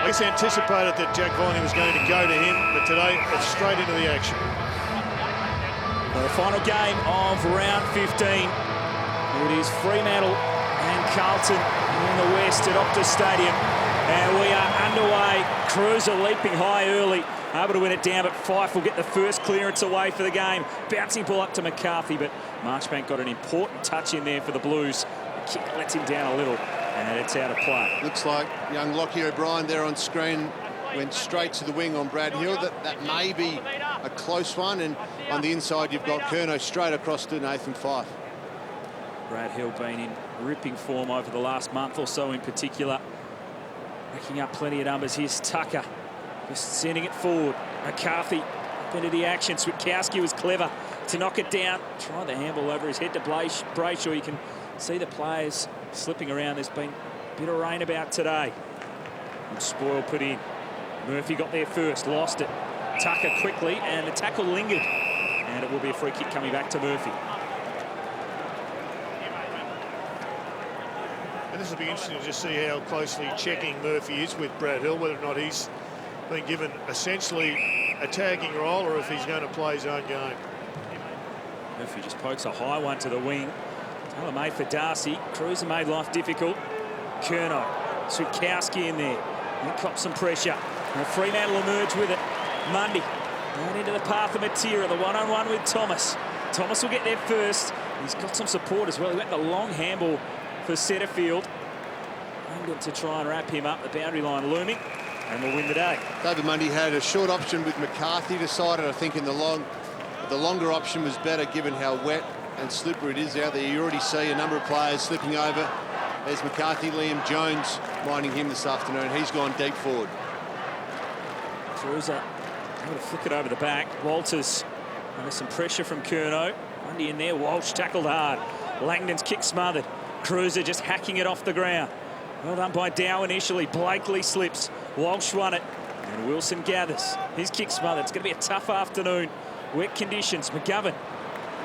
I guess anticipated that Jack Viney was going to go to him, but today it's straight into the action. Well, the final game of round 15. It is Fremantle and Carlton in the west at Optus Stadium. And we are underway. Cruiser leaping high early, able to win it down, but Fife will get the first clearance away for the game. Bouncing ball up to McCarthy, but Marchbank got an important touch in there for the Blues. The kick lets him down a little, and it's out of play. Looks like young Lockie O'Brien there on screen went straight to the wing on Brad Hill. That may be a close one, and on the inside you've got Curnow straight across to Nathan Fife. Brad Hill been in ripping form over the last month or so in particular. Racking up plenty of numbers. Here's Tucker, just sending it forward. McCarthy up into the action. Switkowski was clever to knock it down. Tried the handball over his head to Brayshaw. You can see the players slipping around. There's been a bit of rain about today. And Spoil put in. Murphy got there first, lost it. Tucker quickly, and the tackle lingered. And it will be a free kick coming back to Murphy. And this will be interesting to just see how closely checking Murphy is with Brad Hill, whether or not he's been given essentially a tagging role or if he's going to play his own game. Murphy just pokes a high one to the wing. Taylor made for Darcy. Cruiser made life difficult. Curnow, Switkowski in there. He cops some pressure. And Fremantle emerge with it. Mundy right into the path of Matera. The one-on-one with Thomas. Thomas will get there first. He's got some support as well. He went the long handball for Setterfield. Aimed to try and wrap him up. The boundary line looming, and we'll win the day. David Mundy had a short option with McCarthy. Decided, I think, the longer option was better given how wet and slippery it is out there. You already see a number of players slipping over. There's McCarthy, Liam Jones minding him this afternoon. He's gone deep forward. Cruiser able to flick it over the back. Walters under some pressure from Curnow. Mundy in there. Walsh tackled hard. Langdon's kick smothered. Cruiser just hacking it off the ground. Well done by Dow initially. Blakely slips. Walsh won it. And Wilson gathers. His kick smothered. It's going to be a tough afternoon. Wet conditions. McGovern.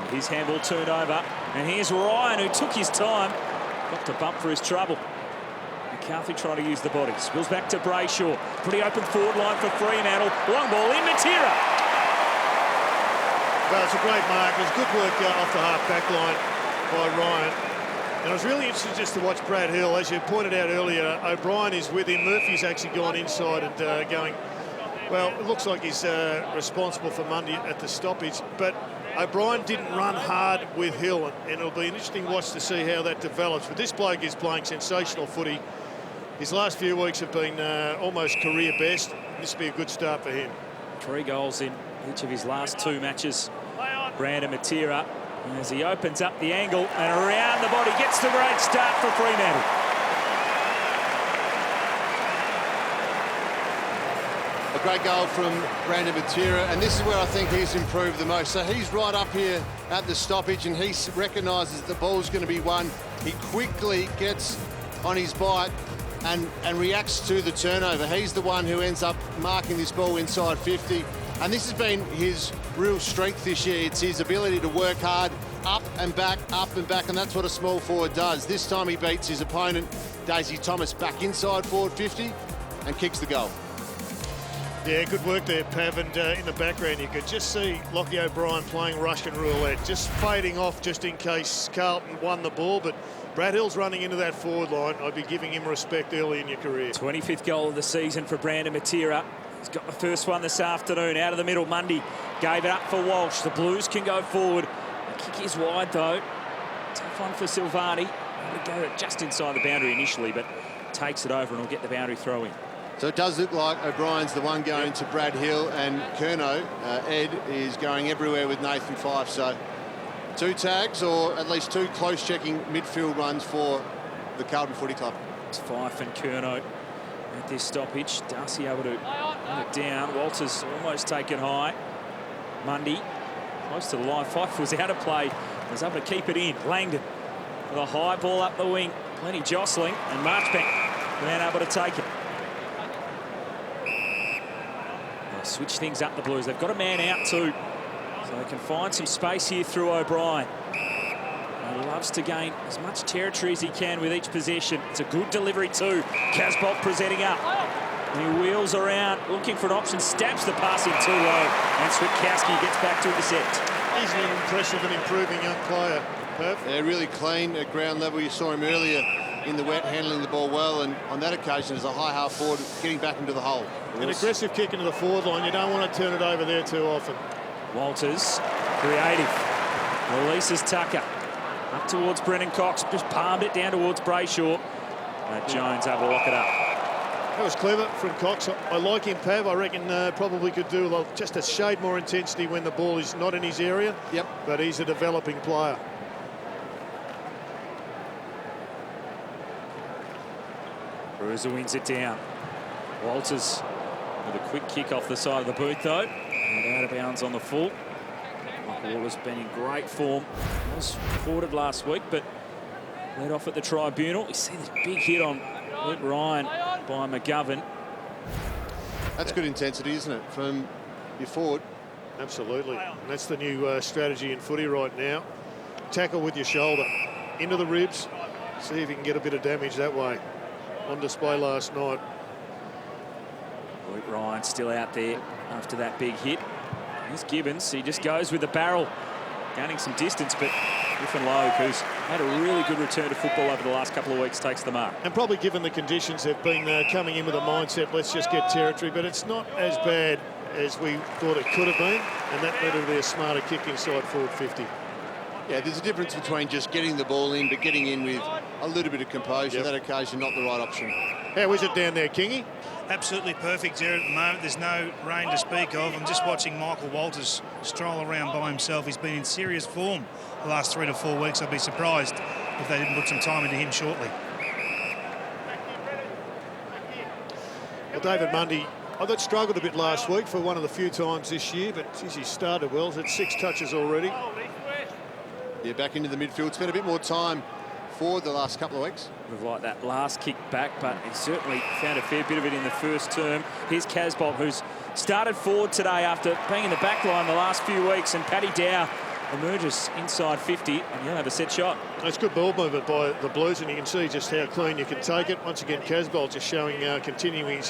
His handball turned over. And here's Ryan, who took his time. Got to bump for his trouble. McCarthy trying to use the body. Spills back to Brayshaw. Pretty open forward line for Fremantle. Long ball in. Matera. Well, it's a great mark. It was good work off the half-back line by Ryan. And I was really interested just to watch Brad Hill. As you pointed out earlier, O'Brien is with him. Murphy's actually gone inside and going, well, it looks like he's responsible for Mundy at the stoppage. But O'Brien didn't run hard with Hill, and it'll be an interesting watch to see how that develops. But this bloke is playing sensational footy. His last few weeks have been almost career best. This will be a good start for him. 3 goals in each of his last 2 matches. Brandon Matera, as he opens up the angle and around the body, gets the great start for Fremantle. A great goal from Brandon Matera, and this is where I think he's improved the most. So he's right up here at the stoppage, and he recognises the ball's going to be won. He quickly gets on his bike and reacts to the turnover. He's the one who ends up marking this ball inside 50. And this has been his real strength this year. It's his ability to work hard, up and back, and that's what a small forward does. This time he beats his opponent, Daisy Thomas, back inside forward 50 and kicks the goal. Yeah, good work there, Pav. And in the background, you could just see Lockie O'Brien playing Russian roulette, just fading off just in case Carlton won the ball. But Brad Hill's running into that forward line. I'd be giving him respect early in your career. 25th goal of the season for Brandon Matera. He's got the first one this afternoon. Out of the middle, Mundy gave it up for Walsh. The Blues can go forward. The kick is wide, though. Tough one for Silvani. He'll go just inside the boundary initially, but takes it over and will get the boundary throw in. So it does look like O'Brien's the one going to Brad Hill, and Curnow, Ed, is going everywhere with Nathan Fife. So 2 tags, or at least 2 close-checking midfield runs for the Carlton Footy Club. It's Fife and Curnow at this stoppage. Darcy able to run it down. Walters almost taken high. Mundy close to the line. Fife was out of play. Was able to keep it in. Langdon with a high ball up the wing. Plenty jostling, and Marchbank weren't able to take it. They'll switch things up, the Blues. They've got a man out too, so they can find some space here through O'Brien. He loves to gain as much territory as he can with each possession. It's a good delivery too. Casbolt presenting up. He wheels around, looking for an option, stabs the pass in too low, and Switkowski gets back to intercept. He's an impressive and improving young player, Perth. Yeah, really clean at ground level. You saw him earlier in the wet, handling the ball well, and on that occasion as a high half forward, getting back into the hole. An aggressive kick into the forward line. You don't want to turn it over there too often. Walters, creative, releases Tucker. Up towards Brennan Cox, just palmed it down towards Brayshaw. Jones able to lock it up. That was clever from Cox. I like him, Pav. I reckon probably could do just a shade more intensity when the ball is not in his area. Yep. But he's a developing player. Bruiser wins it down. Walters with a quick kick off the side of the boot, though. And out of bounds on the full. Michael Walters been in great form. Was reported last week, but led off at the tribunal. You see this big hit on Luke Ryan by McGovern. That's good intensity, isn't it, from your forward? Absolutely. And that's the new strategy in footy right now. Tackle with your shoulder into the ribs. See if you can get a bit of damage that way. On display last night. Luke Ryan still out there after that big hit. Here's Gibbons. He just goes with the barrel, gaining some distance, but Griffin Logue, who's had a really good return to football over the last couple of weeks, takes the mark. And probably given the conditions, they've been coming in with a mindset, let's just get territory, but it's not as bad as we thought it could have been, and that needed to be a smarter kick inside forward 50. Yeah, there's a difference between just getting the ball in, but getting in with a little bit of composure. Yep. That occasion, not the right option. How is it down there, Kingy? Absolutely perfect there at the moment. There's no rain to speak of. I'm just watching Michael Walters stroll around by himself. He's been in serious form the last 3 to 4 weeks. I'd be surprised if they didn't put some time into him shortly. Well, David Mundy, I thought struggled a bit last week for one of the few times this year, but geez, he started well. He's had 6 touches already. Yeah, back into the midfield. Spent a bit more time forward the last couple of weeks. Would have liked that last kick back, but he certainly found a fair bit of it in the first term. Here's Casbolt, who's started forward today after being in the back line the last few weeks, and Paddy Dow emerges inside 50, and he'll have a set shot. That's good ball movement by the Blues, and you can see just how clean you can take it. Once again, Casbolt just showing continuing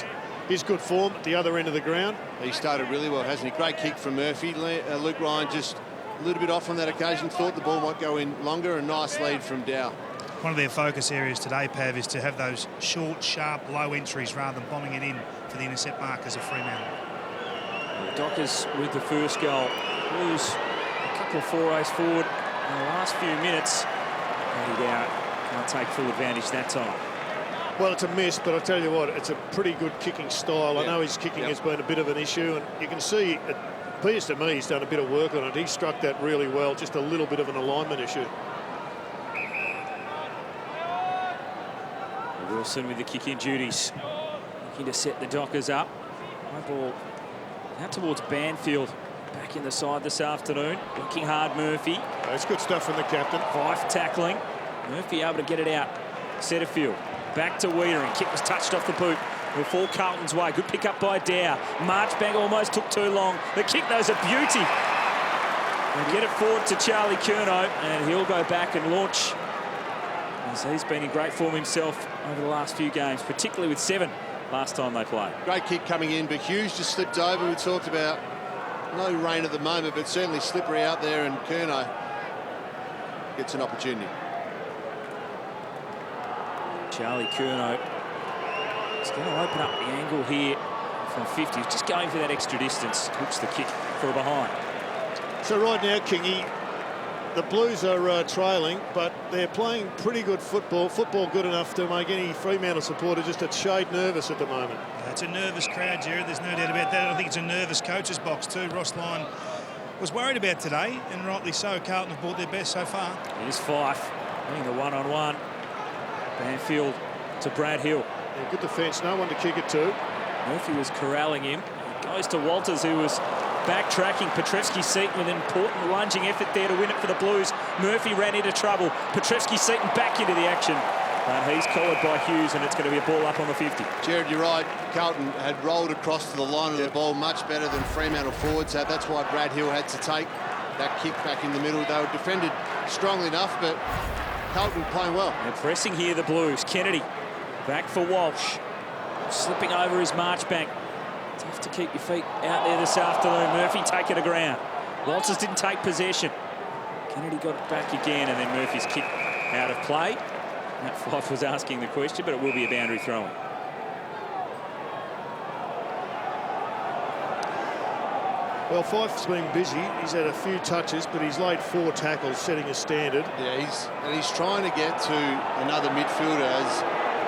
his good form at the other end of the ground. He started really well, hasn't he? Great kick from Murphy. Luke Ryan just a little bit off on that occasion. Thought the ball might go in longer. A nice lead from Dow. One of their focus areas today, Pav, is to have those short, sharp, low entries rather than bombing it in for the intercept markers of Fremantle. The Dockers with the first goal. Blues a couple of forays forward in the last few minutes. Paddy Dow can't take full advantage that time. Well, it's a miss, but I tell you what, it's a pretty good kicking style. Yep. I know his kicking Yep. has been a bit of an issue, and you can see, it appears to me, he's done a bit of work on it. He struck that really well, just a little bit of an alignment issue. Wilson with the kick-in duties. Looking to set the Dockers up. High ball out towards Banfield. Back in the side this afternoon. Working hard, Murphy. That's good stuff from the captain. Fife tackling. Murphy able to get it out. Setterfield. Back to Wiedering. Kick was touched off the boot. Will fall Carlton's way. Good pick up by Dow. Marchbank almost took too long. The kick, though's a beauty. And get it forward to Charlie Curnow, and he'll go back and launch. As he's been in great form himself over the last few games, particularly with 7 last time they played. Great kick coming in, but Hughes just slipped over. We talked about no rain at the moment, but certainly slippery out there, and Curnow gets an opportunity. Charlie Curnow is going to open up the angle here from 50. He's just going for that extra distance. Hooks the kick for a behind. So right now, Kingy, the Blues are trailing, but they're playing pretty good football. Football good enough to make any Fremantle supporter just a shade nervous at the moment. It's a nervous crowd, Jared. There's no doubt about that. I think it's a nervous coach's box too. Ross Lyon was worried about today, and rightly so. Carlton have brought their best so far. Here's Fife, winning the one-on-one. Banfield to Brad Hill. Yeah, good defence, no one to kick it to. Murphy was corralling him. It goes to Walters, who was backtracking. Petrevski-Seton with an important lunging effort there to win it for the Blues. Murphy ran into trouble. Petrevski-Seton back into the action. But he's collared by Hughes, and it's going to be a ball up on the 50. Jared, you're right. Carlton had rolled across to the line of the ball much better than Fremantle forwards. So that's why Brad Hill had to take that kick back in the middle. They were defended strongly enough, but Carlton playing well. And pressing here, the Blues. Kennedy back for Walsh. slipping over his Marchbank. Tough to keep your feet out there this afternoon. Murphy taking to ground. Walters didn't take possession. Kennedy got it back again, and then Murphy's kick out of play. That Fife was asking the question, but it will be a boundary throw-in. Well, Fife's been busy. He's had a few touches, but he's laid 4 tackles, setting a standard. Yeah, he's trying to get to another midfielder as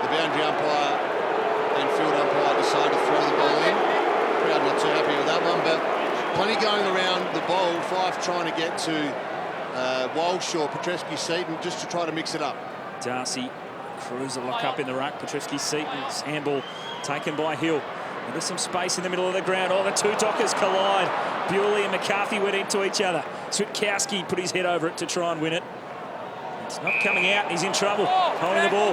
the boundary umpire and field umpire decide to throw the ball in. Crowd not too happy with that one, but plenty going around the ball. Fife trying to get to Walsh or Petreski-Seaton just to try to mix it up. Darcy, Cruiser lock up in the ruck. Petreski-Seaton's handball taken by Hill. And there's some space in the middle of the ground. Oh, the two Dockers collide. Bewley and McCarthy went into each other. Switkowski put his head over it to try and win it. It's not coming out. He's in trouble. Holding the ball.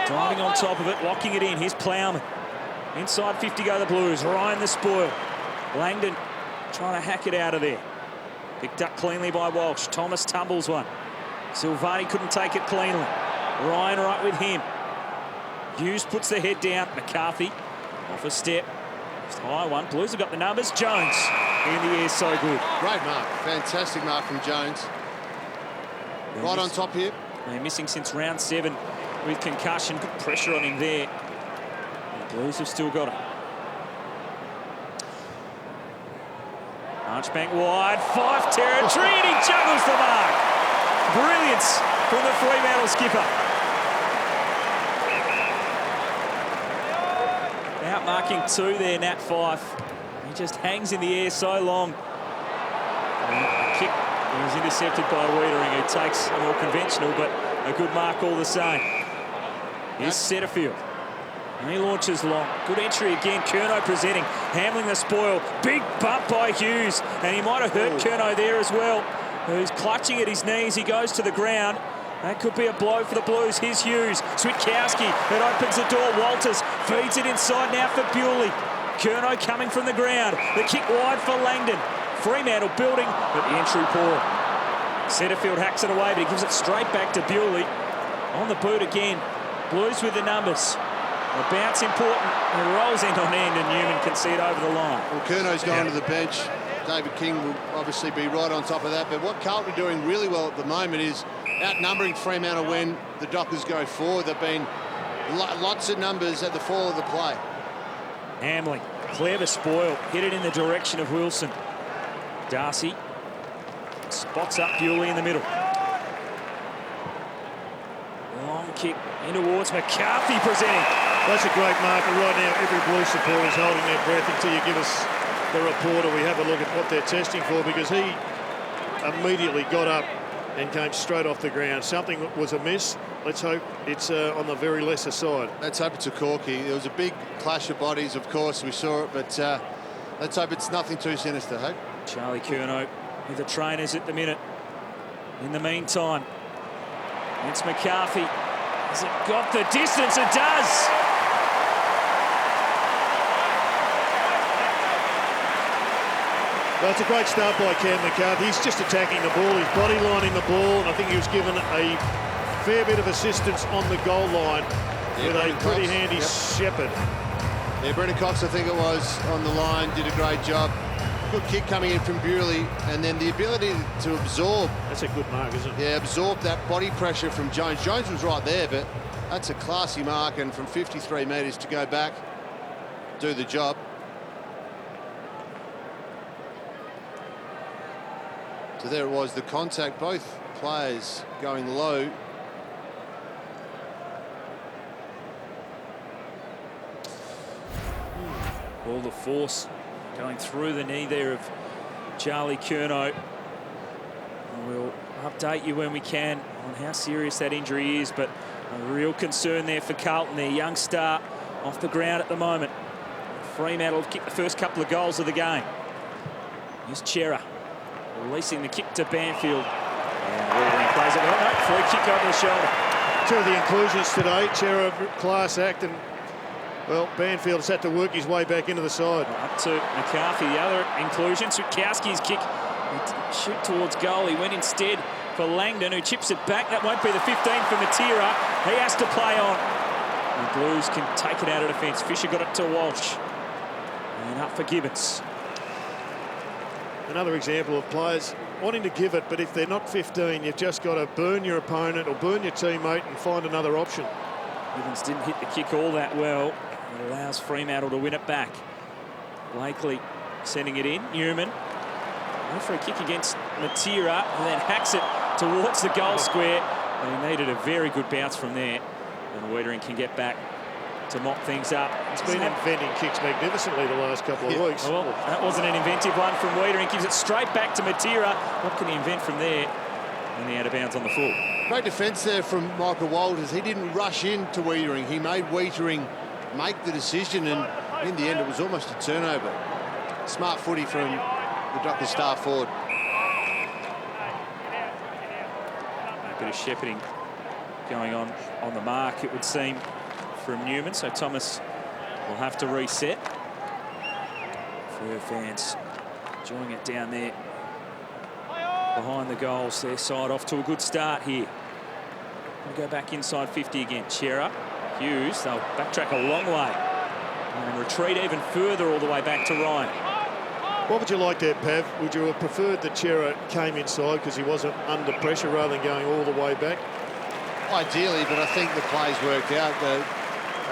Diving on top of it, locking it in. Here's Plowman. Inside 50 go the Blues. Ryan the spoil. Langdon trying to hack it out of there. Picked up cleanly by Walsh. Thomas tumbles one. Silvani couldn't take it cleanly. Ryan right with him. Hughes puts the head down. McCarthy off a step. Just high one. Blues have got the numbers. Jones in the air, so good. Great mark. Fantastic mark from Jones. Right on top here. They're missing since round 7 with concussion. Good pressure on him there. The Blues have still got it. Marchbank wide. Fife territory, and he juggles the mark. Brilliance from the Fremantle skipper. Outmarking 2 there, Nat Fife. He just hangs in the air so long. The kick was intercepted by Wiedering, who takes a more conventional but a good mark all the same. Here's Setterfield. And he launches long. Good entry again. Curnow presenting. Handling the spoil. Big bump by Hughes. And he might have hurt Curnow there as well. Who's clutching at his knees. He goes to the ground. That could be a blow for the Blues. Here's Hughes. Switkowski. It opens the door. Walters feeds it inside now for Bewley. Curnow coming from the ground. The kick wide for Langdon. Fremantle building, but the entry poor. Setterfield hacks it away, but he gives it straight back to Bewley. On the boot again. Blues with the numbers. The bounce important. It rolls end on end, and Newman can see it over the line. Well, Curnow's gone to the bench. David King will obviously be right on top of that. But what Carlton are doing really well at the moment is outnumbering Fremantle when the Dockers go forward. They've been lots of numbers at the fall of the play. Hamling, clever spoil. Hit it in the direction of Wilson. Darcy spots up Bewley in the middle. Long kick in towards McCarthy presenting. That's a great marker right now. Every Blue supporter is holding their breath until you give us the report or we have a look at what they're testing for, because he immediately got up and came straight off the ground. Something was amiss. Let's hope it's on the very lesser side. Let's hope it's a corky. There was a big clash of bodies, of course, we saw it, but let's hope it's nothing too sinister, hey? Charlie Curnow with the trainers at the minute. In the meantime, it's McCarthy. Has it got the distance? It does! Well, it's a great start by Cam McCarthy. He's just attacking the ball. He's body lining the ball, and I think he was given a fair bit of assistance on the goal line with a pretty handy shepherd. Yeah, Brendan Cox, I think it was, on the line, did a great job. Good kick coming in from Bewley, and then the ability to absorb. That's a good mark, isn't it? Yeah, absorb that body pressure from Jones. Jones was right there, but that's a classy mark, and from 53 metres to go back, do the job. So there it was, the contact, both players going low. All the force going through the knee there of Charlie Curnow. We'll update you when we can on how serious that injury is, but a real concern there for Carlton, their young star off the ground at the moment. Fremantle kicked the first couple of goals of the game. Here's Chera releasing the kick to Banfield. And Wiedering plays it. Oh, no, free kick over the shoulder. 2 of the inclusions today. Chera, class act, and well, Banfield's had to work his way back into the side. Up to McCarthy, the other inclusion. Switkowski's kick. He didn't shoot towards goal. He went instead for Langdon, who chips it back. That won't be the 15 for Matera. He has to play on. The Blues can take it out of defence. Fisher got it to Walsh. And up for Gibbons. Another example of players wanting to give it, but if they're not 15, you've just got to burn your opponent or burn your teammate and find another option. Gibbons didn't hit the kick all that well. It allows Fremantle to win it back. Blakely sending it in. Newman. Went for a kick against Matera and then hacks it towards the goal square. And he needed a very good bounce from there. And Wiedering can get back to mop things up. It's been inventing kicks magnificently the last couple of weeks. Well, that wasn't an inventive one from Wiedering. Gives it straight back to Matera. What can he invent from there? And he out of bounds on the full. Great defence there from Michael Walters. He didn't rush into Wiedering. He made Wiedering make the decision, and in the end it was almost a turnover. Smart footy from the Dockers star forward. A bit of shepherding going on the mark, it would seem, from Newman, so Thomas will have to reset. Freo fans enjoying it down there behind the goals. Their side off to a good start here. We'll go back inside 50 again. Chera, Hughes, they'll backtrack a long way and retreat even further all the way back to Ryan. What would you like there, Pav? Would you have preferred that Chera came inside because he wasn't under pressure rather than going all the way back? Ideally, but I think the plays worked out. The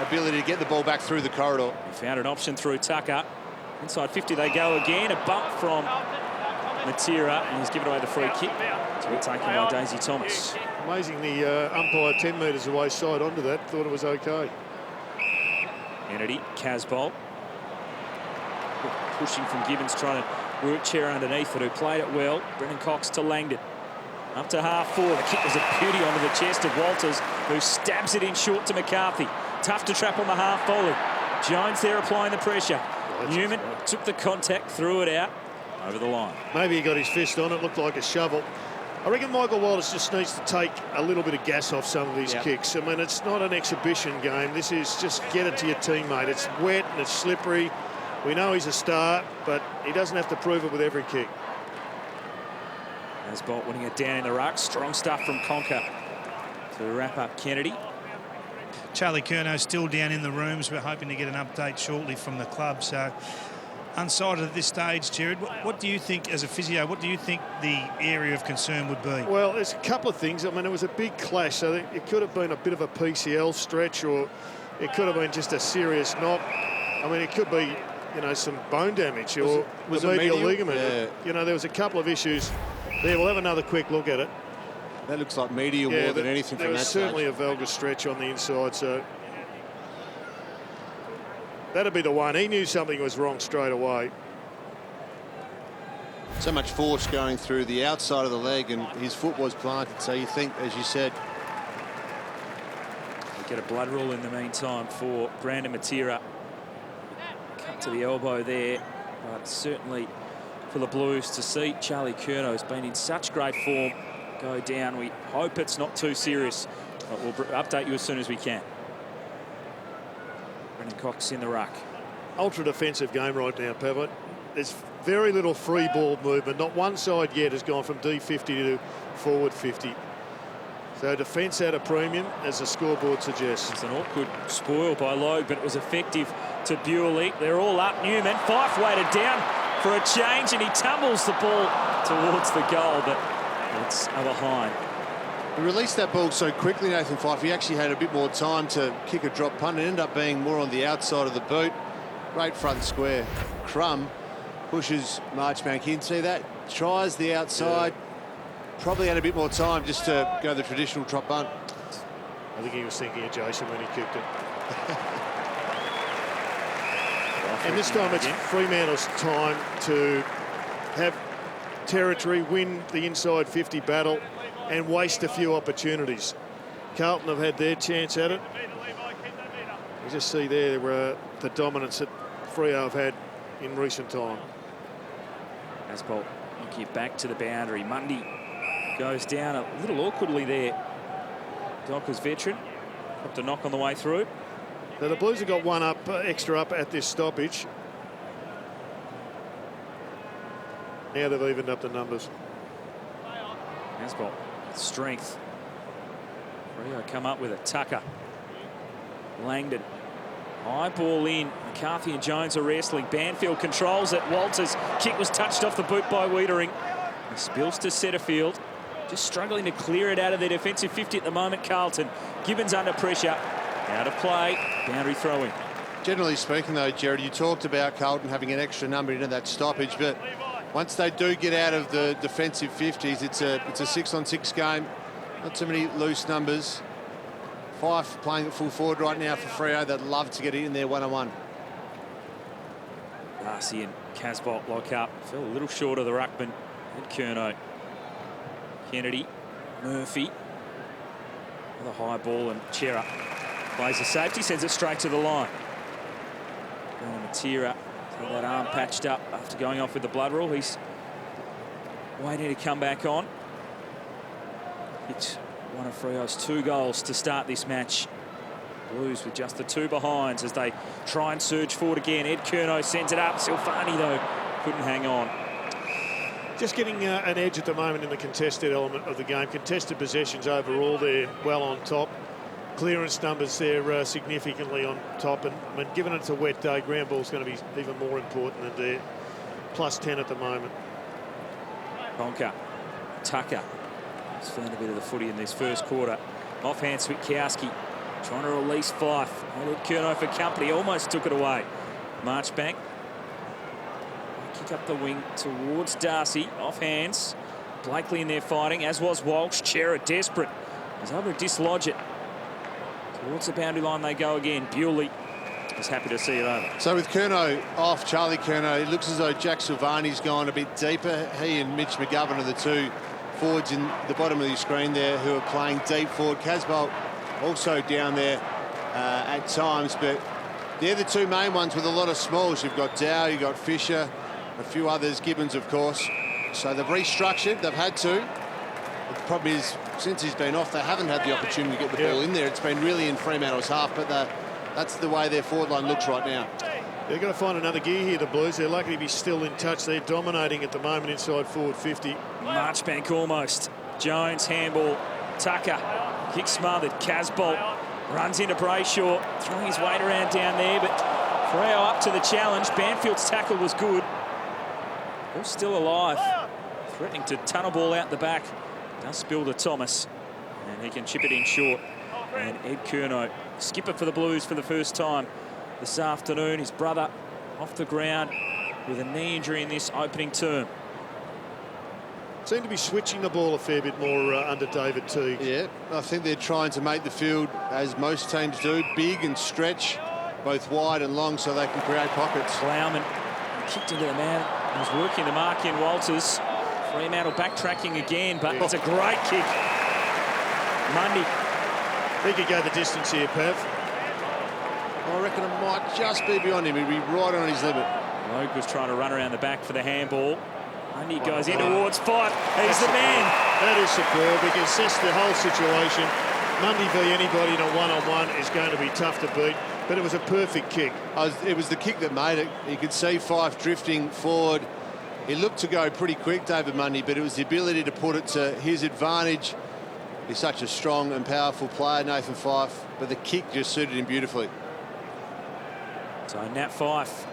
ability to get the ball back through the corridor. He found an option through Tucker. Inside 50 they go again. A bump from Matera, and he's given away the free kick to be taken by Daisy Thomas. Amazing, the umpire 10 metres away side onto that, thought it was okay. Kennedy, Casbolt. Pushing from Gibbons, trying to work Chera underneath it, who played it well. Brendan Cox to Langdon. Up to half forward. The kick was a beauty onto the chest of Walters, who stabs it in short to McCarthy. Tough to trap on the half volley. Jones there applying the pressure. Newman took the contact, threw it out over the line. Maybe he got his fist on it, looked like a shovel. I reckon Michael Walters just needs to take a little bit of gas off some of his kicks. I mean, it's not an exhibition game. This is just get it to your teammate. It's wet and it's slippery. We know he's a star, but he doesn't have to prove it with every kick. Casbolt winning it down in the ruck. Strong stuff from Conker to wrap up Kennedy. Charlie Curnow still down in the rooms. We're hoping to get an update shortly from the club. So unsighted at this stage, Jared. What do you think, as a physio, what do you think the area of concern would be? Well, there's a couple of things. I mean, it was a big clash, so it could have been a bit of a PCL stretch, or it could have been just a serious knock. I mean, it could be, you know, some bone damage or was the it medial medial? ligament. Yeah. You know, there was a couple of issues there. We'll have another quick look at it. That looks like medial more than anything there from was that certainly stage. a valgus stretch on the inside, so that'd be the one. He knew something was wrong straight away. So much force going through the outside of the leg, and his foot was planted. So you think, as you said, We get a blood rule in the meantime for Brandon Matera. Cut to the elbow there, but certainly for the Blues to see Charlie Curnow, who's been in such great form, go down. We hope it's not too serious, but we'll update you as soon as we can. Brendan Cox in the ruck. Ultra defensive game right now, Pav. There's very little free ball movement. Not one side yet has gone from D50 to forward 50. So defence at a premium, as the scoreboard suggests. It's an awkward spoil by Logue, but it was effective to Bewley. They're all up. Newman, Fife weighted down for a change, and he tumbles the ball towards the goal, but it's behind. he released that ball so quickly, Nathan Fife. He actually had a bit more time to kick a drop punt. It ended up being more on the outside of the boot. Great front square. Crum pushes Marchbank in. See that? Tries the outside. Probably had a bit more time just to go the traditional drop punt. I think he was thinking of Jason when he kicked it. And this time it's Fremantle's time to have territory, win the inside 50 battle and waste a few opportunities. Carlton have had their chance at it. You just see there the dominance that Freo have had in recent time. Casbolt knocking it back to the boundary. Mundy goes down a little awkwardly there. Dockers veteran. Got a knock on the way through. Now the Blues have got one up, extra up at this stoppage. Now they've evened up the numbers. Casbolt with strength. Freo come up with a Tucker. Langdon. High ball in. McCarthy and Jones are wrestling. Banfield controls it. Walters' kick was touched off the boot by Wiedering. He spills to Setterfield. Just struggling to clear it out of their defensive 50 at the moment, Carlton. Gibbons under pressure. Out of play. Boundary throw-in. Generally speaking, though, Jared, you talked about Carlton having an extra number into that stoppage, but once they do get out of the defensive 50s, it's a 6-on-6 game. Not too many loose numbers. Fife playing at full forward right now for Freo. They'd love to get it in there one-on-one. Darcy and Casbolt lock up. Fell a little short of the ruckman. And Curnow. Kennedy. Murphy. Another high ball, and Chera plays the safety, sends it straight to the line. Matera, so that arm patched up after going off with the blood rule. He's waiting to come back on. It's one of Freo's 2 goals to start this match. Blues with just the 2 behinds as they try and surge forward again. Ed Curnow sends it up. Silvani, though, couldn't hang on. Just getting an edge at the moment in the contested element of the game. Contested possessions overall, they're well on top. Clearance numbers there significantly on top. And I mean, given it's a wet day, ground ball's going to be even more important than they're +10 at the moment. Bonker. Tucker. He's found a bit of the footy in this first quarter. Offhand, Switkowski trying to release Fife. Ed Curnow for company. Almost took it away. Marchbank. Kick up the wing towards Darcy. Off hands. Blakely in there fighting, as was Walsh. Chera desperate. He's able to dislodge it. Towards the boundary line they go again. Bewley is happy to see it over. So with Curnow off, Charlie Curnow, it looks as though Jack Silvani's gone a bit deeper. He and Mitch McGovern are the 2 forwards in the bottom of the screen there who are playing deep forward. Casbolt also down there at times, but they're the 2 main ones with a lot of smalls. You've got Dow, you've got Fisher, a few others, Gibbons, of course. So they've restructured, they've had to. The problem is, since he's been off, they haven't had the opportunity to get the ball in there. It's been really in Fremantle's half, but that's the way their forward line looks right now. They're going to find another gear here, the Blues. They're lucky to be still in touch. They're dominating at the moment inside forward 50. Marchbank almost. Jones, handball. Tucker. Kick smothered. Casbolt runs into Brayshaw, throwing his weight around down there, but Freo up to the challenge. Banfield's tackle was good. All still alive. Threatening to tunnel ball out the back. Does spill to Thomas, and he can chip it in short. And Ed Curnow, skipper for the Blues for the first time this afternoon. His brother off the ground with a knee injury in this opening term. Seem to be switching the ball a fair bit more under David Teague. Yeah, I think they're trying to make the field, as most teams do, big and stretch, both wide and long, so they can create pockets. Plowman kicked into the man. He was working the mark in Walters. Fremantle backtracking again, but it's a great kick. Mundy. He could go the distance here, Pav. I reckon it might just be beyond him. He'd be right on his limit. Logue was trying to run around the back for the handball. Mundy goes in towards Fife. He's the man. That is superb. He can assess the whole situation. Mundy v anybody in a one-on-one is going to be tough to beat, but it was a perfect kick. It was the kick that made it. You could see Fife drifting forward. He looked to go pretty quick, David Mundy, but it was the ability to put it to his advantage. He's such a strong and powerful player, Nathan Fife, but the kick just suited him beautifully. So Nat Fife,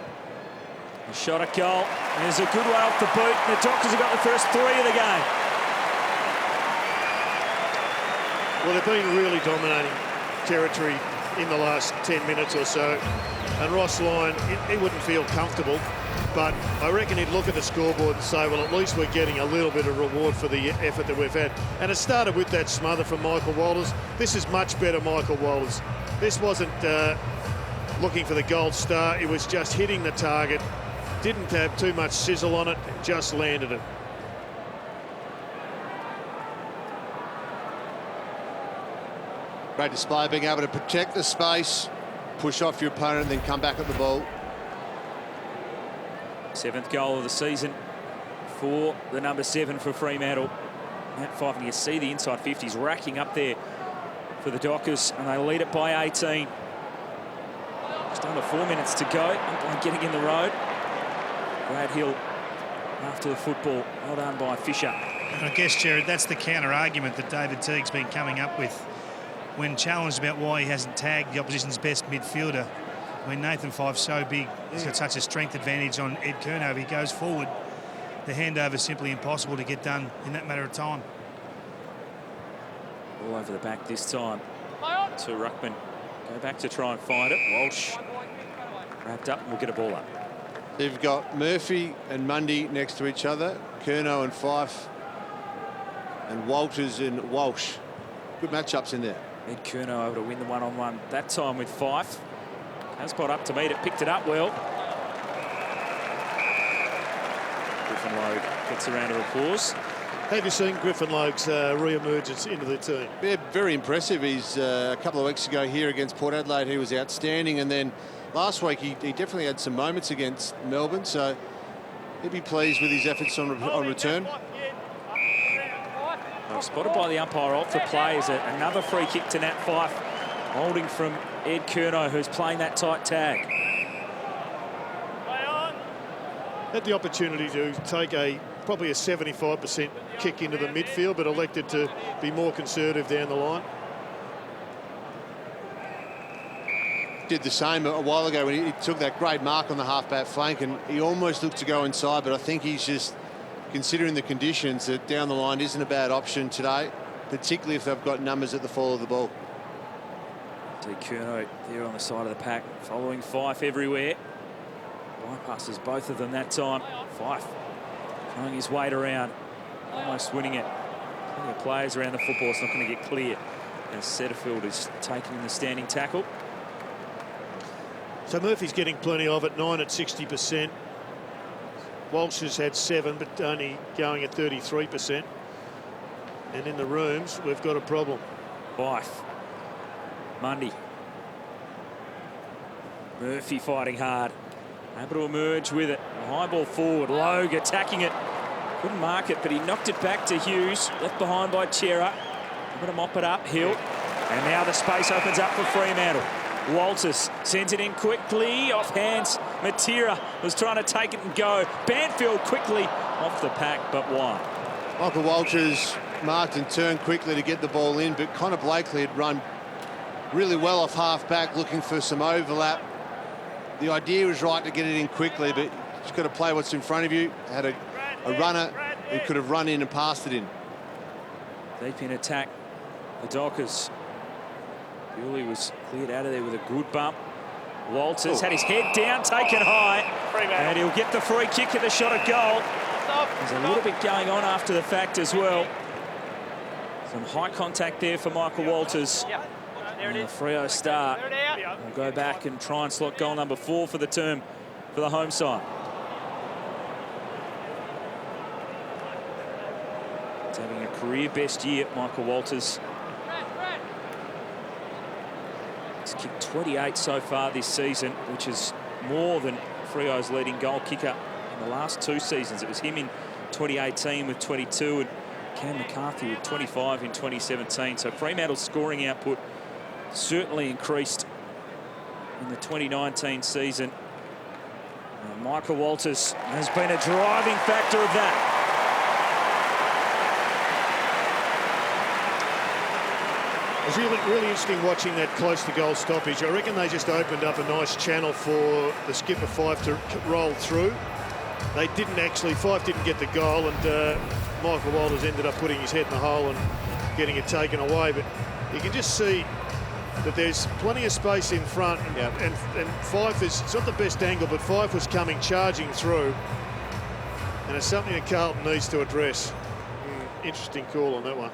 a shot at goal. There's a good one off the boot. The Dockers have got the first 3 of the game. Well, they've been really dominating territory in the last 10 minutes or so. And Ross Lyon, he wouldn't feel comfortable, but I reckon he'd look at the scoreboard and say, well, at least we're getting a little bit of reward for the effort that we've had. And it started with that smother from Michael Walters. This is much better Michael Walters. This wasn't looking for the gold star. It was just hitting the target. Didn't have too much sizzle on it, just landed it. Great display, being able to protect the space, push off your opponent, then come back at the ball. 7th goal of the season for the number 7 for Fremantle. Nat Fife, and you see the inside 50s racking up there for the Dockers, and they lead it by 18. Just under 4 minutes to go. Umpire getting in the road. Brad Hill after the football. Well done by Fisher. And I guess, Jared, that's the counter-argument that David Teague's been coming up with when challenged about why he hasn't tagged the opposition's best midfielder, when Nathan Fyfe's so big, he's got such a strength advantage on Ed Curnow. If he goes forward, the handover is simply impossible to get done in that matter of time. All over the back this time to Ruckman. Go back to try and find it. Walsh wrapped up and we'll get a ball up. You've got Murphy and Mundy next to each other, Curnow and Fyfe, and Walters and Walsh. Good matchups in there. Ed Curnow able to win the one-on-one that time with Fyfe. Has got up to meet it, picked it up well. Griffin Logue gets a round of applause. Have you seen Griffin Logue's re-emergence into the team? Yeah, very impressive. He's a couple of weeks ago here against Port Adelaide, he was outstanding, and then last week he definitely had some moments against Melbourne, so he'd be pleased with his efforts on return. Well, spotted by the umpire off the play is another free kick to Nat Fyfe, holding from Ed Curnow, who's playing that tight tag. Had the opportunity to take probably a 75% kick into the midfield, but elected to be more conservative down the line. Did the same a while ago when he took that great mark on the half-back flank, and he almost looked to go inside, but I think he's just considering the conditions that down the line isn't a bad option today, particularly if they've got numbers at the fall of the ball. Ed Curnow there on the side of the pack, following Fyfe everywhere. Bypasses both of them that time. Fyfe throwing his weight around, almost winning it. Plenty of players around the football, it's not going to get clear as Setterfield is taking the standing tackle. So Murphy's getting plenty of it, 9 at 60%. Walsh has had 7, but only going at 33%. And in the rooms, we've got a problem. Fyfe. Mundy. Murphy fighting hard. Able to emerge with it. High ball forward. Logue attacking it. Couldn't mark it, but he knocked it back to Hughes. Left behind by Chera. Able to mop it up. Hill. And now the space opens up for Fremantle. Walters sends it in quickly. Off hands. Matera was trying to take it and go. Banfield quickly off the pack, but wide. Michael Walters marked and turned quickly to get the ball in, but Connor Blakely had run really well off half-back, looking for some overlap. The idea was right to get it in quickly, but you've got to play what's in front of you. Had a runner who could have run in and passed it in. Deep in attack, the Dockers. Bewley was cleared out of there with a good bump. Walters had his head down, taken high, and he'll get the free kick at the shot at goal. There's a little bit going on after the fact as well. Some high contact there for Michael Walters. And the Freo start. We'll go back and try and slot goal number 4 for the term for the home side. He's having a career best year, Michael Walters. He's kicked 28 so far this season, which is more than Freo's leading goal kicker in the last 2 seasons. It was him in 2018 with 22 and Cam McCarthy with 25 in 2017. So Fremantle's scoring output certainly increased in the 2019 season. And Michael Walters has been a driving factor of that. It was really interesting watching that close to goal stoppage. I reckon they just opened up a nice channel for the skipper Fyfe to roll through. They didn't actually, Fyfe didn't get the goal, and Michael Walters ended up putting his head in the hole and getting it taken away. But you can just see that there's plenty of space in front, and Fyfe is, it's not the best angle, but Fyfe was coming charging through, and it's something that Carlton needs to address. Interesting call on that one.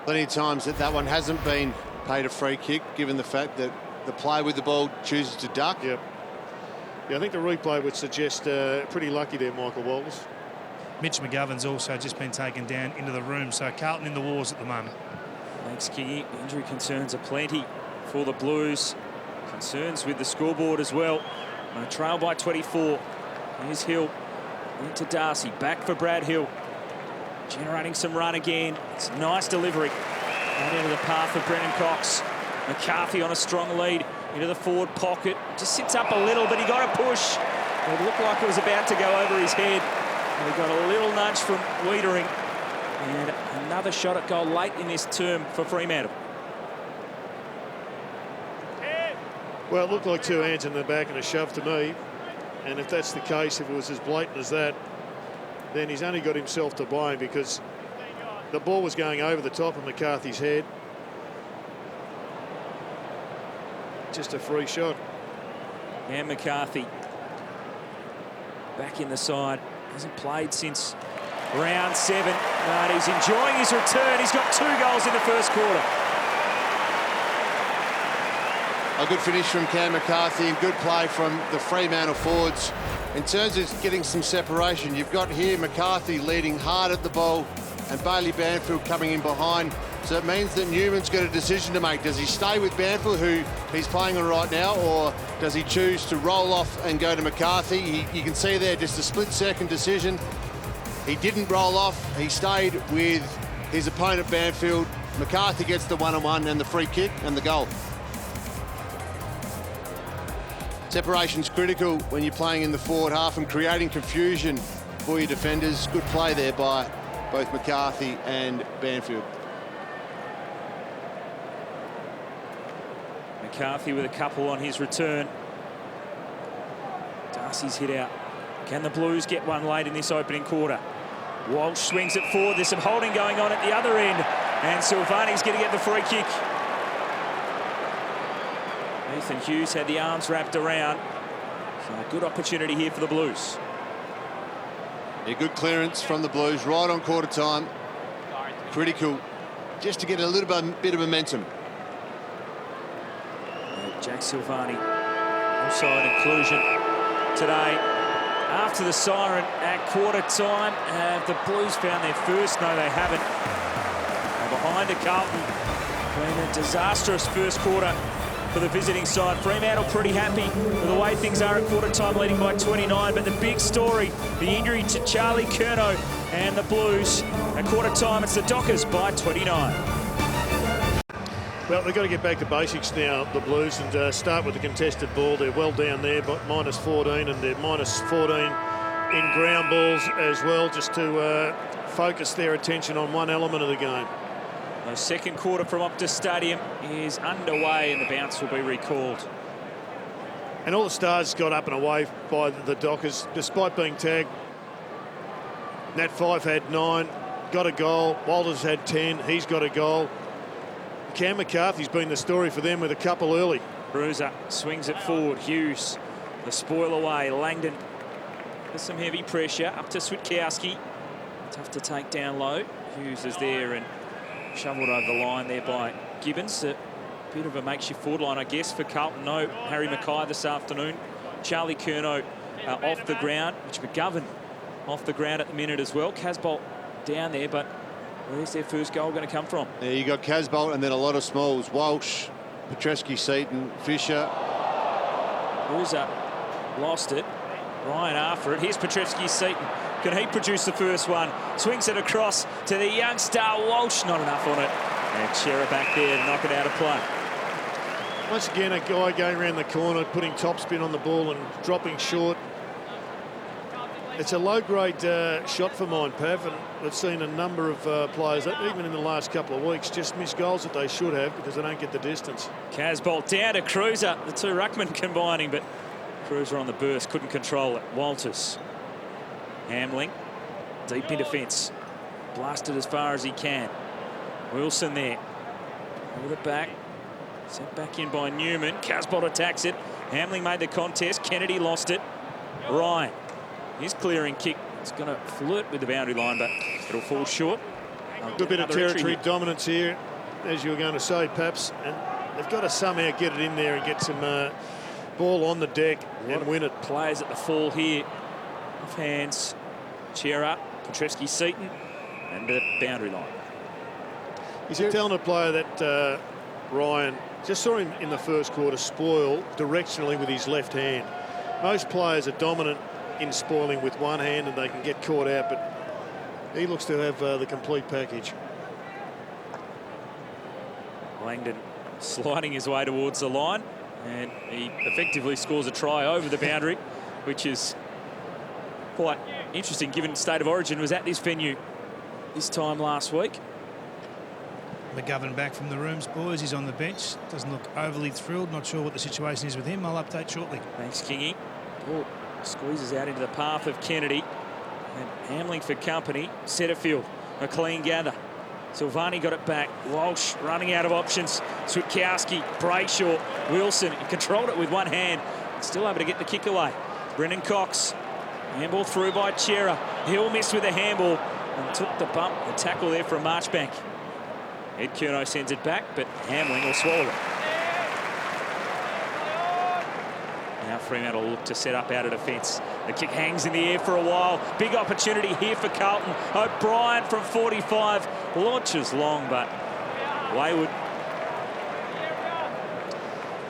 Plenty of times that one hasn't been paid a free kick, given the fact that the player with the ball chooses to duck. Yep. Yeah, I think the replay would suggest pretty lucky there, Michael Walters. Mitch McGovern's also just been taken down into the room, so Carlton in the wars at the moment. Thanks, Kingy. Injury concerns are plenty for the Blues. Concerns with the scoreboard as well. No trail by 24. Here's Hill into Darcy. Back for Brad Hill. Generating some run again. It's a nice delivery. Right into the path of Brennan Cox. McCarthy on a strong lead into the forward pocket. Just sits up a little, but he got a push. It looked like it was about to go over his head. And he got a little nudge from Wiedering. And another shot at goal late in this term for Fremantle. Well, it looked like two hands in the back and a shove to me. And if that's the case, if it was as blatant as that, then he's only got himself to blame, because the ball was going over the top of McCarthy's head. Just a free shot. And McCarthy back in the side. Hasn't played since round 7, but he's enjoying his return. He's got 2 goals in the first quarter. A good finish from Cam McCarthy and good play from the Fremantle forwards. In terms of getting some separation, you've got here McCarthy leading hard at the ball and Bailey Banfield coming in behind. So it means that Newman's got a decision to make. Does he stay with Banfield, who he's playing on right now, or does he choose to roll off and go to McCarthy? You can see there just a split-second decision. He didn't roll off. He stayed with his opponent Banfield. McCarthy gets the one-on-one and the free kick and the goal. Separation's critical when you're playing in the forward half and creating confusion for your defenders. Good play there by both McCarthy and Banfield. McCarthy with a couple on his return. Darcy's hit out. Can the Blues get one late in this opening quarter? Walsh swings it forward. There's some holding going on at the other end. And Silvani's going to get the free kick. Nathan Hughes had the arms wrapped around. So a good opportunity here for the Blues. A good clearance from the Blues right on quarter time. Critical just to get a little bit of momentum. Jack Silvani, offside inclusion today. After the siren at quarter time, have the Blues found their first? No, they haven't. They're behind a Carlton. Been a disastrous first quarter for the visiting side. Fremantle pretty happy with the way things are at quarter time, leading by 29. But the big story, the injury to Charlie Curnow and the Blues. At quarter time, it's the Dockers by 29. Well, they've got to get back to basics now, the Blues, and start with the contested ball. They're well down there, but minus 14, and they're minus 14 in ground balls as well, just to focus their attention on one element of the game. The second quarter from Optus Stadium is underway, and the bounce will be recalled. And all the stars got up and away by the Dockers, despite being tagged. Nat Fyfe had 9, got a goal. Walters had 10, he's got a goal. Cam McCarthy's been the story for them with a couple early. Bruiser swings it forward. Hughes, the spoil away. Langdon with some heavy pressure up to Switkowski. Tough to take down low. Hughes is there and shoveled over the line there by Gibbons. A bit of a makeshift forward line, I guess, for Carlton. No Harry Mackay this afternoon. Charlie Curnow off the ground, which McGovern off the ground at the minute as well. Casbolt down there, but where's their first goal going to come from? There you got Casbolt and then a lot of smalls. Walsh, Petreski, Seaton, Fisher. Bruiser lost it. Ryan after it. Here's Petreski, Seaton. Can he produce the first one? Swings it across to the young star Walsh. Not enough on it. And Chera back there to knock it out of play. Once again, a guy going around the corner, putting topspin on the ball and dropping short. It's a low-grade shot for mine, Pav, and we've seen a number of players, even in the last couple of weeks, just miss goals that they should have because they don't get the distance. Casbolt down to Cruiser. The two ruckmen combining, but Cruiser on the burst, couldn't control it. Walters. Hamling, deep in defence. Blasted as far as he can. Wilson there. Over the back. Sent back in by Newman. Casbolt attacks it. Hamling made the contest. Kennedy lost it. Ryan. His clearing kick is going to flirt with the boundary line, but it'll fall short. Good bit of territory dominance here, as you were going to say, Paps, and they've got to somehow get it in there and get some ball on the deck and win it. Players at the fall here. Off hands. Chera, Petreski, Seaton, and the boundary line. He's a talented player, that Ryan. Just saw him in the first quarter spoil directionally with his left hand. Most players are dominant in spoiling with one hand and they can get caught out, but he looks to have the complete package. Langdon sliding his way towards the line, and he effectively scores a try over the boundary, which is quite interesting given State of Origin was at this venue this time last week. McGovern back from the rooms, boys. He's on the bench. Doesn't look overly thrilled. Not sure what the situation is with him. I'll update shortly. Thanks, Kingy. Ball squeezes out into the path of Kennedy. And Hamling for company. Setterfield, a clean gather. Silvani got it back. Walsh running out of options. Switkowski, Brayshaw, Wilson. He controlled it with one hand. Still able to get the kick away. Brendan Cox. Handball through by Chera. Hill missed with a handball and took the bump, the tackle there from Marchbank. Ed Curnow sends it back, but Hamling will swallow it. Now Fremantle look to set up out of defence. The kick hangs in the air for a while. Big opportunity here for Carlton. O'Brien from 45 launches long, but wayward.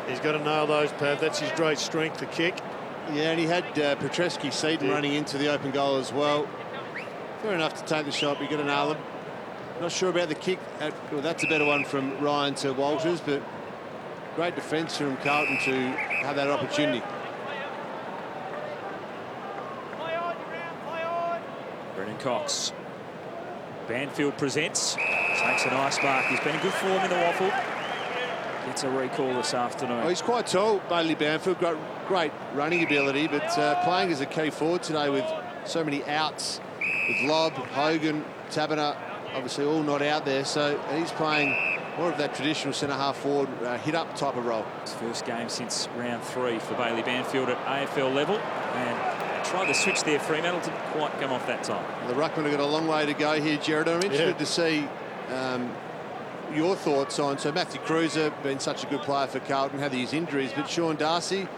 He's got to nail those, Pav. That's his great strength, the kick. Yeah, and he had Petreski-Seaton running into the open goal as well. Fair enough to take the shot, but you've got to nail them. Not sure about the kick. Well, that's a better one from Ryan to Walters, but great defence from Carlton to have that opportunity. Brendan Cox. Banfield presents. Takes a nice mark. He's been in good form in the waffle. Gets a recall this afternoon. Oh, he's quite tall, Bailey Banfield. Great running ability, but playing as a key forward today with so many outs. With Lobb, Hogan, Taberner, obviously all not out there. So he's playing more of that traditional centre-half forward, hit-up type of role. His first game since round 3 for Bailey Banfield at AFL level. And tried to switch there. Fremantle didn't quite come off that time. The ruckman have got a long way to go here, Jared. I'm interested to see your thoughts on, so Matthew Cruiser, been such a good player for Carlton, had these injuries, but Sean Darcy,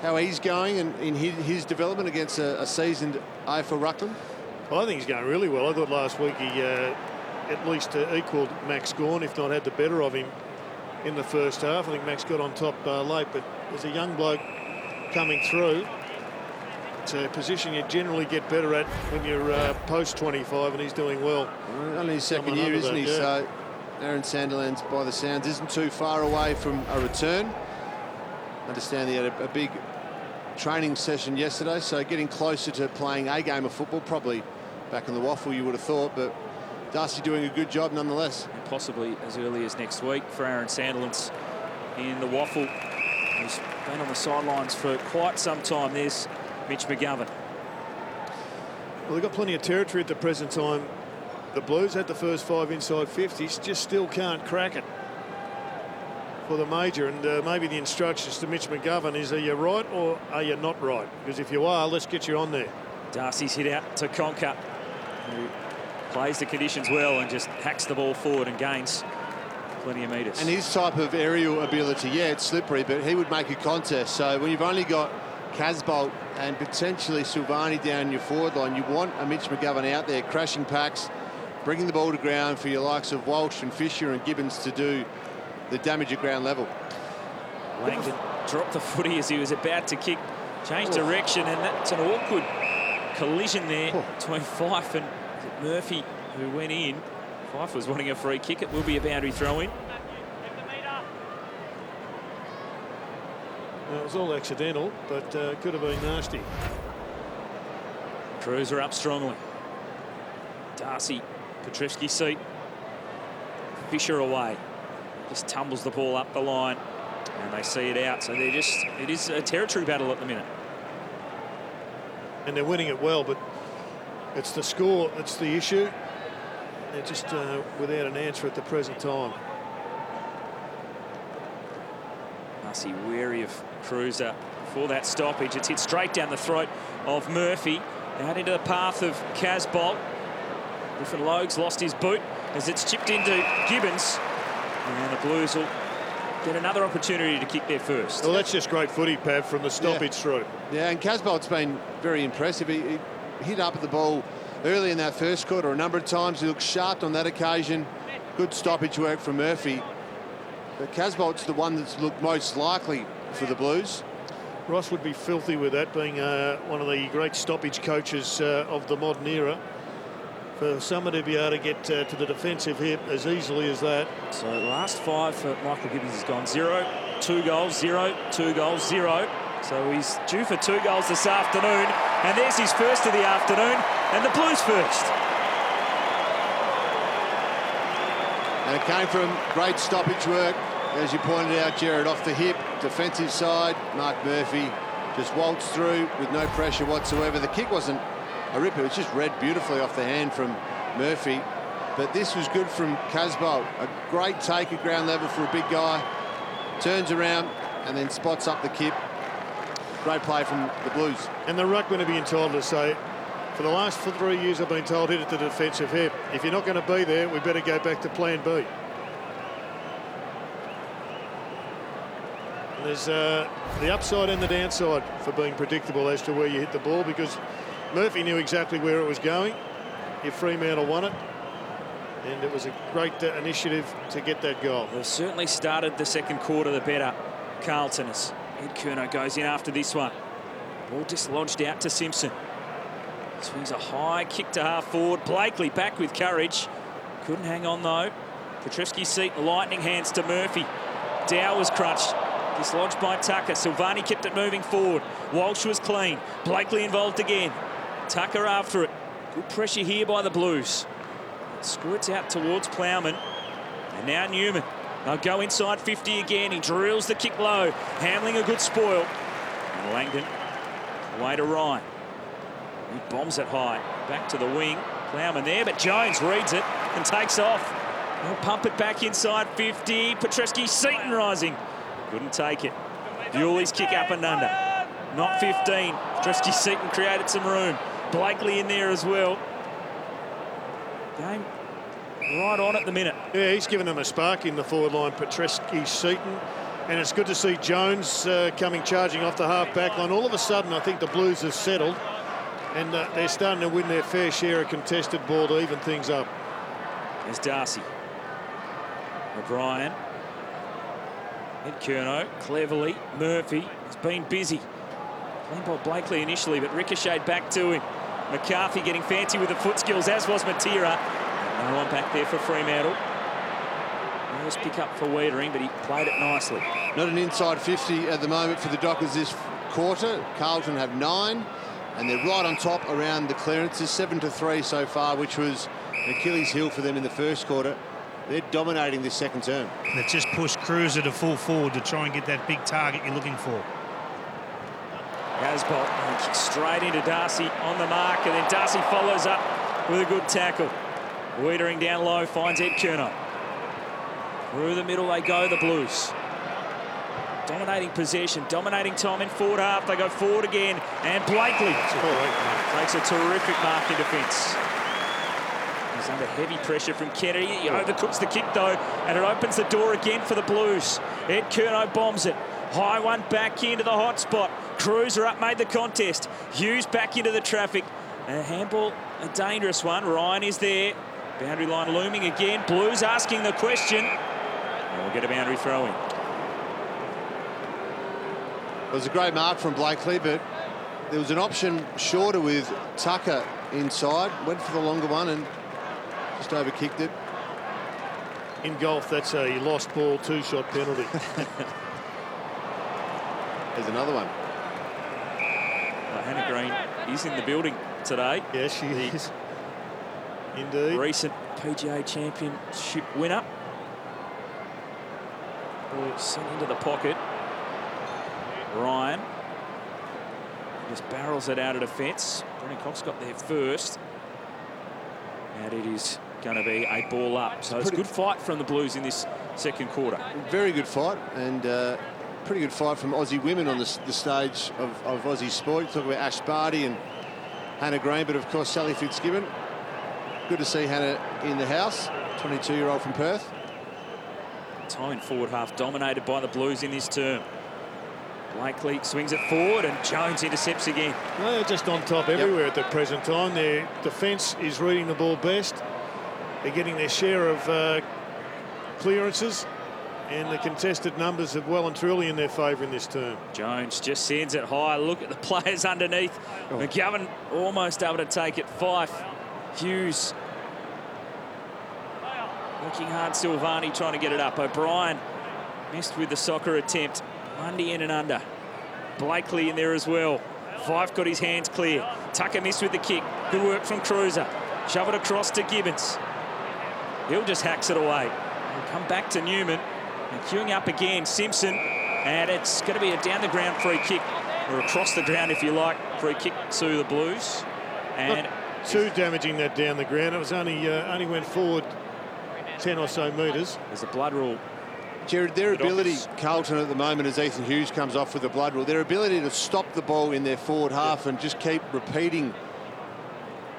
how he's going and in his development against a seasoned AFL ruckman? Well, I think he's going really well. I thought last week he at least equalled Max Gawn, if not had the better of him in the first half. I think Max got on top late, but there's a young bloke coming through. It's a position you generally get better at when you're post 25, and he's doing well. Only his second year, isn't he? Yeah. So Aaron Sandilands, by the sounds, isn't too far away from a return. I understand he had a big training session yesterday, so getting closer to playing a game of football, probably back in the waffle, you would have thought, but Darcy doing a good job nonetheless. And possibly as early as next week for Aaron Sandilands in the waffle. He's been on the sidelines for quite some time. There's Mitch McGovern. Well, they've got plenty of territory at the present time. The Blues had the first 5 inside 50s, just still can't crack it for the major. And maybe the instructions to Mitch McGovern is, are you right or are you not right? Because if you are, let's get you on there. Darcy's hit out to Conker, who plays the conditions well and just hacks the ball forward and gains plenty of metres. And his type of aerial ability, yeah, it's slippery, but he would make a contest. So when you've only got Casbolt and potentially Silvani down your forward line, you want a Mitch McGovern out there crashing packs, bringing the ball to ground for your likes of Walsh and Fisher and Gibbons to do the damage at ground level. Langdon dropped the footy as he was about to kick, changed direction, and that's an awkward collision there between Fife and Murphy, who went in. Fife was wanting a free kick. It will be a boundary throw-in. Well, it was all accidental, but could have been nasty. Cruiser up strongly. Darcy, Petreski seat. Fisher away. Just tumbles the ball up the line, and they see it out. So it is a territory battle at the minute. And they're winning it well, but it's the score that's the issue. They're just without an answer at the present time. Darcy wary of Cruiser for that stoppage. It's hit straight down the throat of Murphy, out into the path of Casbolt. Griffin Logues lost his boot as it's chipped into Gibbons, and the Blues will get another opportunity to kick their first. Well, that's just great footy, Pav, from the stoppage through. Yeah, and Casbolt's been very impressive. He hit up at the ball early in that first quarter a number of times. He looked sharp on that occasion. Good stoppage work from Murphy. But Casbolt's the one that's looked most likely for the Blues. Ross would be filthy with that, being one of the great stoppage coaches of the modern era. For someone to be able to get to the defensive hip as easily as that. So last 5 for Michael Gibbons has gone 0, 2 goals, 0, 2 goals, 0. So he's due for 2 goals this afternoon. And there's his first of the afternoon, and the Blues first. And it came from great stoppage work, as you pointed out, Jared, off the hip, defensive side. Mark Murphy just waltzed through with no pressure whatsoever. The kick wasn't a rip, it was just read beautifully off the hand from Murphy. But this was good from Casbolt. A great take at ground level for a big guy. Turns around and then spots up the kip. Great play from the Blues. And the ruckman are being entitled to say, for the last 3 years I've been told hit it to the defensive hip. If you're not going to be there, we better go back to plan B. And there's the upside and the downside for being predictable as to where you hit the ball, because Murphy knew exactly where it was going if Fremantle won it. And it was a great initiative to get that goal. They've certainly started the second quarter the better, Carlton, as Ed Curnow goes in after this one. Ball dislodged out to Simpson. Swings a high kick to half forward. Blakely back with courage. Couldn't hang on though. Petrescu's seat, lightning hands to Murphy. Dow was crunched. Dislodged by Tucker. Silvani kept it moving forward. Walsh was clean. Blakely involved again. Tucker after it. Good pressure here by the Blues. Squirts out towards Plowman. And now Newman. They'll go inside 50 again. He drills the kick low. Hamling a good spoil. And Langdon away to Ryan. He bombs it high. Back to the wing. Plowman there, but Jones reads it and takes off. They'll pump it back inside 50. Petrescu, Seaton rising. Couldn't take it. Bewley's kick up and under. Not 15. Petrescu, Seaton created some room. Blakely in there as well. Game right on at the minute. Yeah, he's given them a spark in the forward line, Petrescu, Seaton. And it's good to see Jones coming charging off the half-back line. All of a sudden, I think the Blues have settled. And they're starting to win their fair share of contested ball to even things up. There's Darcy. O'Brien. Ed Curnow, cleverly. Murphy has been busy. Playing by Blakely initially, but ricocheted back to him. McCarthy getting fancy with the foot skills, as was Matera. No one back there for Fremantle. Nice pick up for Wiedering, but he played it nicely. Not an inside 50 at the moment for the Dockers this quarter. Carlton have 9. And they're right on top around the clearances, 7-3 so far, which was an Achilles heel for them in the first quarter. They're dominating this second term. They've just pushed Cruiser to full forward to try and get that big target you're looking for. Casbolt straight into Darcy on the mark, and then Darcy follows up with a good tackle. Wiedering down low, finds Ed Curnow. Through the middle they go, the Blues. Dominating possession, dominating time in forward half. They go forward again, and Blakely makes a terrific mark in defence. He's under heavy pressure from Kennedy. He overcooks the kick though, and it opens the door again for the Blues. Ed Curnow bombs it. High one back into the hot spot. Cruiser up, made the contest. Hughes back into the traffic. And a handball, a dangerous one. Ryan is there. Boundary line looming again. Blues asking the question. And we'll get a boundary throw in. It was a great mark from Blakely, but there was an option shorter with Tucker inside. Went for the longer one and just overkicked it. In golf, that's a lost ball, 2-shot penalty. There's another one. Hannah Green is in the building today. Yes, she is. Indeed. Recent PGA Championship winner. Ball sent into the pocket. Ryan just barrels it out of defence. Brennan Cox got there first. And it is going to be a ball up. So it's a good fight from the Blues in this second quarter. Very good fight, and pretty good fight from Aussie women on the stage of Aussie sport. Talk about Ash Barty and Hannah Green, but of course Sally Fitzgibbon. Good to see Hannah in the house, 22-year-old from Perth. Time in forward half dominated by the Blues in this term. Blakely swings it forward and Jones intercepts again. Well, they're just on top everywhere at the present time. Their defence is reading the ball best. They're getting their share of clearances, and the contested numbers are well and truly in their favour in this term. Jones just sends it high. Look at the players underneath. McGovern almost able to take it. Fife, Hughes working hard. Silvani trying to get it up. O'Brien missed with the soccer attempt. Mundy in and under. Blakely in there as well. Fife got his hands clear. Tucker missed with the kick. Good work from Cruiser. Shove it across to Gibbons. Hill just hacks it away. We'll come back to Newman. And queuing up again, Simpson. And it's going to be a down-the-ground free kick, or across the ground, if you like, free kick to the Blues. And not too damaging that down the ground. It was only went forward 10 or so metres. There's a blood rule. Jared, their ability, Carlton at the moment, as Ethan Hughes comes off with the blood rule, their ability to stop the ball in their forward half and just keep repeating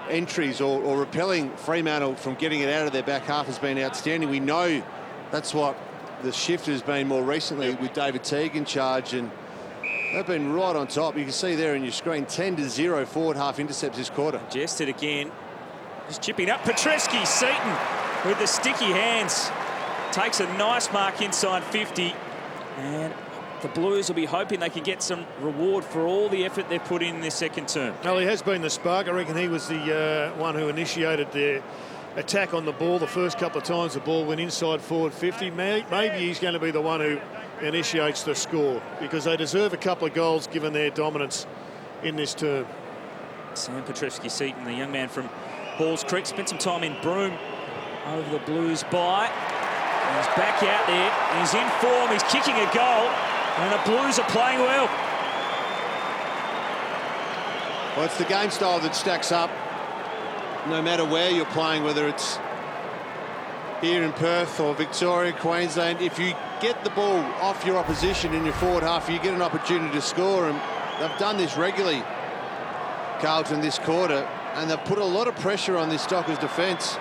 entries or repelling Fremantle from getting it out of their back half has been outstanding. We know that's what the shift has been more recently with David Teague in charge, and they've been right on top. You can see there in your screen, 10-0 forward half intercepts this quarter. Jested again. Just chipping up. Petreski, Seaton with the sticky hands. Takes a nice mark inside 50. And the Blues will be hoping they can get some reward for all the effort they've put in this second term. Well, he has been the spark. I reckon he was the one who initiated the attack on the ball the first couple of times the ball went inside forward 50. Maybe he's going to be the one who initiates the score, because they deserve a couple of goals given their dominance in this term. Sam Petreski-Seaton, the young man from Halls Creek, spent some time in Broome over the Blues bye. He's back out there. He's in form. He's kicking a goal. And the Blues are playing well. Well, it's the game style that stacks up no matter where you're playing, whether it's here in Perth or Victoria, Queensland. If you get the ball off your opposition in your forward half, you get an opportunity to score, and they've done this regularly, Carlton, this quarter, and they've put a lot of pressure on this Dockers defence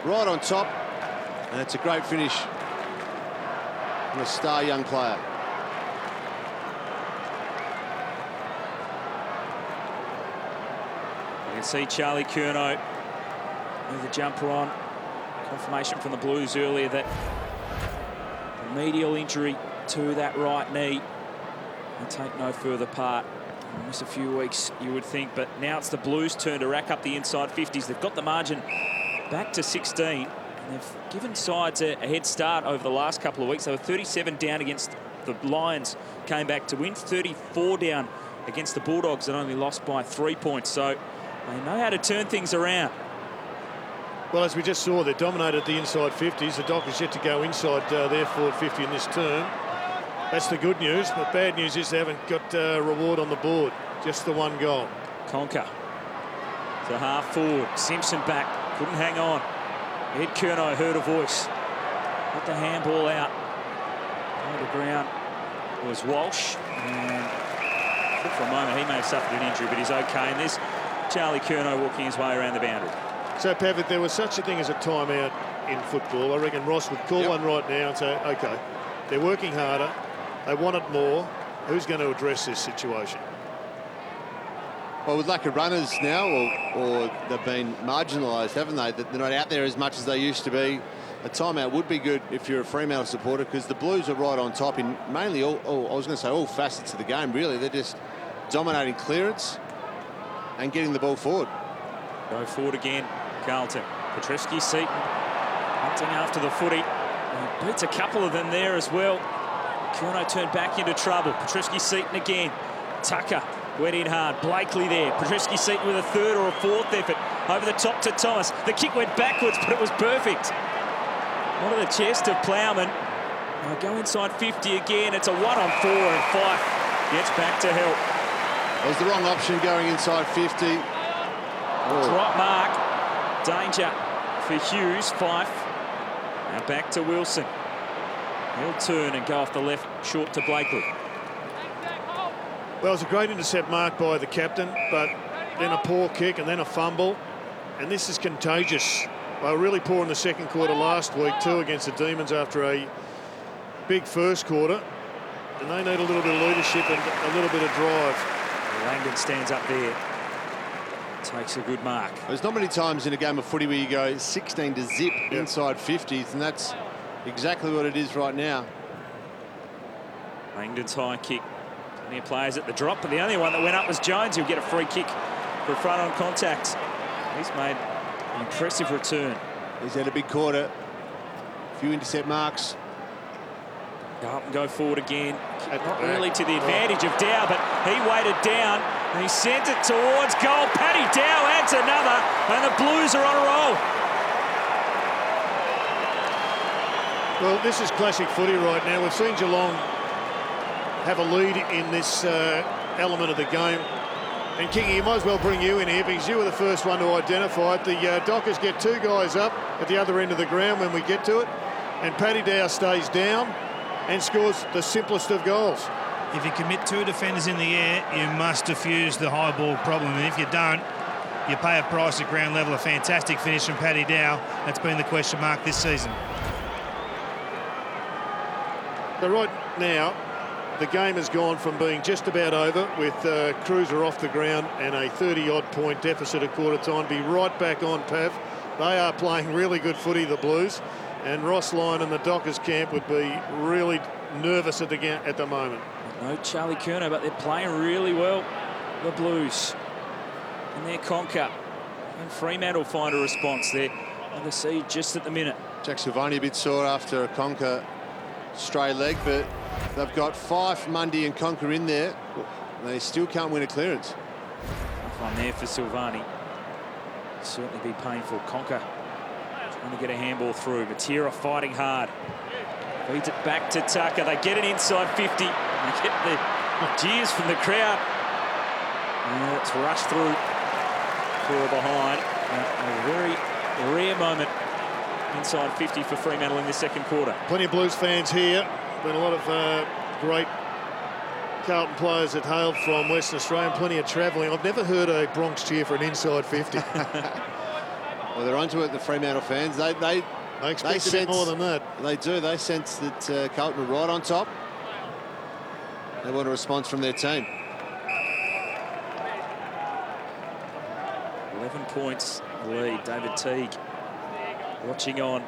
right on top, and it's a great finish from a star young player. You can see Charlie Curnow with the jumper on. Confirmation from the Blues earlier that the medial injury to that right knee will take no further part. Miss a few weeks, you would think, but now it's the Blues' turn to rack up the inside 50s. They've got the margin back to 16, and they've given sides a head start over the last couple of weeks. They were 37 down against the Lions, came back to win, 34 down against the Bulldogs and only lost by 3 points. So they know how to turn things around. Well, as we just saw, they dominated the inside 50s. The Dockers yet to go inside their forward 50 in this term. That's the good news, but bad news is they haven't got reward on the board. Just the one goal. Conker to half forward. Simpson back. Couldn't hang on. Ed Curnow heard a voice. Got the handball out. On the ground was Walsh. And for a moment, he may have suffered an injury, but he's okay. And there's Charlie Curnow walking his way around the boundary. So, Pav, if there was such a thing as a timeout in football, I reckon Ross would call one right now and say, OK, they're working harder. They want it more. Who's going to address this situation? Well, with lack of runners now, or they've been marginalised, haven't they? That they're not out there as much as they used to be. A timeout would be good if you're a Fremantle supporter, because the Blues are right on top in mainly all facets of the game, really. They're just dominating clearance and getting the ball forward. Go forward again, Carlton. Petreski-Seaton hunting after the footy. He beats a couple of them there as well. Curnow turned back into trouble. Petreski-Seaton again. Tucker went in hard. Blakely there. Petreski-Seaton with a third or a fourth effort. Over the top to Thomas. The kick went backwards, but it was perfect. One of the chest of Plowman. Now go inside 50 again. It's a 1-on-4, and Fife gets back to help. It was the wrong option going inside 50. Drop mark. Danger for Hughes. Fife. Now back to Wilson. He'll turn and go off the left, short to Blakely. Well, it was a great intercept mark by the captain, but then a poor kick and then a fumble. And this is contagious. They were really poor in the second quarter last week too against the Demons after a big first quarter. And they need a little bit of leadership and a little bit of drive. Langdon stands up there. Takes a good mark. There's not many times in a game of footy where you go 16 to zip inside 50s, and that's exactly what it is right now. Langdon's high kick. Plenty of players at the drop, but the only one that went up was Jones. He'll get a free kick for front on contact. He's made an impressive return. He's had a big quarter. A few intercept marks. Carlton go forward again. Not really to the advantage of Dow, but he weighted down and he sent it towards goal. Paddy Dow adds another, and the Blues are on a roll. Well, this is classic footy right now. We've seen Geelong have a lead in this element of the game. And Kingy, you might as well bring you in here because you were the first one to identify it. The Dockers get 2 guys up at the other end of the ground when we get to it. And Paddy Dow stays down and scores the simplest of goals. If you commit 2 defenders in the air, you must diffuse the high ball problem. And if you don't, you pay a price at ground level. A fantastic finish from Paddy Dow. That's been the question mark this season. So right now, the game has gone from being just about over with Cruiser off the ground and a 30-odd point deficit at quarter time, be right back on Pav. They are playing really good footy, the Blues, and Ross Lyon and the Dockers camp would be really nervous at the moment. No Charlie Curnow, but they're playing really well, the Blues. And their conquer. And Fremantle find a response there. And the seed just at the minute. Jack Silvani a bit sore after a Conker stray leg, but they've got Fife, Mundy and Conker in there. They still can't win a clearance. One there for Silvani. Certainly be painful. Conker trying to get a handball through. Matera fighting hard. Feeds it back to Tucker. They get it inside 50. They get the jeers from the crowd. And it's rushed through for a behind. A very rare moment inside 50 for Fremantle in the second quarter. Plenty of Blues fans here. Been a lot of great Carlton players that hailed from Western Australia, and plenty of travelling. I've never heard a Bronx cheer for an inside 50. Well, they're onto it, the Fremantle fans. They expect a bit more than that. They do. They sense that Carlton are right on top. They want a response from their team. 11 points lead. David Teague watching on.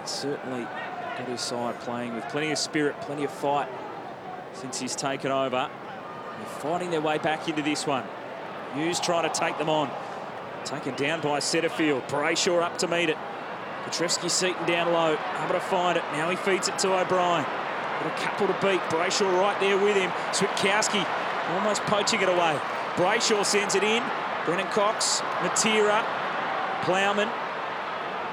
Certainly got his side playing with plenty of spirit, plenty of fight since he's taken over. They're fighting their way back into this one. Hughes trying to take them on. Taken down by Setterfield. Brayshaw up to meet it. Petrevski-Seton down low. Able to find it. Now he feeds it to O'Brien. Got a couple to beat. Brayshaw right there with him. Switkowski almost poaching it away. Brayshaw sends it in. Brennan Cox, Matera, Plowman.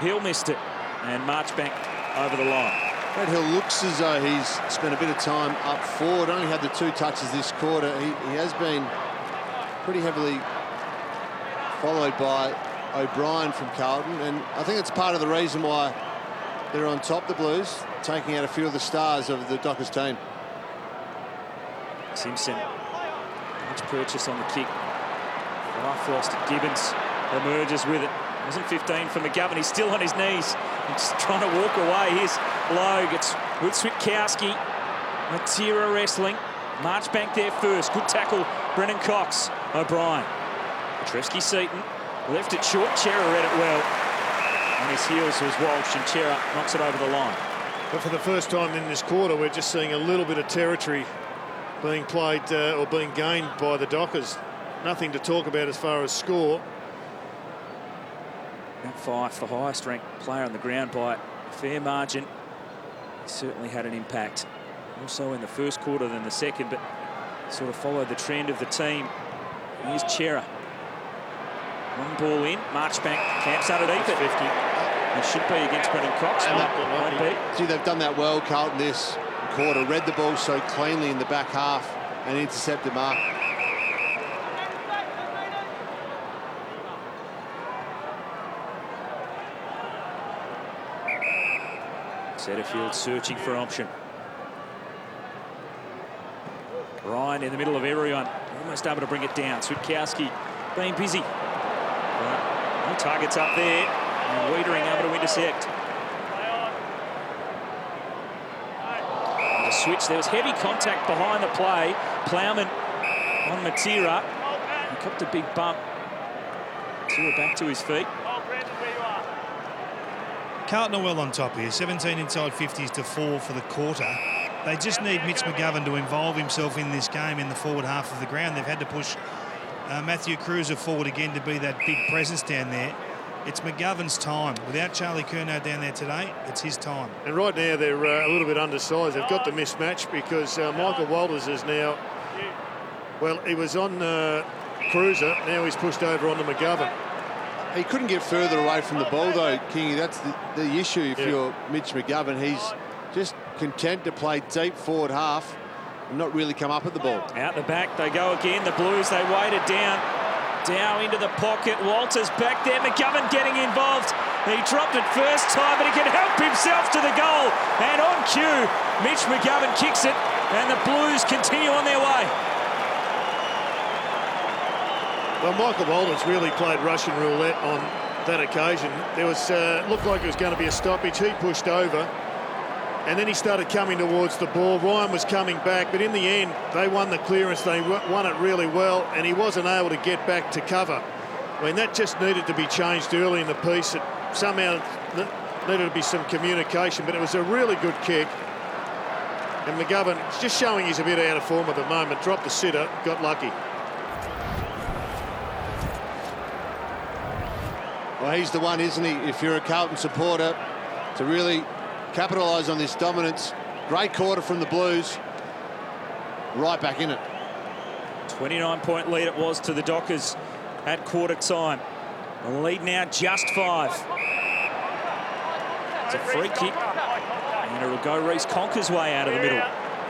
Hill missed it. And Marchbank over the line. Brad Hill looks as though he's spent a bit of time up forward. Only had the 2 touches this quarter. He has been pretty heavily followed by O'Brien from Carlton, and I think it's part of the reason why they're on top, the Blues, taking out a few of the stars of the Dockers team. Simpson, much purchase on the kick. Life lost. Gibbons emerges with it. It wasn't 15 for McGovern. He's still on his knees. He's just trying to walk away. Here's Lowe. Gets with Switkowski. Matera wrestling. Marchbank there first. Good tackle. Brennan Cox. O'Brien. Petrevski-Seton left it short. Chera read it well. On his heels was Walsh, and Chera knocks it over the line. But for the first time in this quarter, we're just seeing a little bit of territory being played or being gained by the Dockers. Nothing to talk about as far as score. Matt Fife, the highest ranked player on the ground by a fair margin. He certainly had an impact. Also in the first quarter than the second, but sort of followed the trend of the team. Here's Chera. One ball in. Marchbank camps underneath it. 50. It should be against Brennan Cox. Might be. See, they've done that well, Carlton, this quarter. Read the ball so cleanly in the back half and intercepted mark. Setterfield searching for option. Ryan in the middle of everyone. Almost able to bring it down. Switkowski being busy. No targets up there. And Wiedering able to intercept. And the switch. There was heavy contact behind the play. Plowman on Matera. He copped a big bump. Matera back to his feet. Carlton are well on top here. 17 inside 50s to 4 for the quarter. They just need Mitch McGovern to involve himself in this game in the forward half of the ground. They've had to push Matthew Cruiser forward again to be that big presence down there. It's McGovern's time. Without Charlie Curnow down there today, it's his time. And right now they're a little bit undersized. They've got the mismatch because Michael Walters is now, well, he was on Cruiser. Now he's pushed over onto McGovern. He couldn't get further away from the ball, though, Kingy. That's the issue if you're Mitch McGovern. He's just content to play deep forward half and not really come up at the ball. Out the back they go again. The Blues, they weighted down. Dow into the pocket. Walters back there. McGovern getting involved. He dropped it first time, but he can help himself to the goal. And on cue, Mitch McGovern kicks it, and the Blues continue on their way. Well, Michael Walters really played Russian roulette on that occasion. There was looked like it was going to be a stoppage. He pushed over, and then he started coming towards the ball. Ryan was coming back, but in the end, they won the clearance. They won it really well, and he wasn't able to get back to cover. I mean, that just needed to be changed early in the piece. It somehow needed to be some communication, but it was a really good kick. And McGovern just showing he's a bit out of form at the moment. Dropped the sitter, got lucky. Well, he's the one, isn't he, if you're a Carlton supporter, to really capitalise on this dominance. Great quarter from the Blues. Right back in it. 29-point lead it was to the Dockers at quarter time. The lead now just 5. It's a free kick, and it'll go Reece Conker's way out of the middle.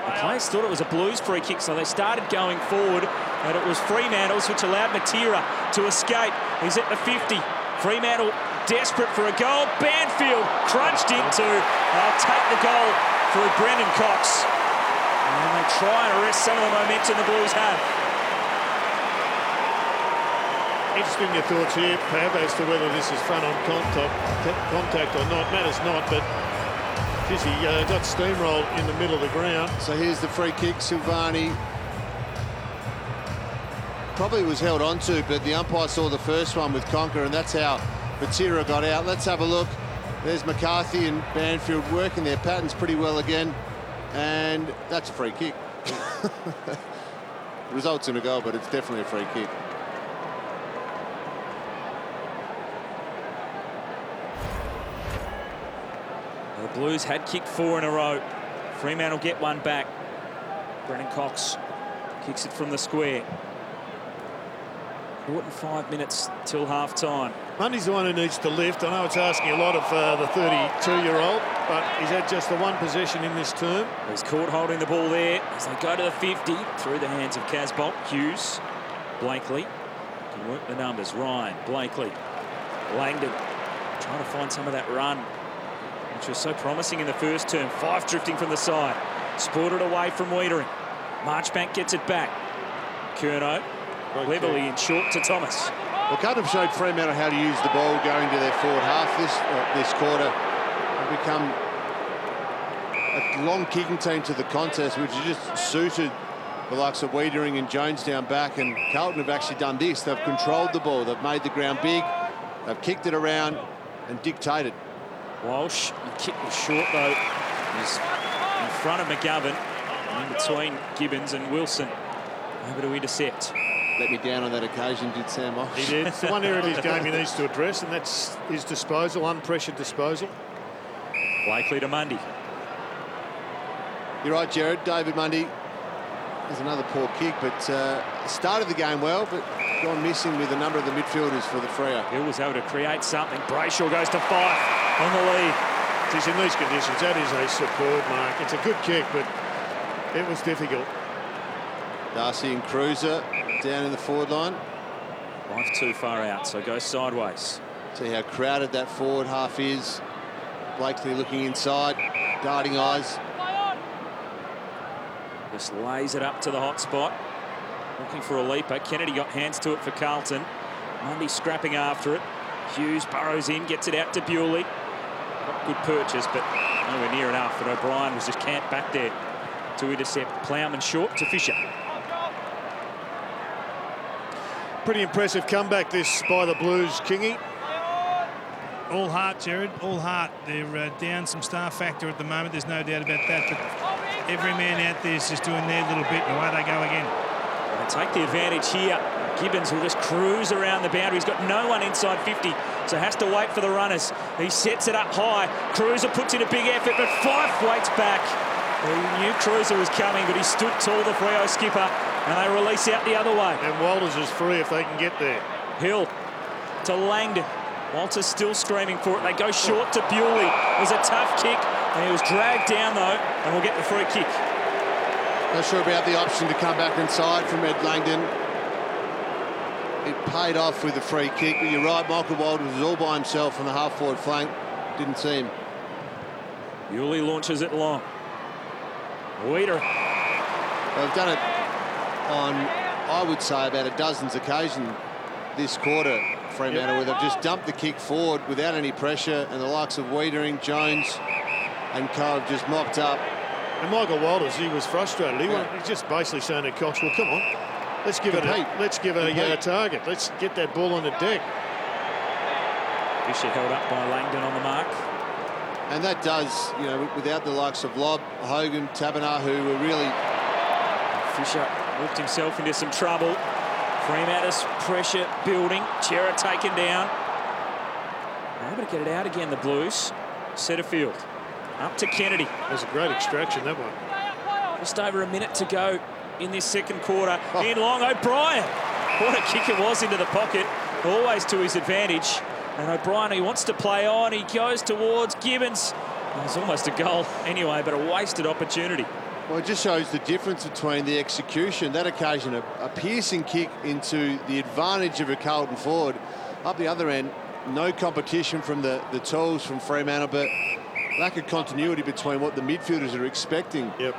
The players thought it was a Blues free kick, so they started going forward, and it was Fremantle's, which allowed Matera to escape. He's at the 50. Fremantle desperate for a goal. Banfield crunched into. They'll take the goal through Brendan Cox. And they try and arrest some of the momentum the Blues have. Interesting your thoughts here, Pav, as to whether this is front-on contact or not. Matters not, but geez, he got steamrolled in the middle of the ground. So here's the free kick. Silvani probably was held on to, but the umpire saw the first one with Conker, and that's how Matera got out. Let's have a look. There's McCarthy and Banfield working their patterns pretty well again, and that's a free kick. Results in a goal, but it's definitely a free kick. The Blues had kicked 4 in a row. Fremantle get one back. Brendan Cox kicks it from the square. 5 minutes till half time. Mundy's the one who needs to lift. I know it's asking a lot of the 32-year-old, but he's had just the one possession in this term. He's caught holding the ball there as they go to the 50 through the hands of Casbolt. Hughes, Blakely can work the numbers. Ryan, Blakely, Langdon trying to find some of that run, which was so promising in the first term. 5 drifting from the side. Sported away from Wiedering. Marchbank gets it back. Curnow. Leverley in short to Thomas. Well, Carlton showed Fremantle how to use the ball going to their forward half this quarter. They've become a long kicking team to the contest, which has just suited the likes of Wiedering and Jones down back. And Carlton have actually done this. They've controlled the ball. They've made the ground big. They've kicked it around and dictated. Walsh, the kick was short though. He's in front of McGovern, and in between Gibbons and Wilson. Able to intercept. Let me down on that occasion, did Sam Walsh. He did. It's the one area of his game he needs to address, and that's his disposal, unpressured disposal. Blakely to Mundy. You're right, Jared. David Mundy. There's another poor kick, but started the game well, but gone missing with a number of the midfielders for the Freo. Hill was able to create something. Brayshaw goes to 5 on the lead. Geez, in these conditions, that is a superb mark. It's a good kick, but it was difficult. Darcy and Cruiser down in the forward line. 5 too far out, so goes sideways. See how crowded that forward half is. Blakely looking inside, darting eyes. Just lays it up to the hot spot. Looking for a leaper. Kennedy got hands to it for Carlton. Mundy scrapping after it. Hughes burrows in, gets it out to Bewley. Good purchase, but nowhere near enough. And O'Brien was just camped back there to intercept. Plowman short to Fisher. Pretty impressive comeback this by the Blues, Kingy. All heart, Jared, all heart. They're down some star factor at the moment, there's no doubt about that, but every man out there is just doing their little bit, and away they go again. They take the advantage here. Gibbons will just cruise around the boundary. He's got no one inside 50, so has to wait for the runners. He sets it up high. Cruiser puts in a big effort, but Fife waits back. He knew Cruiser was coming, but he stood tall, the Freo skipper, and they release out the other way. And Walters is free if they can get there. Hill to Langdon. Walters still screaming for it. They go short to Bewley. It was a tough kick, and he was dragged down, though, and will get the free kick. Not sure about the option to come back inside from Ed Langdon. It paid off with the free kick, but you're right, Michael Walters was all by himself on the half-forward flank. Didn't see him. Bewley launches it long. Weeder. They've done it on, I would say, about a dozen's occasion this quarter, Fremantle, where they've just dumped the kick forward without any pressure, and the likes of Wiedering, Jones and Co have just mopped up. And Michael Walters, he was frustrated. He's just basically saying to Cox, well, come on, let's give it a target. Let's get that ball on the deck. Fisher held up by Langdon on the mark. And that does, you know, without the likes of Lobb, Hogan, Taberner, who were really... Fisher worked himself into some trouble. Fremantle's pressure building. Chera taken down. Able to get it out again, the Blues. Setterfield up to Kennedy. That was a great extraction, that one. Just over a minute to go in this second quarter. In long, O'Brien. What a kick it was into the pocket. Always to his advantage. And O'Brien, he wants to play on. He goes towards Gibbons. It was almost a goal anyway, but a wasted opportunity. Well, it just shows the difference between the execution. That occasion, a piercing kick into the advantage of a Carlton forward. Up the other end, no competition from the tools from Fremantle, but lack of continuity between what the midfielders are expecting. Yep.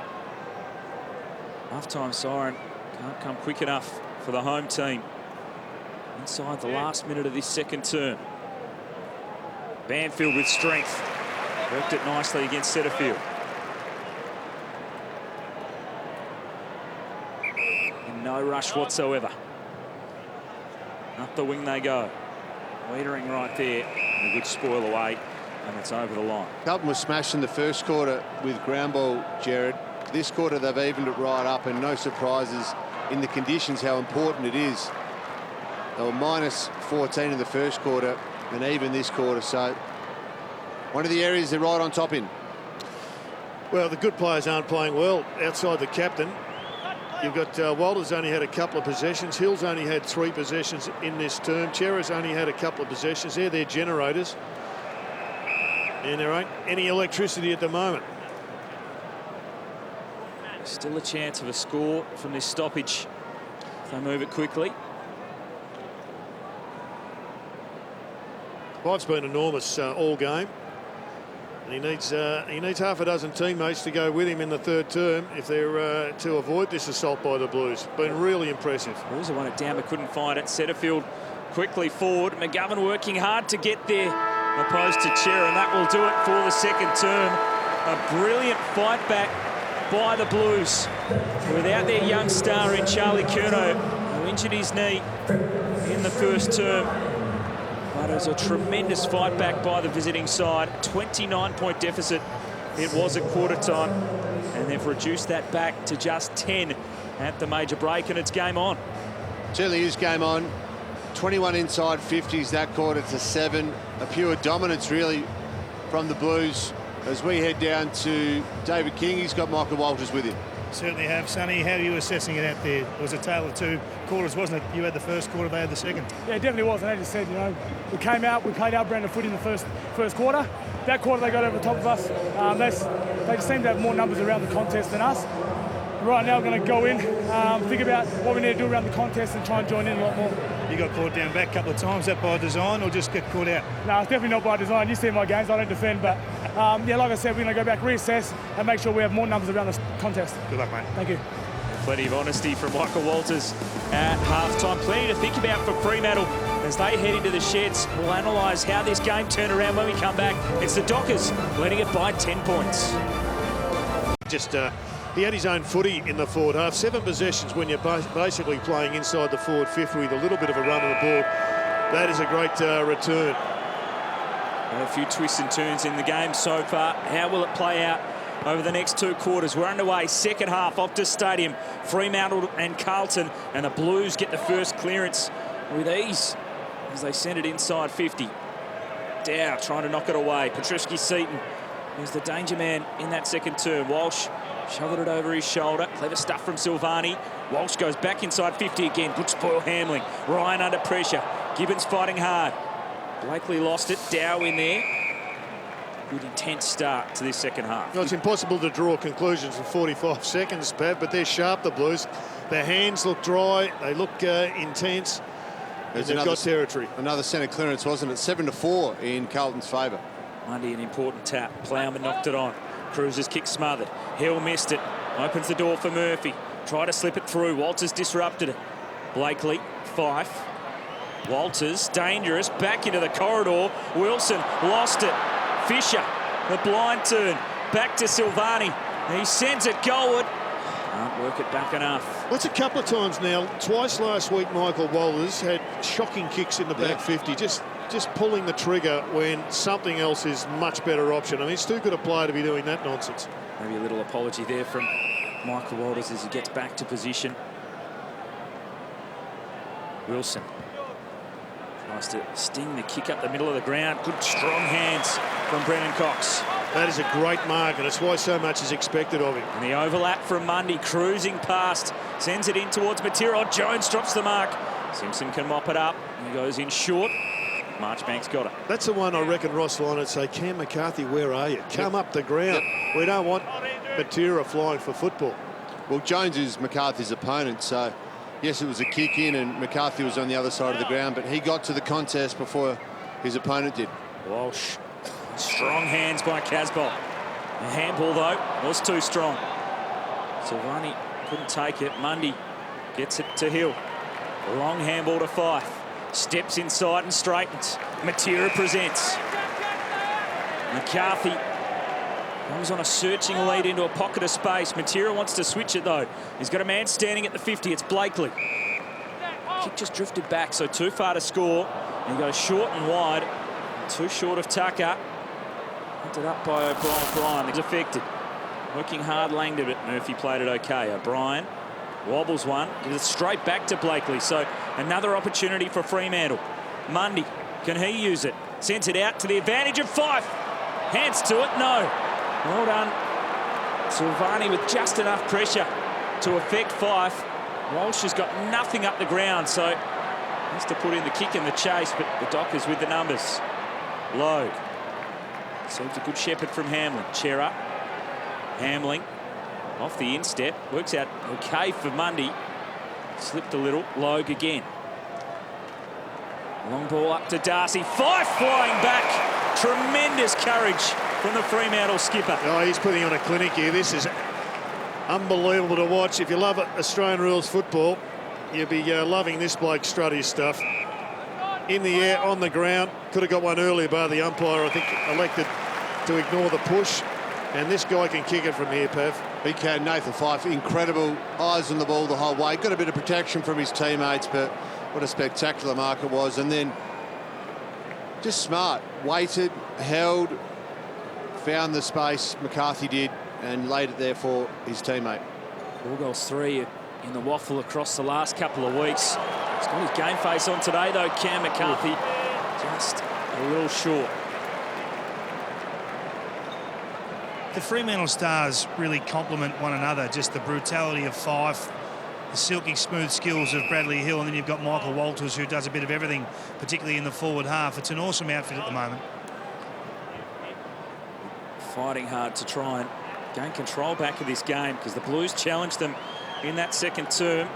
Half-time siren can't come quick enough for the home team. Inside the last minute of this second term. Banfield with strength. Worked it nicely against Setterfield. And no rush whatsoever. Up the wing they go. Wiedering right there. And a good spoil away. And it's over the line. Carlton was smashed in the first quarter with ground ball, Jared. This quarter they've evened it right up, and no surprises in the conditions how important it is. They were minus 14 in the first quarter and even this quarter, so one of the areas they're right on top in. Well, the good players aren't playing well outside the captain. You've got Walters only had a couple of possessions. Hill's only had 3 possessions in this term. Chera's only had a couple of possessions. They're their generators. And there ain't any electricity at the moment. Still a chance of a score from this stoppage if they move it quickly. Bob's been enormous all game. And he needs half a dozen teammates to go with him in the third term if they're to avoid this assault by the Blues. Been really impressive. Blues won it down but couldn't find it. Setterfield quickly forward. McGovern working hard to get there opposed to Chera, and that will do it for the second term. A brilliant fight back by the Blues without their young star in Charlie Curnow, who injured his knee in the first term. But it was a tremendous fight back by the visiting side. 29-point deficit it was at quarter time, and they've reduced that back to just 10 at the major break, and it's game on. Certainly is game on. 21 inside 50s that quarter to 7. A pure dominance really from the Blues. As we head down to David King, he's got Michael Walters with him. Certainly have. Sonny, how are you assessing it out there? It was a tale of 2 quarters, wasn't it? You had the first quarter, they had the second. Yeah, it definitely was. And as you said, you know, we came out, we played our brand of footy in the first quarter. That quarter, they got over the top of us. They just seem to have more numbers around the contest than us. Right now, we're going to go in, think about what we need to do around the contest and try and join in a lot more. You got caught down back a couple of times. Is that by design or just get caught out? No, it's definitely not by design. You see my games, I don't defend, but yeah, like I said, we're going to go back, reassess, and make sure we have more numbers around the contest. Good luck, mate. Thank you. Plenty of honesty from Michael Walters at half-time. Plenty to think about for Fremantle as they head into the sheds. We'll analyse how this game turned around when we come back. It's the Dockers leading it by 10 points. He had his own footy in the forward half. 7 possessions when you're basically playing inside the forward 50 with a little bit of a run on the ball. That is a great return. A few twists and turns in the game so far. How will it play out over the next 2 quarters? We're underway, second half, Optus Stadium, Fremantle and Carlton, and the Blues get the first clearance with ease as they send it inside 50. Dow trying to knock it away. Petruski-Seaton is the danger man in that second term. Walsh shoveled it over his shoulder. Clever stuff from Silvani. Walsh goes back inside 50 again. Good spoil handling. Ryan under pressure. Gibbons fighting hard. Blakely lost it. Dow in there. Good intense start to this second half. Well, it's impossible to draw conclusions in 45 seconds, Pat, but they're sharp, the Blues. Their hands look dry. They look intense. And they've got territory. Another centre clearance, wasn't it? 7-4 in Carlton's favour. Mundy, an important tap. Plowman knocked it on. Cruiser's kick smothered. Hill missed it. Opens the door for Murphy. Try to slip it through. Walters disrupted it. Blakely, Fife. Walters, dangerous. Back into the corridor. Wilson lost it. Fisher, the blind turn. Back to Silvani. He sends it goalward. Can't work it back enough. Well, it's a couple of times now. Twice last week, Michael Walters had shocking kicks in the back 50. Just pulling the trigger when something else is much better option. I mean, he's too good a player to be doing that nonsense. Maybe a little apology there from Michael Walters as he gets back to position. Wilson tries to sting the kick up the middle of the ground. Good strong hands from Brennan Cox. That is a great mark, and it's why so much is expected of him. And the overlap from Mundy, cruising past, sends it in towards Matera. Jones drops the mark. Simpson can mop it up. He goes in short. Marchbank's got it. That's the one I reckon Ross Lyon would say, Cam McCarthy, where are you? Come up the ground. We don't want Matera flying for football. Well, Jones is McCarthy's opponent, so yes, it was a kick in and McCarthy was on the other side of the ground, but he got to the contest before his opponent did. Walsh. Strong hands by Casbolt. The handball, though, was too strong. Silvani couldn't take it. Mundy gets it to Hill. Long handball to Fife. Steps inside and straightens. Matera presents. McCarthy comes on a searching lead into a pocket of space. Matera wants to switch it, though. He's got a man standing at the 50. It's Blakely. Kick just drifted back, so too far to score. And he goes short and wide. Too short of Tucker. Hunted up by O'Brien. He's affected. Working hard, Langdon, but Murphy played it okay. O'Brien wobbles one. Gives it straight back to Blakely. So another opportunity for Fremantle. Mundy, can he use it? Sends it out to the advantage of Fife. Hands to it, no. Well done. Silvani with just enough pressure to affect Fife. Walsh has got nothing up the ground, so has to put in the kick and the chase, but the Dockers with the numbers. Logue. Serves a good shepherd from Hamlin. Chera. Hamling. Off the instep. Works out okay for Mundy. Slipped a little. Logue again. Long ball up to Darcy. Fife flying back. Tremendous courage from the Fremantle skipper. Oh, he's putting on a clinic here. This is unbelievable to watch. If you love Australian rules football, you'll be loving this bloke Struddy's stuff. In the air, on the ground. Could have got one earlier, but the umpire, I think, elected to ignore the push. And this guy can kick it from here, Pav. He can. Nathan Fife, incredible. Eyes on the ball the whole way. Got a bit of protection from his teammates, but what a spectacular mark it was. And then just smart. Waited, held, found the space, McCarthy did, and laid it there for his teammate. 4 goals, 3 in the waffle across the last couple of weeks. He's got his game face on today, though, Cam McCarthy. Just a little short. The Fremantle Stars really complement one another. Just the brutality of Fife, the silky smooth skills of Bradley Hill, and then you've got Michael Walters, who does a bit of everything, particularly in the forward half. It's an awesome outfit at the moment. Fighting hard to try and gain control back of this game, because the Blues challenged them in that second term.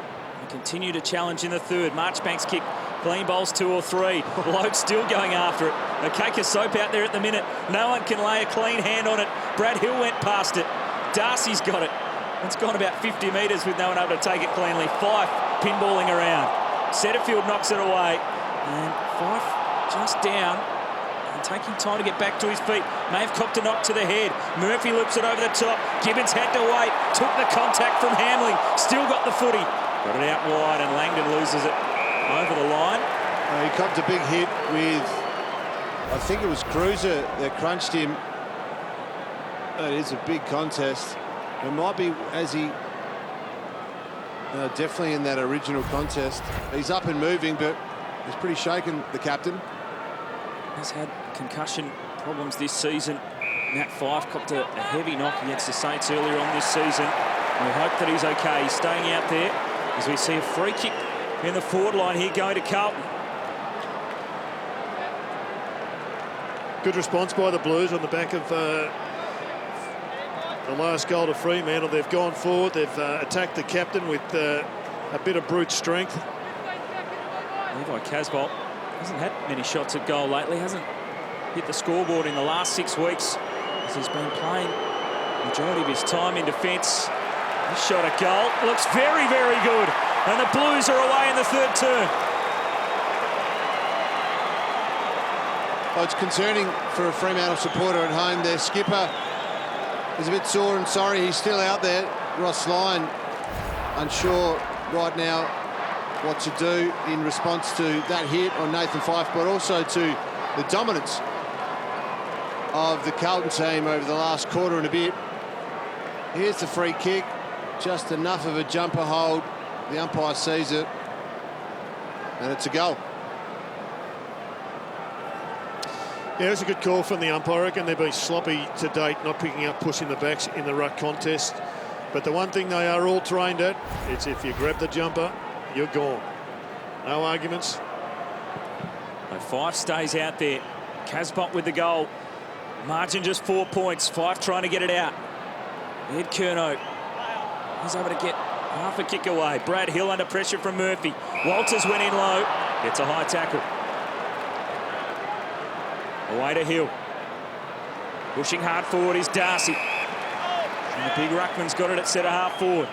They continue to challenge in the third. Marchbank's kick, clean bowls 2 or 3. Logue still going after it. A cake of soap out there at the minute. No one can lay a clean hand on it. Brad Hill went past it. Darcy's got it. It's gone about 50 metres with no one able to take it cleanly. Fife pinballing around. Setterfield knocks it away. And Fife just down and taking time to get back to his feet. May have copped a knock to the head. Murphy loops it over the top. Gibbons had to wait. Took the contact from Hamling. Still got the footy. Got it out wide, and Langdon loses it over the line. He copped a big hit with, I think it was Cruiser that crunched him. It is a big contest. It might be as he definitely in that original contest. He's up and moving, but he's pretty shaken, the captain. He's had concussion problems this season. Nat Fife copped a heavy knock against the Saints earlier on this season. We hope that he's okay. He's staying out there as we see a free kick in the forward line here going to Carlton. Good response by the Blues on the back of the last goal to Fremantle. They've gone forward. They've attacked the captain with a bit of brute strength. Levi Casbolt hasn't had many shots at goal lately. Hasn't hit the scoreboard in the last 6 weeks as he's been playing the majority of his time in defence. This shot at goal looks very, very good. And the Blues are away in the third term. Well, it's concerning for a Fremantle supporter at home. Their skipper is a bit sore and sorry. He's still out there. Ross Lyon unsure right now what to do in response to that hit on Nathan Fyfe, but also to the dominance of the Carlton team over the last quarter and a bit. Here's the free kick. Just enough of a jumper hold. The umpire sees it, and it's a goal. Yeah, it's a good call from the umpire. I reckon they've been sloppy to date, not picking up, pushing the backs in the ruck contest. But the one thing they are all trained at, it's if you grab the jumper, you're gone. No arguments. Fyfe stays out there. Casbolt with the goal. Margin just 4 points. Fyfe trying to get it out. Ed Curnow. He's able to get half a kick away. Brad Hill under pressure from Murphy. Walters went in low. Gets a high tackle. Away to Hill. Pushing hard forward is Darcy. And the big ruckman's got it at centre half forward.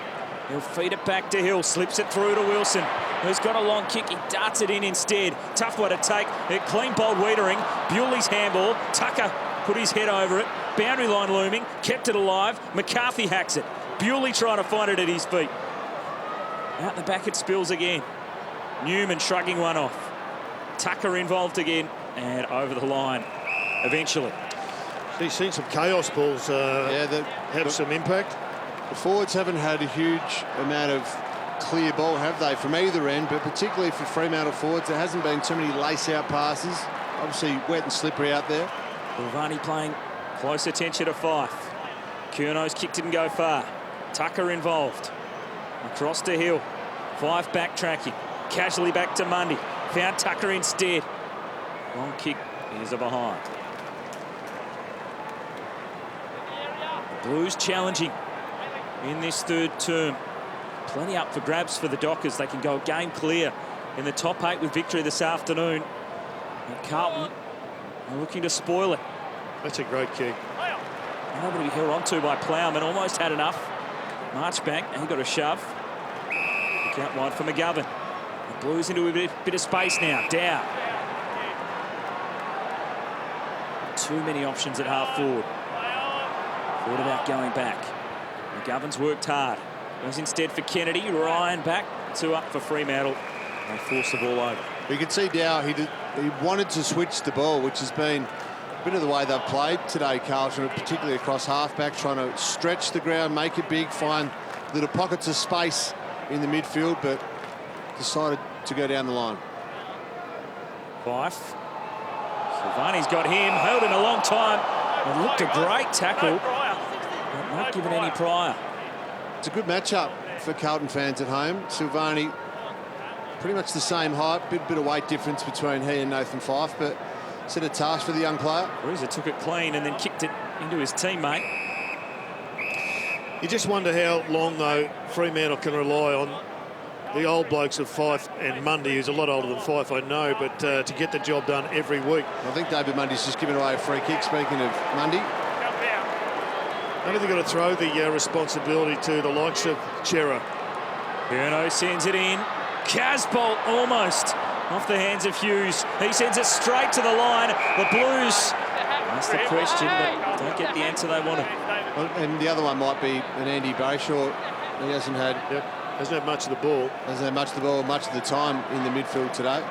He'll feed it back to Hill. Slips it through to Wilson, who's got a long kick. He darts it in instead. Tough one to take. Clean bold Wiedering. Bewley's handball. Tucker put his head over it. Boundary line looming. Kept it alive. McCarthy hacks it. Bewley trying to find it at his feet. Out the back it spills again. Newman shrugging one off. Tucker involved again. And over the line eventually. He's seen some chaos balls have some impact. The forwards haven't had a huge amount of clear ball, have they, from either end, but particularly for Fremantle forwards, there hasn't been too many lace-out passes. Obviously wet and slippery out there. Silvani playing close attention to Fyfe. Curnow's kick didn't go far. Tucker involved. Across to Hill. Fyfe backtracking. Casually back to Mundy. Found Tucker instead. Long kick is a behind. The Blues challenging in this third term. Plenty up for grabs for the Dockers. They can go game clear in the top 8 with victory this afternoon. And Carlton are looking to spoil it. That's a great kick. Able to be held onto by Plowman. Almost had enough. Marchbank, and he got a shove. Look out wide for McGovern. The Blues into a bit of space now. Dow. Too many options at half forward. Thought about going back. McGovern's worked hard. Goes instead for Kennedy. Ryan back. 2 up for Fremantle. They force the ball over. You can see Dow, he wanted to switch the ball, which has been a bit of the way they've played today, Carlton, particularly across halfback, trying to stretch the ground, make it big, find little pockets of space in the midfield, but decided to go down the line. Fyfe. Silvani's got him, held him a long time. It looked a great tackle, but not given any prior. It's a good matchup for Carlton fans at home. Silvani, pretty much the same height, bit of weight difference between he and Nathan Fyfe, but set a task for the young player. Bruiser took it clean and then kicked it into his teammate. You just wonder how long, though, Fremantle can rely on the old blokes of Fyfe and Mundy, who's a lot older than Fyfe, I know, but to get the job done every week. I think David Mundy's just given away a free kick, speaking of Mundy. I think they've got to throw the responsibility to the likes of Chera. Curnow sends it in. Casbolt almost off the hands of Hughes. He sends it straight to the line. The Blues, that's the question, but don't get the answer they wanted. And the other one might be an Andy Bayshaw. He hasn't had much of the ball. Hasn't had much of the ball, much of the time in the midfield today.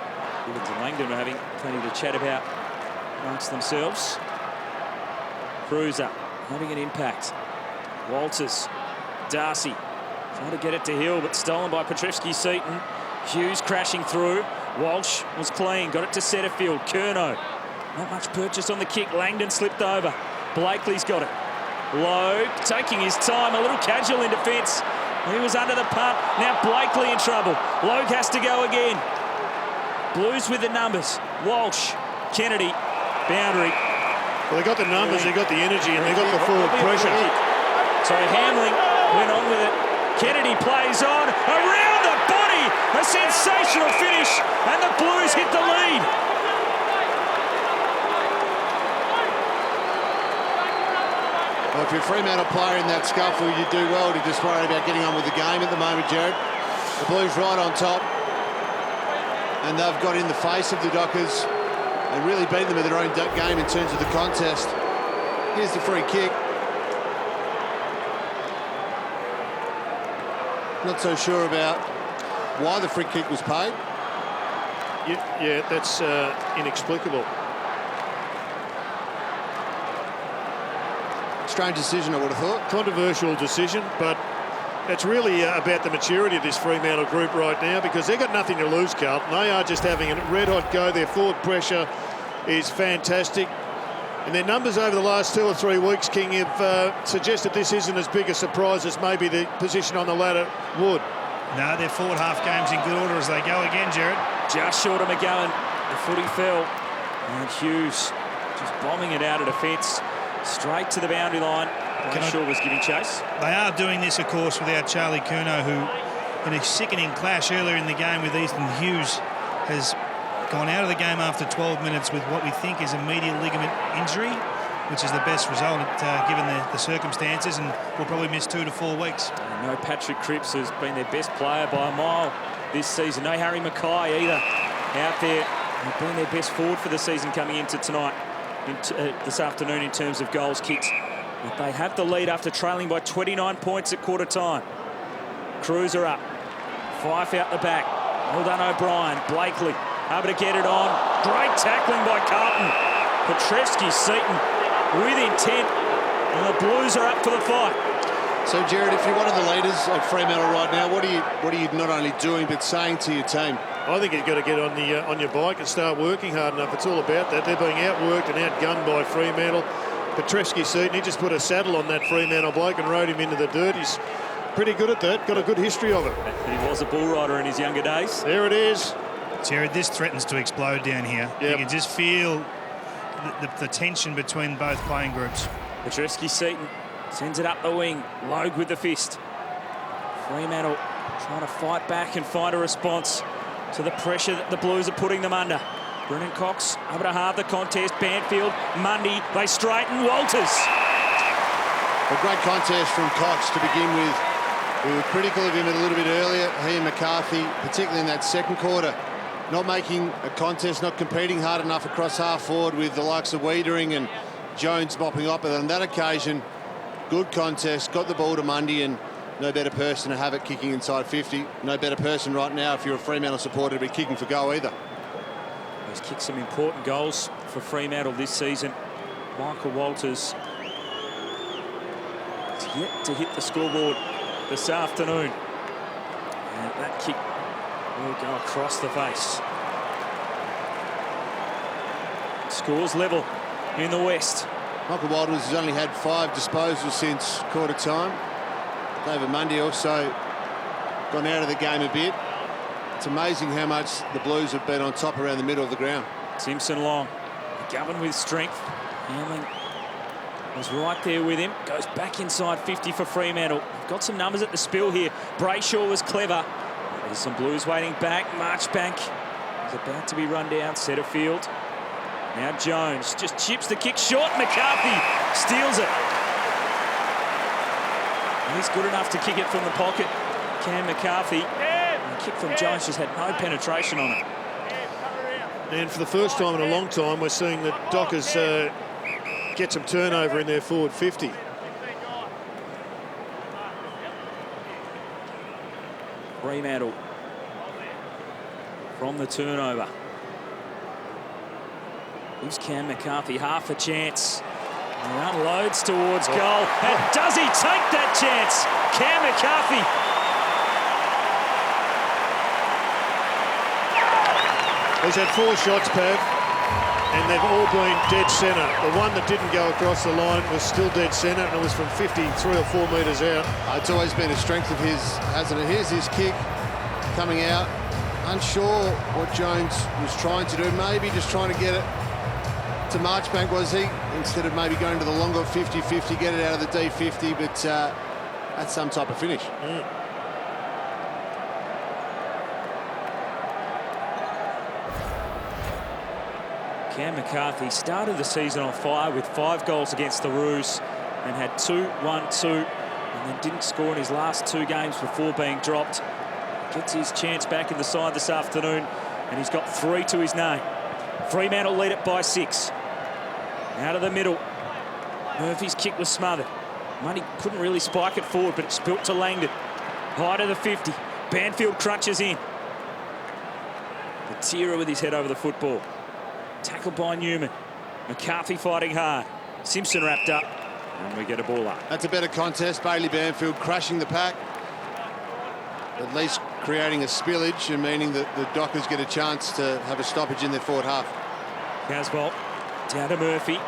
Gibbons and Langdon are having plenty to chat about amongst themselves. Cruiser having an impact. Walters, Darcy trying to get it to Hill, but stolen by Petrevski-Seaton. Hughes crashing through. Walsh was clean, got it to Setterfield. Curnow, not much purchase on the kick. Langdon slipped over. Blakely's got it. Logue taking his time, a little casual in defence. He was under the pump. Now Blakely in trouble. Logue has to go again. Blues with the numbers. Walsh, Kennedy, boundary. Well, they got the numbers, they got the energy, and they got the forward pressure. So Hamling went on with it. Kennedy plays on, around the body, a sensational finish, and the Blues hit the lead. Well, if you're a Fremantle player in that scuffle, you do well to just worry about getting on with the game at the moment, Jared. The Blues right on top, and they've got in the face of the Dockers and really beat them at their own game in terms of the contest. Here's the free kick. Not so sure about why the free kick was paid. Yeah, that's inexplicable. Strange decision, I would have thought. Controversial decision, but it's really about the maturity of this Fremantle group right now, because they've got nothing to lose, Carlton. They are just having a red-hot go. Their forward pressure is fantastic. And their numbers over the last 2 or 3 weeks, King, have suggested this isn't as big a surprise as maybe the position on the ladder would. No, their forward half game's in good order as they go again, Jared. Just short of McGowan. The footy fell. And Hughes just bombing it out of defence. Straight to the boundary line. Brayshaw was giving chase. They are doing this, of course, without Charlie Curnow, who, in a sickening clash earlier in the game with Ethan Hughes, has gone out of the game after 12 minutes with what we think is a medial ligament injury, which is the best result given the circumstances, and will probably miss 2 to 4 weeks. I know Patrick Cripps has been their best player by a mile this season. No Harry Mackay either out there. They've been their best forward for the season coming into tonight, this afternoon, in terms of goals kicked. But they have the lead after trailing by 29 points at quarter time. Cruiser up. Fife out the back. Well done, O'Brien. Blakely able to get it on. Great tackling by Carlton. Petrevski-Seton with intent. And the Blues are up for the fight. So, Jared, if you're one of the leaders at Fremantle right now, what are you not only doing but saying to your team? I think you've got to get on your bike and start working hard enough. It's all about that. They're being outworked and outgunned by Fremantle. Petrevski-Seton, he just put a saddle on that Fremantle bloke and rode him into the dirt. He's pretty good at that. Got a good history of it. He was a bull rider in his younger days. There it is. Jared, this threatens to explode down here. Yep. You can just feel the tension between both playing groups. Petrevski-Seton sends it up the wing. Logue with the fist. Fremantle trying to fight back and find a response to the pressure that the Blues are putting them under. Brennan Cox able to halve the contest. Banfield, Mundy, they straighten. Walters. A great contest from Cox to begin with. We were critical of him a little bit earlier. He and McCarthy, particularly in that second quarter, not making a contest, not competing hard enough across half forward with the likes of Wiedering and Jones mopping up. But on that occasion, good contest, got the ball to Mundy, and no better person to have it kicking inside 50. No better person right now, if you're a Fremantle supporter, to be kicking for goal either. He's kicked some important goals for Fremantle this season. Michael Walters is yet to hit the scoreboard this afternoon. And that kick will go across the face. Scores level in the West. Michael Walters has only had 5 disposals since quarter time. David Mundy also gone out of the game a bit. It's amazing how much the Blues have been on top around the middle of the ground. Simpson long. McGowan with strength. Hamling was right there with him. Goes back inside 50 for Fremantle. Got some numbers at the spill here. Brayshaw was clever. There's some Blues waiting back. Marchbank is about to be run down. Setterfield. Now Jones just chips the kick short. McCarthy steals it. He's good enough to kick it from the pocket. Cam McCarthy. The kick from Jones just had no penetration on it. And for the first time in a long time, we're seeing that Dockers get some turnover in their forward 50. Fremantle from the turnover. Gives Cam McCarthy half a chance. And unloads towards goal. And does he take that chance? Cam McCarthy. He's had 4 shots, Pav, and they've all been dead centre. The one that didn't go across the line was still dead centre, and it was from 53 or 4 metres out. It's always been a strength of his, hasn't it? Here's his kick coming out. Unsure what Jones was trying to do. Maybe just trying to get it to Marchbank, was he? Instead of maybe going to the longer 50-50, get it out of the D50, but that's some type of finish. Cam McCarthy started the season on fire with 5 goals against the Roos and had 2, 1, 2, and then didn't score in his last 2 games before being dropped. Gets his chance back in the side this afternoon, and he's got 3 to his name. Fremantle lead it by 6. Out of the middle. Murphy's kick was smothered. Money couldn't really spike it forward, but it spilt to Langdon. High to the 50. Banfield crunches in. Matera with his head over the football. Tackled by Newman. McCarthy fighting hard. Simpson wrapped up, and we get a ball up. That's a better contest. Bailey Banfield crushing the pack. At least creating a spillage and meaning that the Dockers get a chance to have a stoppage in their forward half. Casbolt down to Murphy.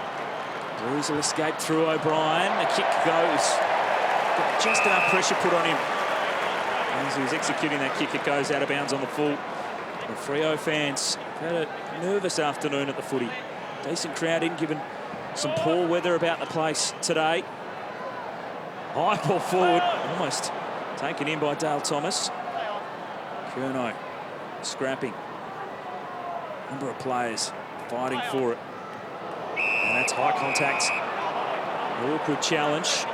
Blues will escape through O'Brien. The kick goes. Got just enough pressure put on him. As he was executing that kick, it goes out of bounds on the full. The Freo fans had a nervous afternoon at the footy. Decent crowd in, given some poor weather about the place today. High ball forward, almost taken in by Dale Thomas. Curnow scrapping. Number of players fighting for it. And that's high contact. Awkward challenge.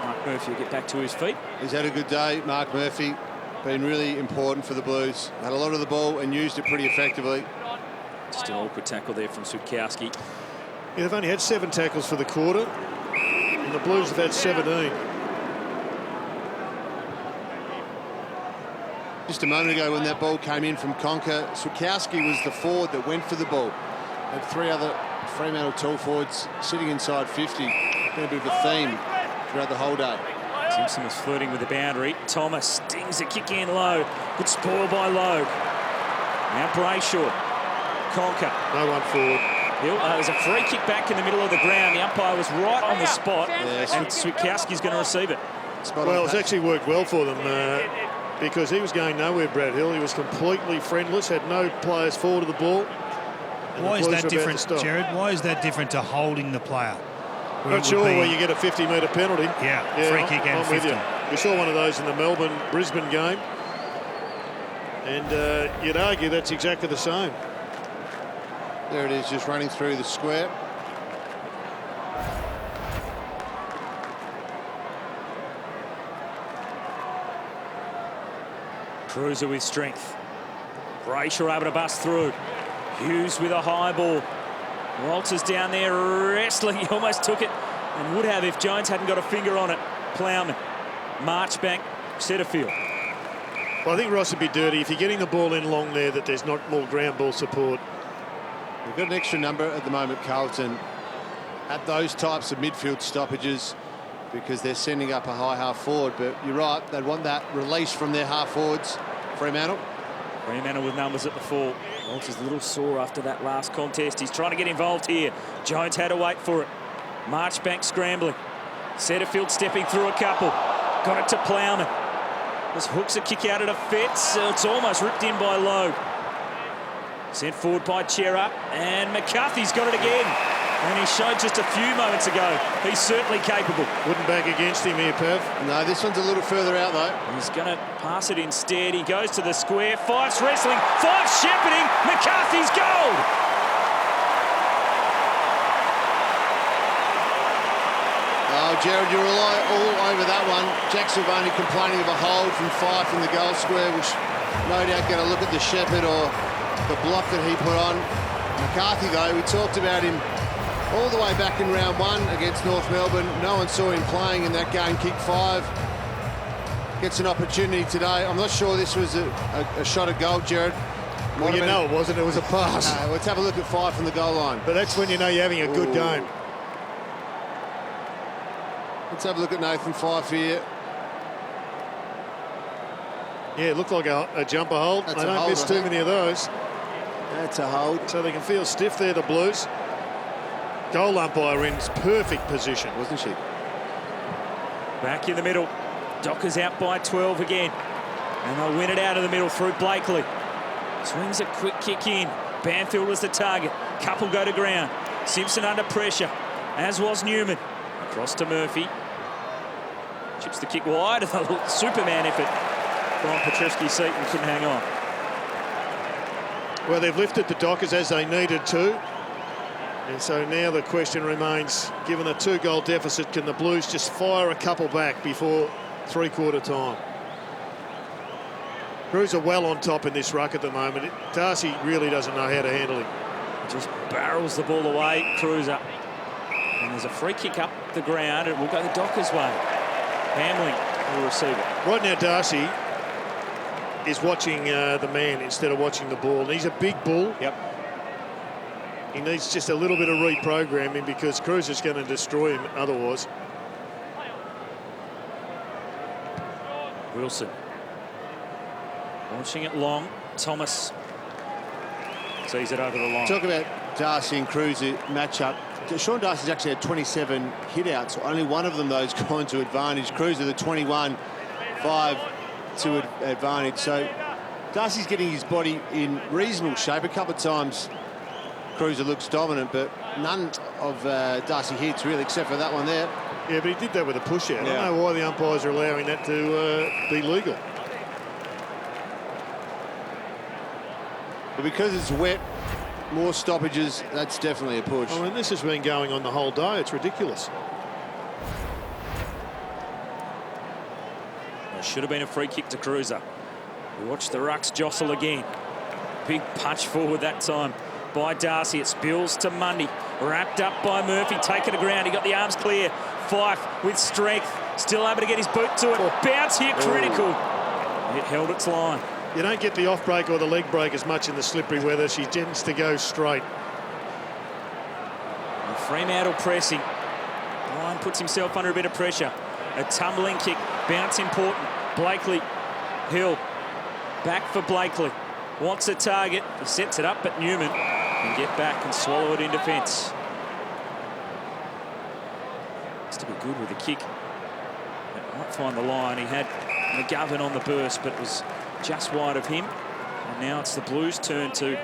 Mark Murphy will get back to his feet. He's had a good day, Mark Murphy. Been really important for the Blues. Had a lot of the ball and used it pretty effectively. Just an awkward tackle there from Sukowski. Yeah, they've only had 7 tackles for the quarter, and the Blues have had 17. Just a moment ago when that ball came in from Conker, Sukowski was the forward that went for the ball. Had 3 other Fremantle tall forwards sitting inside 50. Been a bit of a theme throughout the whole day. Simpson was flirting with the boundary. Thomas stings a kick in low. Good spoil by Logue. Now Brayshaw. Conker. No one forward. There's a free kick back in the middle of the ground. The umpire was right on the spot, and Switkowski's going to receive it. Well, it's actually worked well for them because he was going nowhere, Brad Hill. He was completely friendless, had no players forward of the ball. Why is that different, Jared? Why is that different to holding the player? Not sure where you get a 50-metre penalty. Yeah, free kick and 50. We saw one of those in the Melbourne-Brisbane game. And you'd argue that's exactly the same. There it is, just running through the square. Cruiser with strength. Brayshaw able to bust through. Hughes with a high ball. Walters down there wrestling. He almost took it and would have if Jones hadn't got a finger on it. Plowman. Marchbank. Setterfield. Well, I think Ross would be dirty if you're getting the ball in long there that there's not more ground ball support. We've got an extra number at the moment, Carlton, at those types of midfield stoppages because they're sending up a high half forward. But you're right, they'd want that release from their half forwards. Fremantle. Fremantle with numbers at the full. Walters a little sore after that last contest. He's trying to get involved here. Jones had to wait for it. Marchbank scrambling. Setterfield stepping through a couple. Got it to Plowman. This hooks a kick out at a fence. It's almost ripped in by Logue. Sent forward by Chera, and McCarthy's got it again. And he showed just a few moments ago he's certainly capable. Wouldn't back against him here, Pav. No, this one's a little further out, though. He's going to pass it instead. He goes to the square. Fife's wrestling. Fife shepherding. McCarthy's goal. Oh, Jared, you're all over that one. Jack Silvani complaining of a hold from Fife in the goal square, which no doubt going to look at the shepherd or the block that he put on. McCarthy, though, we talked about him all the way back in round 1 against North Melbourne. No one saw him playing in that game. Kick 5. Gets an opportunity today. I'm not sure this was a shot at goal, Jared. Well, you know it wasn't. It was a pass. Let's have a look at Fife from the goal line. But that's when you know you're having a good game. Let's have a look at Nathan Fife here. Yeah, it looked like a jumper hold. That's they don't hold, miss too many of those. That's a hold. So they can feel stiff there, the Blues. Goal umpire in perfect position. Wasn't she? Back in the middle. Dockers out by 12 again. And they'll win it out of the middle through Blakely. Swings a quick kick in. Banfield was the target. Couple go to ground. Simpson under pressure, as was Newman. Across to Murphy. Chips the kick wide. A Superman effort from Petrevski-Seton, couldn't hang on. Well, they've lifted the Dockers as they needed to. And so now the question remains, given a 2-goal deficit, can the Blues just fire a couple back before three-quarter time? Crews are well on top in this ruck at the moment. Darcy really doesn't know how to handle him. Just barrels the ball away, Cruiser. And there's a free kick up the ground. It will go the Dockers' way. Hamling will receive it. Right now, Darcy is watching the man instead of watching the ball. And he's a big bull. Yep. He needs just a little bit of reprogramming because Cruiser's going to destroy him otherwise. Wilson. Launching it long. Thomas sees it over the line. Talk about Darcy and Cruiser matchup. Sean Darcy's actually had 27 hit-outs. Only one of them, those, gone to advantage. Cruiser, the 21, 5 to advantage. So Darcy's getting his body in reasonable shape. A couple of times Cruiser looks dominant, but none of Darcy hits, really, except for that one there. Yeah, but he did that with a push-out. Yeah. I don't know why the umpires are allowing that to be legal. But because it's wet, more stoppages, that's definitely a push. I mean, this has been going on the whole day. It's ridiculous. It should have been a free kick to Cruiser. We watch the rucks jostle again. Big punch forward that time by Darcy. It spills to Mundy. Wrapped up by Murphy. Taken to ground. He got the arms clear. Fife with strength. Still able to get his boot to it. Bounce here critical. It held its line. You don't get the off break or the leg break as much in the slippery weather. She tends to go straight. And Fremantle pressing. Ryan puts himself under a bit of pressure. A tumbling kick. Bounce important. Blakely. Hill. Back for Blakely. Wants a target. He sets it up, but Newman can get back and swallow it in defence. Has to be good with the kick. It might find the line. He had McGovern on the burst, but it was just wide of him. And now it's the Blues' turn to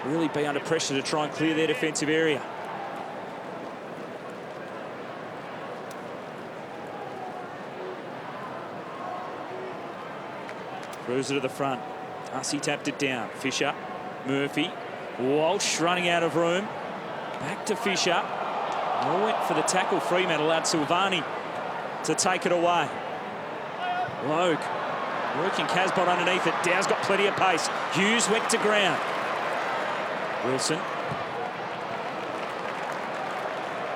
really be under pressure to try and clear their defensive area. Cruiser to the front. Darcy tapped it down. Fisher, Murphy, Walsh running out of room. Back to Fisher. All went for the tackle. Fremantle allowed Silvani to take it away. Logue working Casbolt underneath it. Dow's got plenty of pace. Hughes went to ground. Wilson.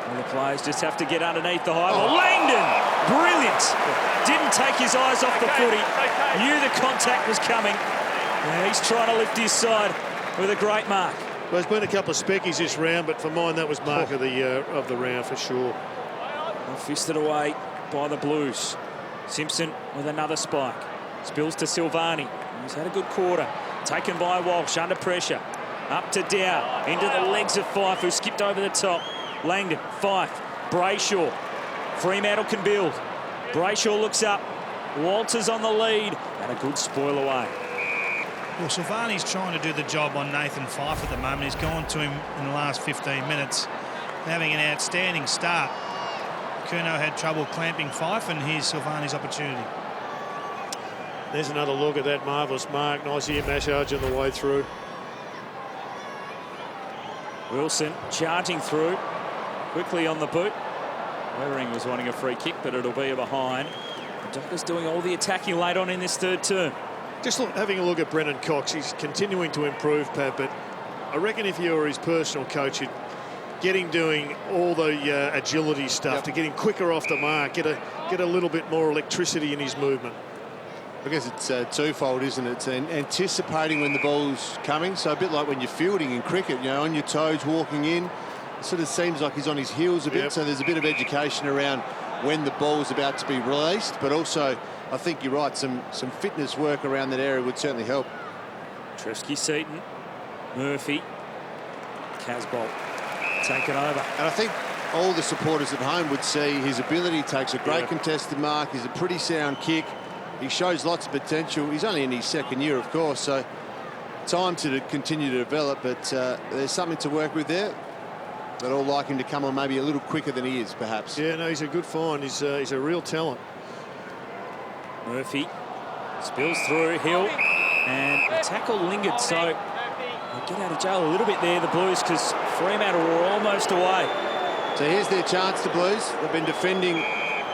All the players just have to get underneath the high ball. Langdon, brilliant. Didn't take his eyes off the footy. Knew the contact was coming. And he's trying to lift his side with a great mark. Well, there's been a couple of speckies this round, but for mine, that was mark of the round for sure. Well, fisted away by the Blues. Simpson with another spike. Spills to Silvani. He's had a good quarter. Taken by Walsh under pressure. Up to Dow. Into the legs of Fife, who skipped over the top. Langdon, Fife, Brayshaw. Fremantle can build. Brayshaw looks up. Walters on the lead. And a good spoil away. Well, Silvani's trying to do the job on Nathan Fife at the moment. He's gone to him in the last 15 minutes, having an outstanding start. Curnow had trouble clamping Fife, and here's Silvani's opportunity. There's another look at that marvellous mark. Nice ear massage on the way through. Wilson charging through. Quickly on the boot. Wearing was wanting a free kick, but it'll be a behind. The Dockers doing all the attacking late on in this third term. Just having a look at Brennan Cox. He's continuing to improve, Pat, but I reckon if you were his personal coach, you'd get him doing all the agility stuff to get him quicker off the mark, get a little bit more electricity in his movement. I guess it's twofold, isn't it? It's anticipating when the ball's coming. So a bit like when you're fielding in cricket, you know, on your toes, walking in. It sort of seems like he's on his heels a bit. So there's a bit of education around when the ball's about to be released. But also, I think you're right, some fitness work around that area would certainly help. Petrevski-Seton, Murphy, Casbolt taken over. And I think all the supporters at home would see his ability. Takes a great contested mark. He's a pretty sound kick. He shows lots of potential. He's only in his second year, of course, so time to continue to develop, but there's something to work with there. But all like him to come on maybe a little quicker than he is, perhaps. Yeah, no, he's a good find. He's a real talent. Murphy spills through, Hill, and the tackle lingered, so they get out of jail a little bit there, the Blues, because Fremantle were almost away. So here's their chance, the Blues. They've been defending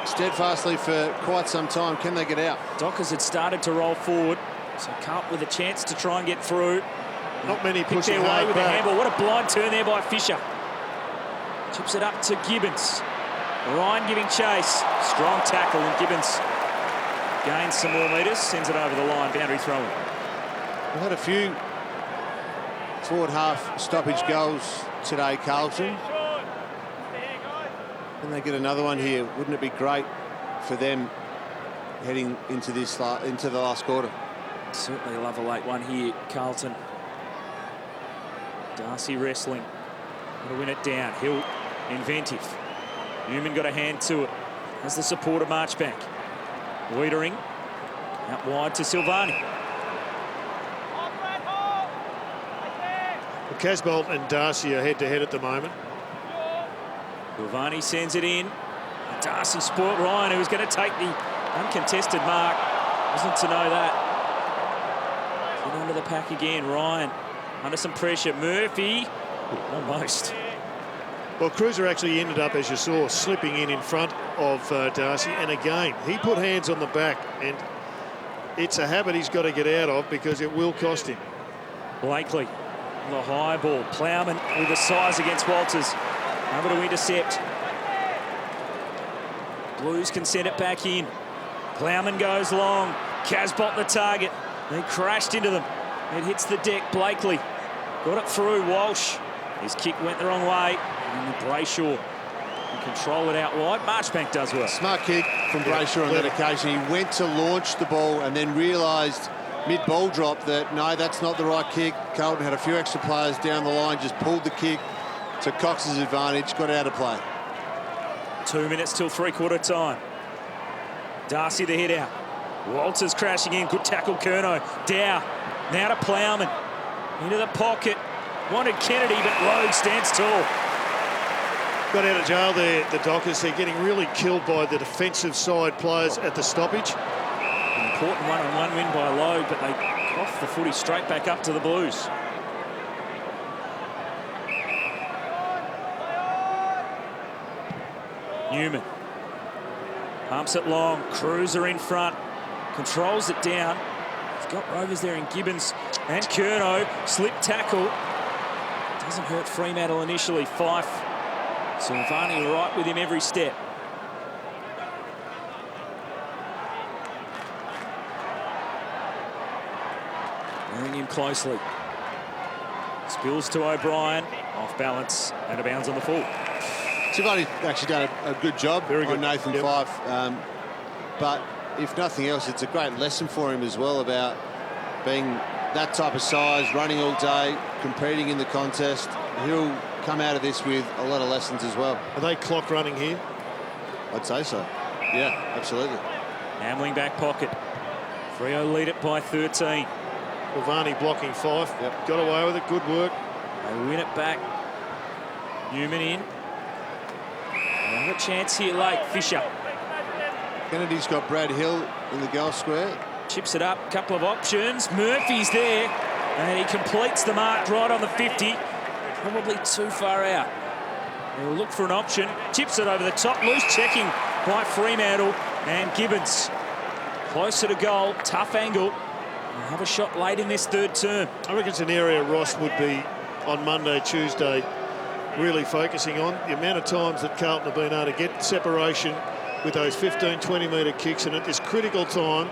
steadfastly for quite some time. Can they get out? Dockers had started to roll forward, so Carlton with a chance to try and get through. Not many Pick pushing their way hard with a back. handball. What a blind turn there by Fisher. Chips it up to Gibbons. Ryan giving chase. Strong tackle, and Gibbons gains some more metres, sends it over the line, boundary throw-in. We've had a few forward half stoppage goals today, Carlton. Can they get another one here? Wouldn't it be great for them heading into this into the last quarter? Certainly love a late one here, Carlton. Darcy wrestling. Got to win it down. Hill inventive. Newman got a hand to it. As the supporter march back. Wiedering out wide to Silvani. Well, Casbolt and Darcy are head-to-head at the moment. Silvani sends it in. Darcy spoilt Ryan, who was going to take the uncontested mark. Wasn't to know that. Get under the pack again. Ryan under some pressure. Murphy almost. Well, Cruiser actually ended up, as you saw, slipping in front of Darcy. And again, he put hands on the back, and it's a habit he's got to get out of because it will cost him. Blakely, the high ball. Plowman with the size against Walters. Able to intercept. Blues can send it back in. Plowman goes long. Casbolt the target. They crashed into them. It hits the deck. Blakely got it through. Walsh. His kick went the wrong way. And Brayshaw can control it out wide. Marchbank does well. Smart kick from Brayshaw on that occasion. He went to launch the ball and then realised mid-ball drop that, no, that's not the right kick. Carlton had a few extra players down the line, just pulled the kick to Cox's advantage, got out of play. 2 minutes till three-quarter time. Darcy the hit out. Walters crashing in. Good tackle, Curnow. Dow. Now to Plowman. Into the pocket. Wanted Kennedy, but Logue stands tall. Got out of jail there, the Dockers. They're getting really killed by the defensive side players at the stoppage. An important one-on-one win by Logue, but they cough the footy straight back up to the Blues. Newman pumps it long. Cruiser in front. Controls it down. He's got Rovers there in Gibbons and Curnow. Slip tackle. Doesn't hurt Fremantle initially. Fife. Silvani right with him every step. Wearing him closely. Spills to O'Brien. Off balance. Out of bounds on the full. Silvani's actually done a good job on Nathan Fife. But if nothing else, it's a great lesson for him as well about being that type of size, running all day, competing in the contest. He'll come out of this with a lot of lessons as well. Are they clock running here? I'd say so. Yeah, absolutely. Hamling back pocket. Freo lead it by 13. Silvani blocking Fife. Yep. Got away with it. Good work. They win it back. Newman in. Another chance here late. Fisher. Kennedy's got Brad Hill in the goal square. Chips it up. Couple of options. Murphy's there. And he completes the mark right on the 50. Probably too far out. He'll look for an option. Chips it over the top. Loose checking by Fremantle. And Gibbons closer to goal. Tough angle. They'll have a shot late in this third term. I reckon it's an area Ross would be on Monday, Tuesday, really focusing on. The amount of times that Carlton have been able to get separation with those 15, 20-metre kicks. And at this critical time,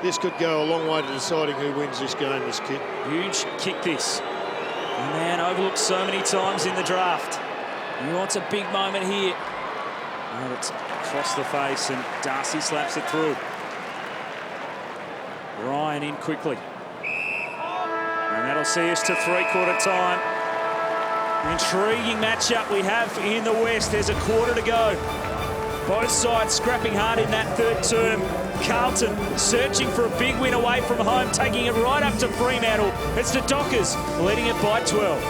this could go a long way to deciding who wins this game, this kick. Huge kick this. A man overlooked so many times in the draft. He wants a big moment here. Oh, it's across the face and Darcy slaps it through. Ryan in quickly. And that'll see us to three-quarter time. Intriguing matchup we have in the West. There's a quarter to go. Both sides scrapping hard in that third term. Carlton searching for a big win away from home, taking it right up to Fremantle. It's the Dockers leading it by 12.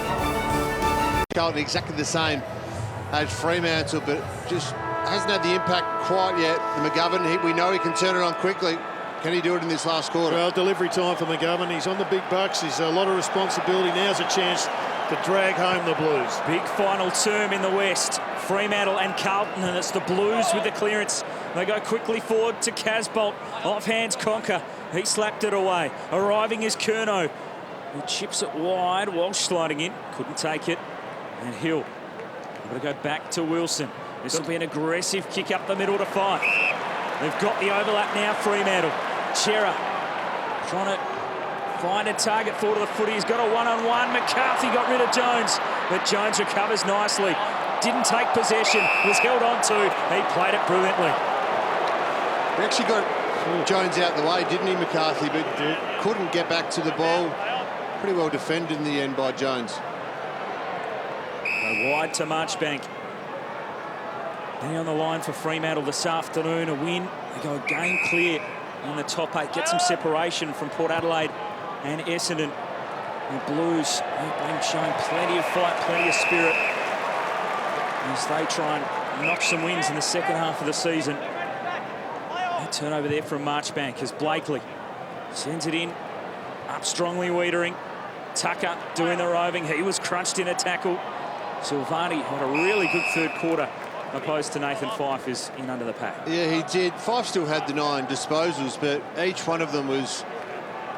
Carlton exactly the same as Fremantle, but just hasn't had the impact quite yet. The McGovern, we know he can turn it on quickly. Can he do it in this last quarter? Well, delivery time for McGovern. He's on the big bucks. He's a lot of responsibility. Now's a chance to drag home the Blues. Big final term in the West. Fremantle and Carlton, and it's the Blues with the clearance. They go quickly forward to Casbolt. Off hands Conker. He slapped it away. Arriving is Curnow, who chips it wide. Walsh sliding in. Couldn't take it. And Hill. Got to go back to Wilson. This will be an aggressive kick up the middle to fight. They've got the overlap now, Fremantle. Chera trying to find a target forward to the footy. He's got a one-on-one. McCarthy got rid of Jones, but Jones recovers nicely. Didn't take possession, was held on to. He played it brilliantly. He actually got Jones out the way, didn't he, McCarthy? But couldn't get back to the ball. Pretty well defended in the end by Jones. Go wide to Marchbank. Then on the line for Fremantle this afternoon, a win. They go game clear in the top 8. Get some separation from Port Adelaide and Essendon. The Blues have been showing plenty of fight, plenty of spirit as they try and knock some wins in the second half of the season. A turnover there from Marchbank as Blakely sends it in. Up strongly Wiedering. Tucker doing the roving. He was crunched in a tackle. Silvani had a really good third quarter, opposed to Nathan Fyfe is in under the pack. Yeah, he did. Fyfe still had the 9 disposals, but each one of them was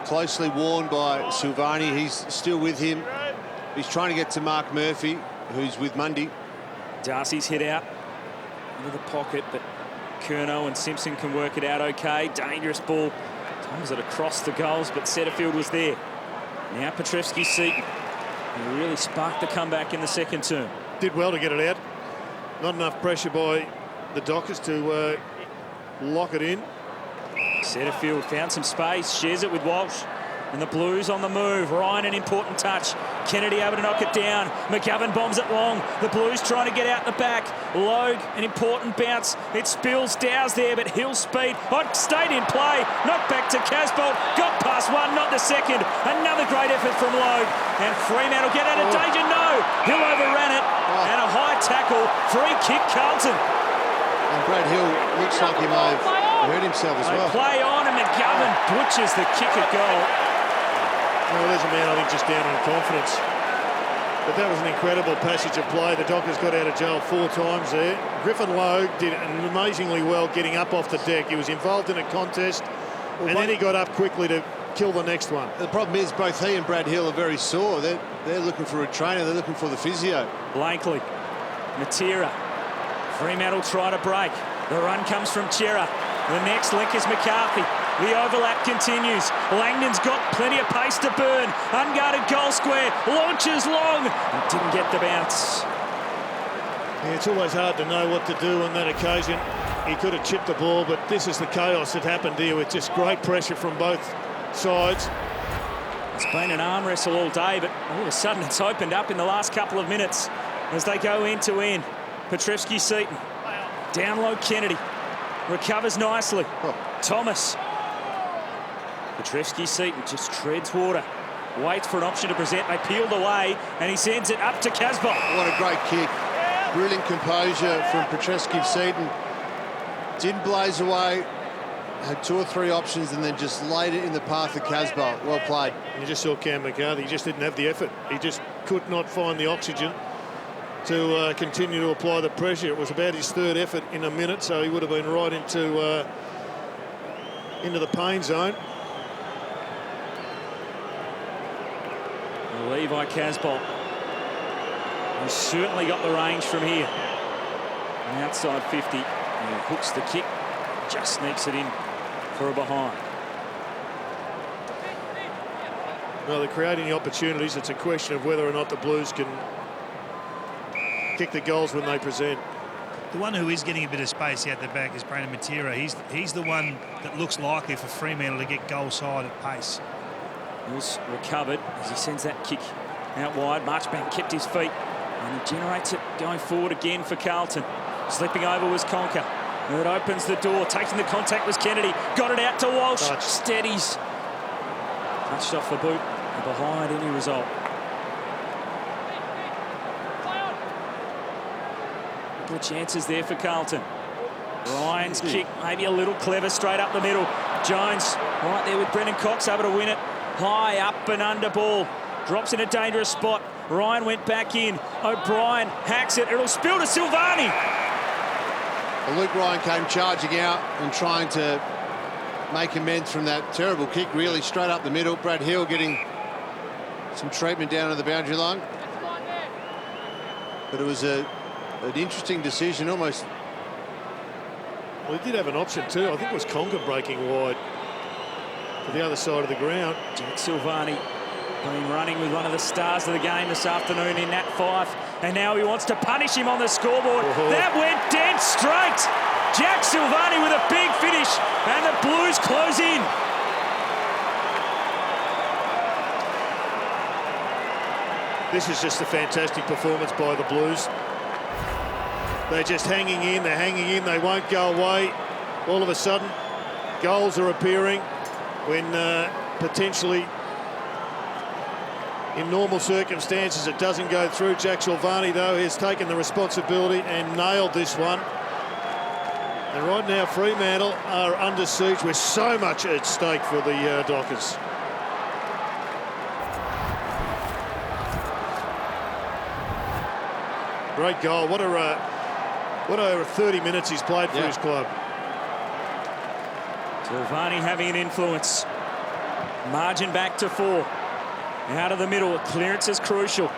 closely worn by Silvani. He's still with him. He's trying to get to Mark Murphy, who's with Mundy. Darcy's hit out into the pocket, but Curnow and Simpson can work it out okay. Dangerous ball. Times it across the goals, but Setterfield was there. Now Petrevski-Seton, who really sparked the comeback in the second term. Did well to get it out. Not enough pressure by the Dockers to lock it in. Setterfield found some space, shares it with Walsh. And the Blues on the move. Ryan, an important touch. Kennedy able to knock it down. McGovern bombs it long. The Blues trying to get out the back. Logue, an important bounce. It spills. Dow's there, but Hill's speed. Stayed in play. Knocked back to Casbolt. Got past one, not the second. Another great effort from Logue. And Fremantle get out of danger. No. Hill overran it. And a high tackle. Free kick, Carlton. And Brad Hill looks like he may have hurt himself as well. Play on, and McGovern butchers the kick at goal. Well, there's a man, I think, just down on confidence. But that was an incredible passage of play. The Dockers got out of jail 4 times there. Griffin Logue did amazingly well getting up off the deck. He was involved in a contest, and then he got up quickly to kill the next one. The problem is both he and Brad Hill are very sore. They're looking for a trainer. They're looking for the physio. Blakely, Matera. Fremantle try to break. The run comes from Chera. The next link is McCarthy. The overlap continues. Langdon's got plenty of pace to burn. Unguarded goal square. Launches long. And didn't get the bounce. Yeah, it's always hard to know what to do on that occasion. He could have chipped the ball, but this is the chaos that happened here with just great pressure from both sides. It's been an arm wrestle all day, but all of a sudden it's opened up in the last couple of minutes as they go end to end. Petrevski-Seton. Down low Kennedy. Recovers nicely. Thomas. Petrevski-Seton just treads water. Waits for an option to present. They peeled away, and he sends it up to Casbolt. What a great kick. Brilliant composure from Petrevski-Seton. Didn't blaze away. Had 2 or 3 options and then just laid it in the path of Casbolt. Well played. You just saw Cam McCarthy. He just didn't have the effort. He just could not find the oxygen to continue to apply the pressure. It was about his 3rd effort in a minute, so he would have been right into the pain zone. Levi Casbolt. He's certainly got the range from here. And outside 50. And he hooks the kick. Just sneaks it in for a behind. Well, they're creating the opportunities. It's a question of whether or not the Blues can kick the goals when they present. The one who is getting a bit of space out the back is Brandon Matera. He's the one that looks likely for Fremantle to get goal side at pace. Hill's recovered as he sends that kick out wide. Marchbank kept his feet and he generates it going forward again for Carlton. Slipping over was Conker. It opens the door. Taking the contact was Kennedy. Got it out to Walsh. Touch. Steadies. Touched off the boot. Behind any result. Couple of chances there for Carlton. Ryan's kick, maybe a little clever, straight up the middle. Jones right there with Brendan Cox, able to win it. High up and under ball. Drops in a dangerous spot. Ryan went back in. O'Brien hacks it. It'll spill to Silvani. Well, Luke Ryan came charging out and trying to make amends from that terrible kick, really straight up the middle. Brad Hill getting some treatment down to the boundary line. But it was an interesting decision, almost. Well, he did have an option too. I think it was Conga breaking wide to the other side of the ground. Jack Silvani been running with one of the stars of the game this afternoon in Nat Fyfe, and now he wants to punish him on the scoreboard. That went dead straight. Jack Silvani with a big finish, and the Blues close in. This is just a fantastic performance by the Blues. They're just hanging in, they won't go away. All of a sudden, goals are appearing when potentially, in normal circumstances, it doesn't go through. Jack Silvani, though, has taken the responsibility and nailed this one. And right now, Fremantle are under siege with so much at stake for the Dockers. Great goal. What a 30 minutes he's played for his club. Silvani having an influence. Margin back to 4. Out of the middle, clearance is crucial.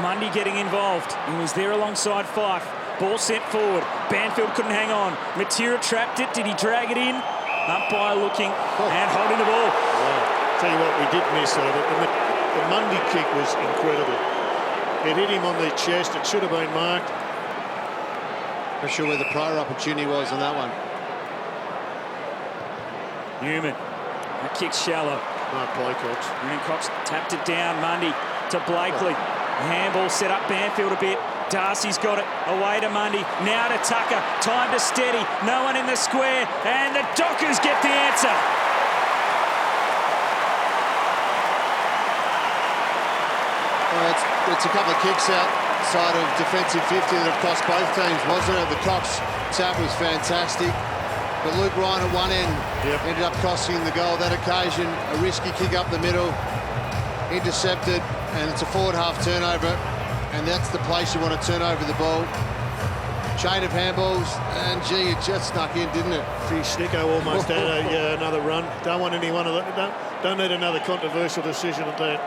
Mundy getting involved. He was there alongside Fyfe. Ball sent forward. Banfield couldn't hang on. Matera trapped it. Did he drag it in? Umpire looking and holding the ball. Wow. Tell you what, we did miss though. The Mundy kick was incredible. It hit him on the chest. It should have been marked. Not sure where the prior opportunity was on that one. Newman. That kick's shallow. Mark play, Cox. Brendan Cox tapped it down. Mundy to Blakely. Handball set up Banfield a bit. Darcy's got it away to Mundy. Now to Tucker. Time to steady. No one in the square. And the Dockers get the answer. Well, it's a couple of kicks outside of defensive 50 that have cost both teams, wasn't it? The Cox tap was fantastic. But Luke Ryan at one end ended up costing the goal that occasion. A risky kick up the middle, intercepted, and it's a forward half turnover. And that's the place you want to turn over the ball. Chain of handballs, and gee, it just snuck in, didn't it? Snicko almost had another run. Don't want any one of that. Don't need another controversial decision at that.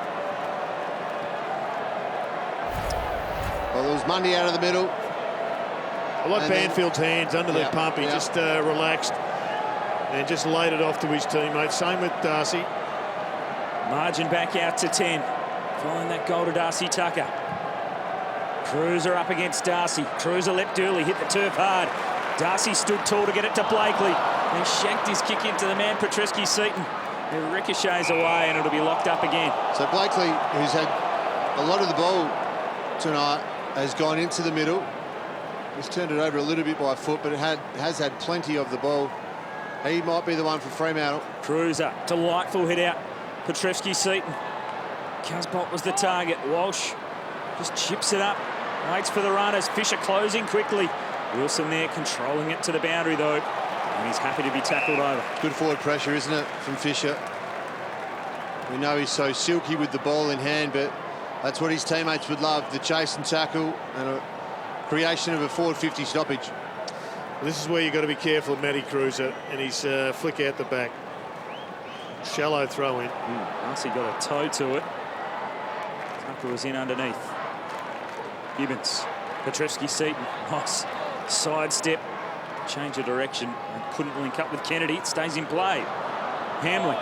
Well, there was Mundy out of the middle. I like Banfield's hands under the pump. He just relaxed and just laid it off to his teammates. Same with Darcy. Margin back out to 10. Following that goal to Darcy Tucker. Cruiser up against Darcy. Cruiser leapt early, hit the turf hard. Darcy stood tall to get it to Blakely. He shanked his kick into the man, Petreski-Seaton. It ricochets away and it'll be locked up again. So Blakely, who's had a lot of the ball tonight, has gone into the middle. He's turned it over a little bit by foot, but it has had plenty of the ball. He might be the one for Fremantle. Cruiser, delightful hit out. Petreski-Seaton. Casbolt was the target. Walsh just chips it up. Waits for the runners. Fisher closing quickly. Wilson there controlling it to the boundary though. And he's happy to be tackled over. Good forward pressure, isn't it, from Fisher? We know he's so silky with the ball in hand, but that's what his teammates would love. The chase and tackle and a creation of a forward 50 stoppage. This is where you've got to be careful, Matty Cruiser, and his flick out the back. Shallow throw in. Darcy got a toe to it. Tucker was in underneath. Gibbons. Petreski-Seaton. Nice sidestep. Change of direction. And couldn't link up with Kennedy. It stays in play. Hamlin.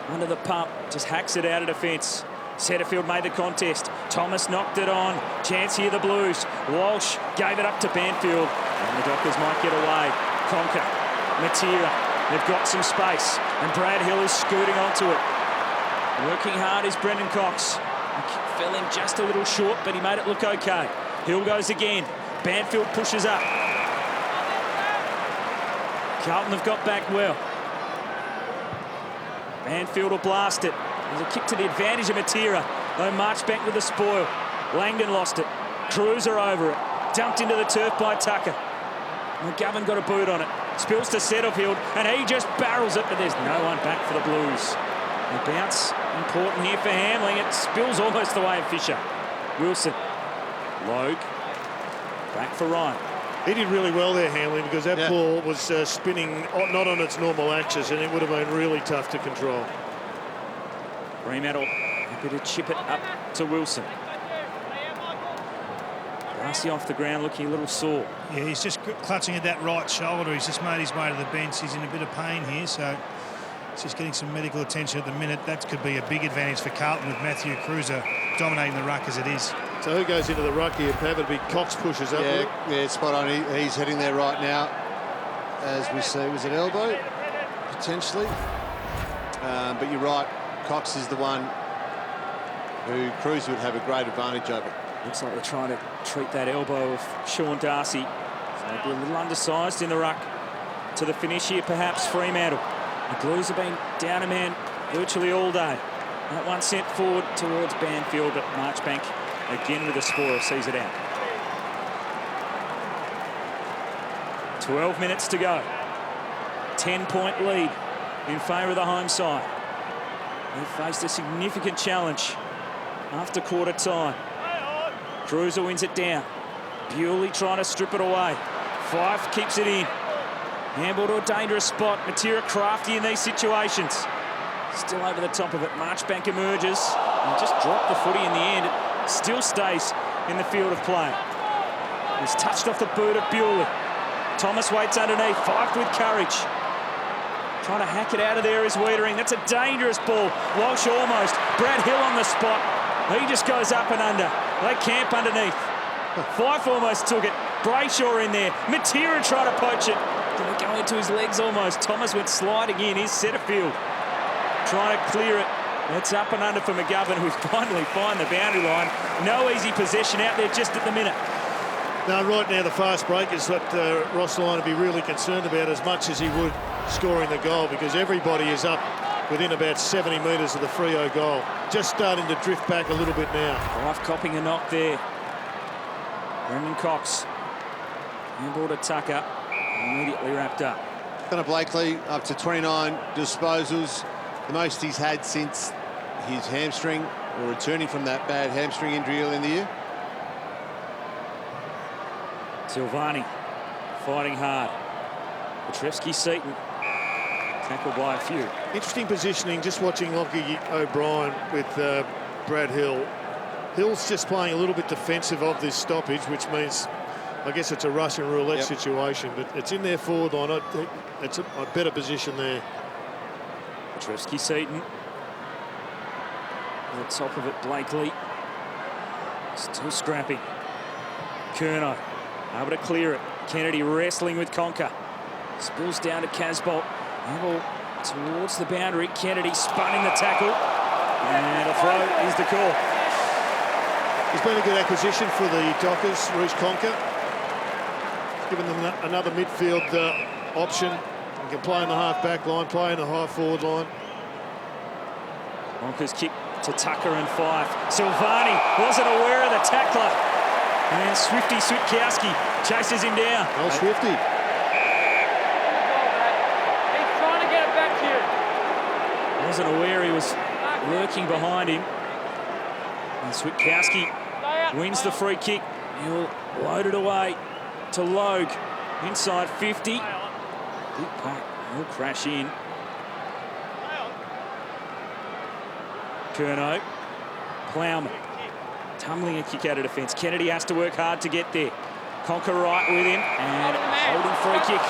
Under the pump. Just hacks it out of defence. Setterfield made the contest. Thomas knocked it on. Chance here, the Blues. Walsh gave it up to Banfield. And the Dockers might get away. Conker. Matera. They've got some space. And Brad Hill is scooting onto it. Working hard is Brendan Cox. He fell in just a little short, but he made it look okay. Hill goes again. Banfield pushes up. Carlton have got back well. Banfield will blast it. There's a kick to the advantage of Matera. Though Marchbank with the spoil. Langdon lost it. Cruiser over it. Dumped into the turf by Tucker. McGovern got a boot on it. Spills to Setterfield, and he just barrels it, but there's no one back for the Blues. The bounce important here for Hamling. It spills almost the way of Fisher. Wilson. Logue. Back for Ryan. He did really well there, Hamlin, because that ball was spinning not on its normal axis, and it would have been really tough to control. Fremantle happy to chip it up to Wilson. Darcy off the ground, looking a little sore. Yeah, he's just clutching at that right shoulder. He's just made his way to the bench. He's in a bit of pain here, so he's just getting some medical attention at the minute. That could be a big advantage for Carlton with Matthew Cruiser dominating the ruck as it is. So who goes into the ruck here? Have it be Cox pushes up. Yeah, spot on. He's heading there right now. As we see, was it elbow? Potentially. But you're right. Cox is the one who Cruiser would have a great advantage over. Looks like they're trying to treat that elbow of Sean Darcy. So they'll be a little undersized in the ruck to the finish here, perhaps Fremantle. The Blues have been down a man virtually all day. That one sent forward towards Banfield, but Marchbank again with a spoil sees it out. 12 minutes to go. 10-point lead in favour of the home side. They faced a significant challenge after quarter time. Cruiser wins it down. Bewley trying to strip it away. Fife keeps it in. Handball to a dangerous spot. Matera crafty in these situations. Still over the top of it. Marchbank emerges and just dropped the footy in the end. It still stays in the field of play. He's touched off the boot of Bewley. Thomas waits underneath. Fife with courage. Trying to hack it out of there is Wiedering. That's a dangerous ball. Walsh almost. Brad Hill on the spot. He just goes up and under. They camp underneath. Fife almost took it. Brayshaw in there. Matera tried to poach it. Didn't go into his legs almost. Thomas went sliding in. Here's Setterfield trying to clear it. That's up and under for McGovern, who's finally find the boundary line. No easy possession out there just at the minute. No, right now the fast break is what Ross Lyon would be really concerned about as much as he would scoring the goal, because everybody is up within about 70 metres of the Freo goal. Just starting to drift back a little bit now. Fife copping a knock there. Brendan Cox. Handball to Tucker. Immediately wrapped up. Connor Blakely up to 29 disposals. The most he's had since his hamstring, or returning from that bad hamstring injury early in the year. Silvani fighting hard. Petrevski-Seaton tackled by a few. Interesting positioning, just watching Lockie O'Brien with Brad Hill. Hill's just playing a little bit defensive of this stoppage, which means, I guess it's a Russian roulette situation, but it's in their forward line. I think it's a better position there. Petrevski-Seaton. On top of it, Blakely. Still scrapping. Curnow able to clear it. Kennedy wrestling with Conker. Spills down to Casbolt. Ball towards the boundary. Kennedy spun in the tackle. And a throw is the call. He's been a good acquisition for the Dockers, Reece Conker. Given them another midfield option. He can play in the half-back line, play in the high-forward line. Conker's kick to Tucker and Fife. Silvani wasn't aware of the tackler. And Swifty Switkowski chases him down. Oh, Swifty. He's trying to get it back to you. Wasn't aware he was lurking behind him. And Switkowski wins the free kick. He'll load it away to Logue. Inside 50. Big puck. He'll crash in. Curnow. Plowman. Tumbling a kick out of defence. Kennedy has to work hard to get there. Conker right with him. And holding free kick.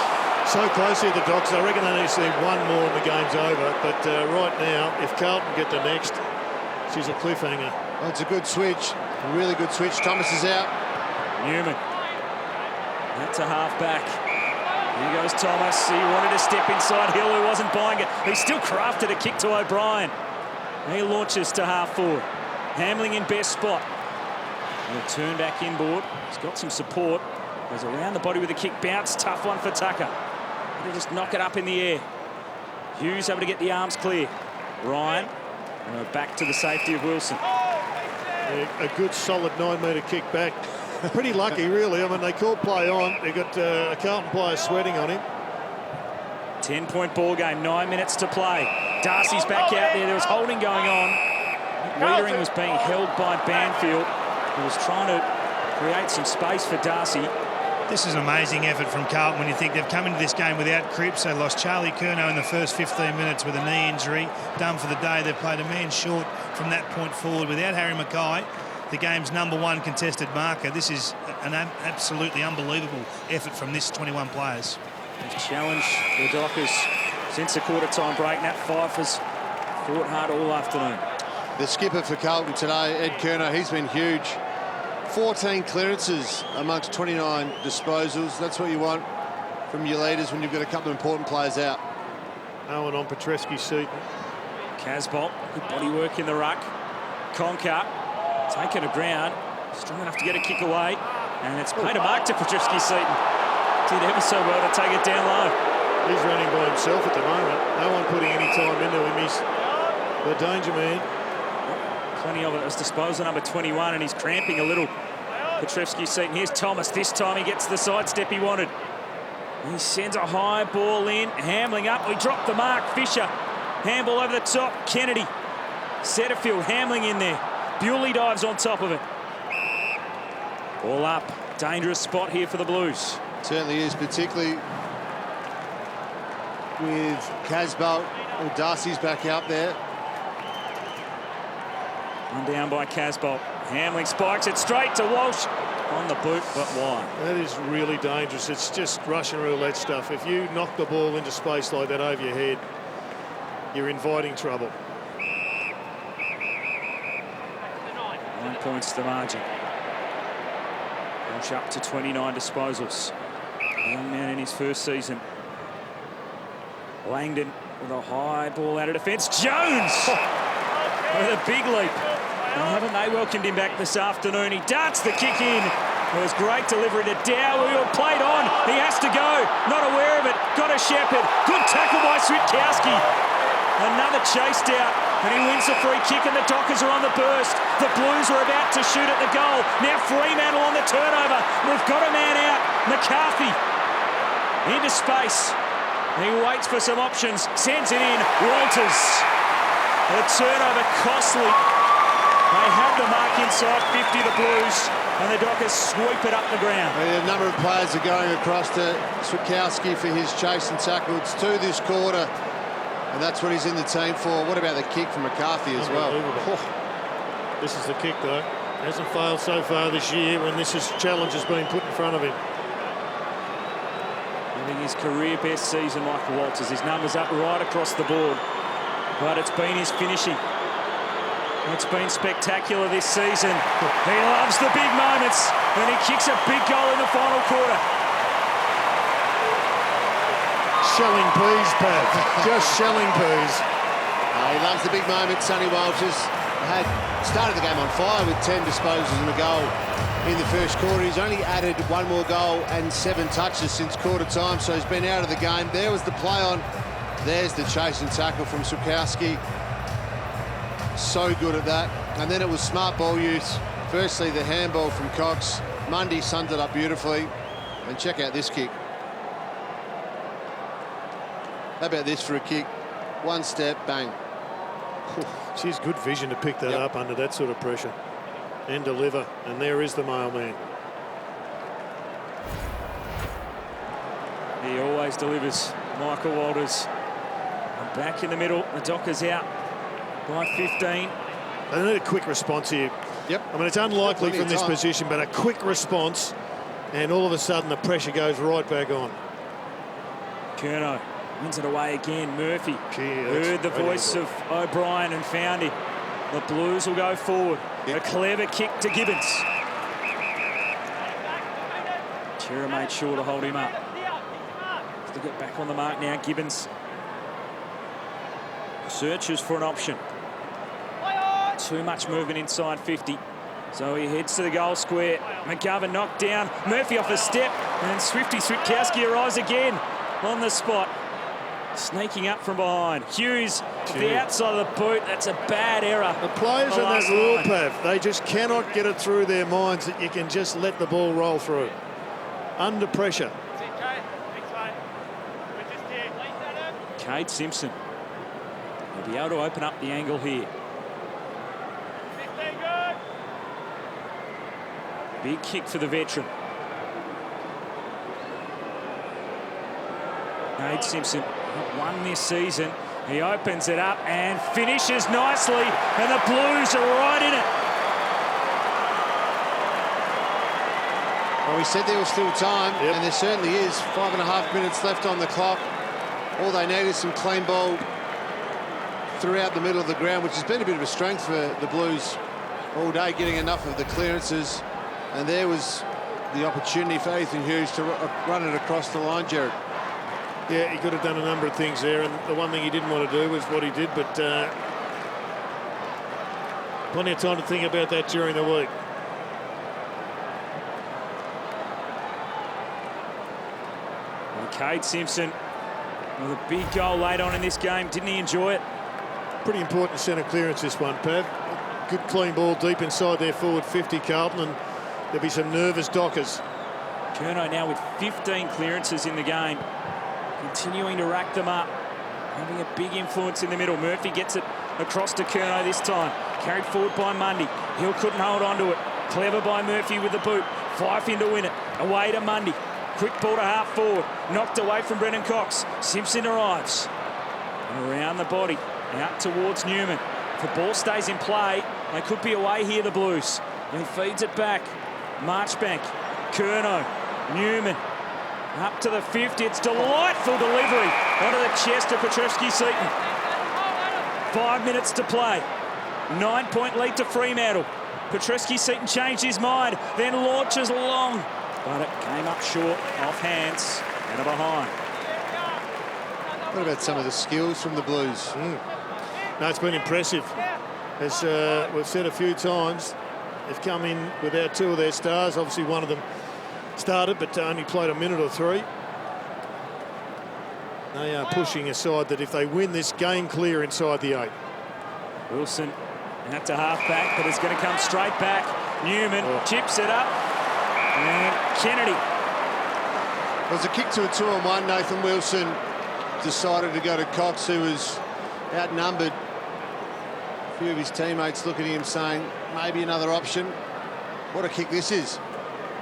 So close here, the Dogs. I reckon they need to see one more and the game's over. But right now, if Carlton get the next, she's a cliffhanger. Well, it's a good switch. A really good switch. Thomas is out. Newman. That's a half back. Here goes Thomas. He wanted to step inside Hill, who wasn't buying it. He still crafted a kick to O'Brien. He launches to half forward. Hamling in best spot. He'll turn back inboard. He's got some support. Goes around the body with a kick. Bounce. Tough one for Tucker. They just knock it up in the air. Hughes able to get the arms clear. Ryan back to the safety of Wilson. A good solid 9-metre kick back. Pretty lucky, really. I mean, they called play on. They got a Carlton player sweating on him. 10-point ball game, 9 minutes to play. Darcy's back out there. There was holding going on. Wiedering was being held by Banfield, who was trying to create some space for Darcy. This is an amazing effort from Carlton when you think they've come into this game without Cripps. They lost Charlie Curnow in the first 15 minutes with a knee injury. Done for the day. They've played a man short from that point forward without Harry Mackay, the game's #1 contested marker. This is an absolutely unbelievable effort from this 21 players. Challenge for the Dockers since the quarter-time break. Nat Fyfe has fought hard all afternoon. The skipper for Carlton today, Ed Curnow, he's been huge. 14 clearances amongst 29 disposals. That's what you want from your leaders when you've got a couple of important players out. Owen on Petreski-Seaton. Casbolt, good body work in the ruck. Conker taken to ground, strong enough to get a kick away, and it's paid a mark to Petreski-Seaton. Did ever so well to take it down low. He's running by himself at the moment. No one putting any time into him. He's the danger man. Plenty of it. It's disposal number 21, and he's cramping a little. Petreski-Seaton. Here's Thomas. This time he gets the sidestep he wanted. He sends a high ball in. Hamling up. We dropped the mark. Fisher. Handball over the top. Kennedy. Setterfield. Hamling in there. Bewley dives on top of it. Ball up. Dangerous spot here for the Blues. Certainly is, particularly with Casbolt. Oh, Darcy's back out there. One down by Casbolt. Hamling spikes it straight to Walsh. On the boot, but why? That is really dangerous. It's just Russian roulette stuff. If you knock the ball into space like that over your head, you're inviting trouble. 9 points to the margin. Walsh up to 29 disposals. A young man in his first season. Langdon with a high ball out of defence. Jones with a big leap. And haven't they welcomed him back this afternoon? He darts the kick in. It was great delivery to Dow, who played on. He has to go. Not aware of it. Got a Shepherd. Good tackle by Switkowski. Another chased out, and he wins the free kick, and the Dockers are on the burst. The Blues are about to shoot at the goal. Now Fremantle on the turnover. They've got a man out. McCarthy into space. He waits for some options. Sends it in. Walters. The turnover costly. They have the mark inside 50, the Blues, and the Dockers sweep it up the ground. A number of players are going across to Switkowski for his chase and tackle. It's 2 this quarter, and that's what he's in the team for. What about the kick from McCarthy as well? This is the kick, though. Hasn't failed so far this year when challenge has been put in front of him. Having his career best season, Michael Walters. His numbers up right across the board, but it's been his finishing. It's been spectacular this season. He loves the big moments, and he kicks a big goal in the final quarter. Shelling peas, Pat. Just shelling peas. He loves the big moments. Sonny Walters had started the game on fire with 10 disposals and a goal in the first quarter. He's only added 1 more goal and 7 touches since quarter time, so he's been out of the game. There was the play on. There's the chase and tackle from Switkowski. So good at that. And then it was smart ball use. Firstly, the handball from Cox. Mundy summed it up beautifully. And check out this kick. How about this for a kick? 1 step, bang. Geez, good vision to pick that up under that sort of pressure and deliver. And there is the mailman. He always delivers, Michael Walters. And back in the middle, the Dockers out by 15. They need a quick response here. Yep. I mean, it's unlikely from this position, but a quick response, and all of a sudden the pressure goes right back on. Curnow wins it away again. Murphy heard the voice of O'Brien and found him. The Blues will go forward. A clever kick to Gibbons. Chera made sure to hold him up. To get back on the mark now, Gibbons searches for an option. Too much movement inside 50. So he heads to the goal square. McGovern knocked down. Murphy off a step. And Switkowski arrives again. on the spot. Sneaking up from behind. Hughes, the outside of the boot. That's a bad error. The players in that last rule, line. Pav, they just cannot get it through their minds that you can just let the ball roll through. Under pressure. Cade Simpson will be able to open up the angle here. Big kick for the veteran. Cade Simpson not won this season. He opens it up and finishes nicely, and the Blues are right in it. Well, we said there was still time, and there certainly is. 5.5 minutes left on the clock. All they need is some clean ball throughout the middle of the ground, which has been a bit of a strength for the Blues all day, getting enough of the clearances. And there was the opportunity for Ethan Hughes to run it across the line, Jared. Yeah, he could have done a number of things there, and the one thing he didn't want to do was what he did, but plenty of time to think about that during the week. And Cade Simpson with a big goal late on in this game. Didn't he enjoy it? Pretty important centre clearance, this one, Pav. Good clean ball deep inside their forward 50, Carlton, and there'll be some nervous dockers. Curnow now with 15 clearances in the game, continuing to rack them up, having a big influence in the middle. Murphy gets it across to Curnow this time, carried forward by Mundy. Hill couldn't hold on to it. Clever by Murphy with the boot. Fife in to win it. Away to Mundy. Quick ball to half forward. Knocked away from Brendan Cox. Simpson arrives. And around the body. Out towards Newman. If the ball stays in play, they could be away here, the Blues. And he feeds it back. Marchbank. Curnow. Newman. Up to the 50. It's delightful delivery onto the chest of Petrevski-Seton. 5 minutes to play. 9-point lead to Fremantle. Petrevski-Seton changed his mind, then launches long. But it came up short, off hands, and behind. What about some of the skills from the Blues? No, it's been impressive. As we've said a few times, they've come in without two of their stars. Obviously, one of them started, but only played a minute or three. They are pushing aside that if they win this game, clear inside the 8. Wilson out to half-back, but it's going to come straight back. Newman chips it up. And Kennedy. It was a kick to a 2-on-1. Nathan Wilson decided to go to Cox, who was outnumbered. A few of his teammates looking at him saying, maybe another option. What a kick this is.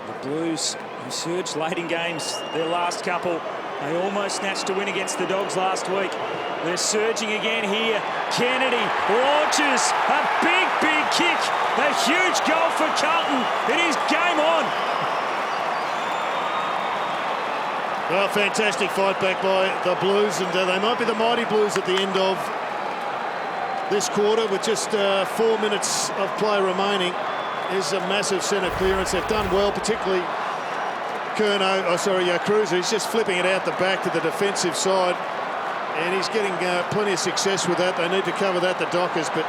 The Blues, who surged late in games, their last couple. They almost snatched a win against the Dogs last week. They're surging again here. Kennedy launches a big, big kick. A huge goal for Carlton. It is game on. Well, fantastic fight back by the Blues, and they might be the mighty Blues at the end of this quarter with just 4 minutes of play remaining. There's a massive centre clearance. They've done well, particularly Cruiser. He's just flipping it out the back to the defensive side, and he's getting plenty of success with that. They need to cover that, the Dockers, but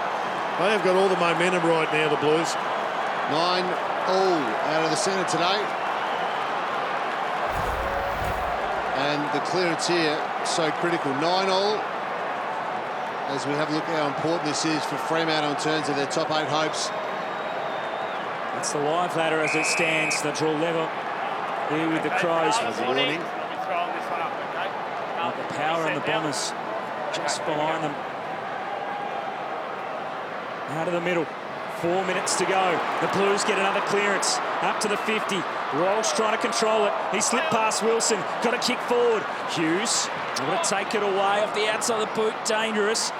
they have got all the momentum right now, the Blues. 9 all out of the centre today. And the clearance here, so critical. 9 all. As we have a look at how important this is for Fremantle in terms of their top 8 hopes. That's the live ladder as it stands. They draw level here with the Crows. As a warning. The power and the Bombers just behind them. Out of the middle. 4 minutes to go. The Blues get another clearance. Up to the 50. Walsh trying to control it. He slipped past Wilson. Got a kick forward. Hughes able to take it away off the outside of the boot. Dangerous.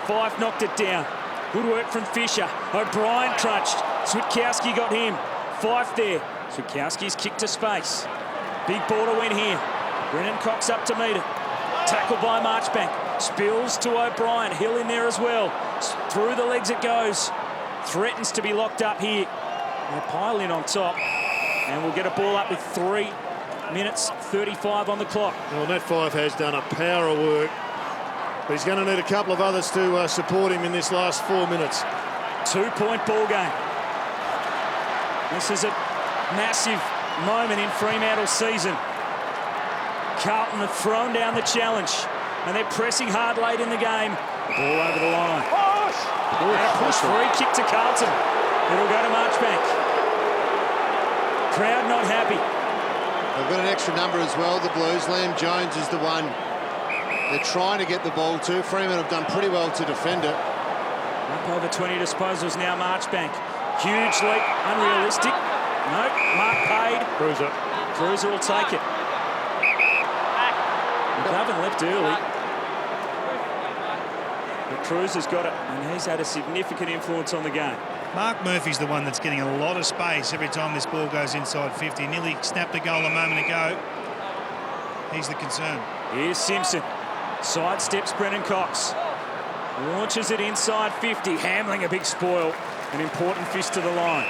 Fife knocked it down. Good work from Fisher. O'Brien crunched. Switkowski got him. Fife there. Switkowski's kick to space. Big ball to win here. Brennan Cox up to meet it. Tackled by Marchbank. Spills to O'Brien. Hill in there as well. Through the legs it goes. Threatens to be locked up here. They pile in on top. And we'll get a ball up with 3 minutes 35 on the clock. Well, Nat Fife has done a power of work, but he's going to need a couple of others to support him in this last 4 minutes. 2-point ball game. This is a massive moment in Fremantle's season. Carlton have thrown down the challenge, and they're pressing hard late in the game. Ball over the line. And a push free kick to Carlton. It'll go to Marchbank. Crowd not happy. They've got an extra number as well, the Blues. Liam Jones is the one they're trying to get the ball to. Fremantle have done pretty well to defend it. Up over 20 disposals now, Marchbank. Huge leap, unrealistic. No, Mark paid. Cruiser will take it. McGovern left early. But Cruiser's got it, and he's had a significant influence on the game. Mark Murphy's the one that's getting a lot of space every time this ball goes inside 50. Nearly snapped a goal a moment ago. He's the concern. Here's Simpson. Sidesteps Brennan Cox. Launches it inside 50. Hamling a big spoil. An important fist to the line.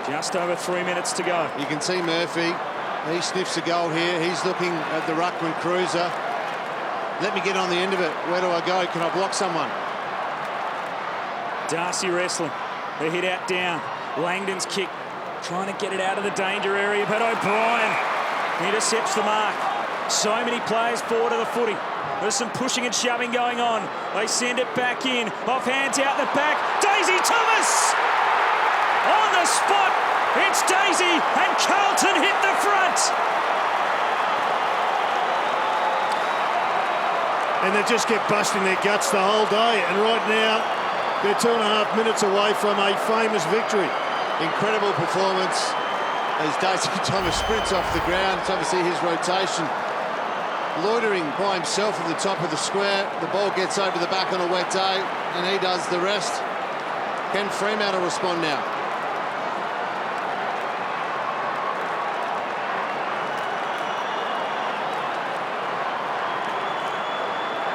Just over 3 minutes to go. You can see Murphy. He sniffs a goal here. He's looking at the ruckman Cruiser. Let me get on the end of it. Where do I go? Can I block someone? Darcy wrestling. The hit out down. Langdon's kick. Trying to get it out of the danger area, but O'Brien intercepts the mark. So many players forward of the footy. There's some pushing and shoving going on. They send it back in. Off hands out the back. Daisy Thomas! On the spot. It's Daisy, and Carlton hit the front. And they just kept busting their guts the whole day. And right now, they're 2.5 minutes away from a famous victory. Incredible performance as Daisy Thomas sprints off the ground. It's obviously his rotation. Loitering by himself at the top of the square. The ball gets over the back on a wet day, and he does the rest. Can Fremantle respond now?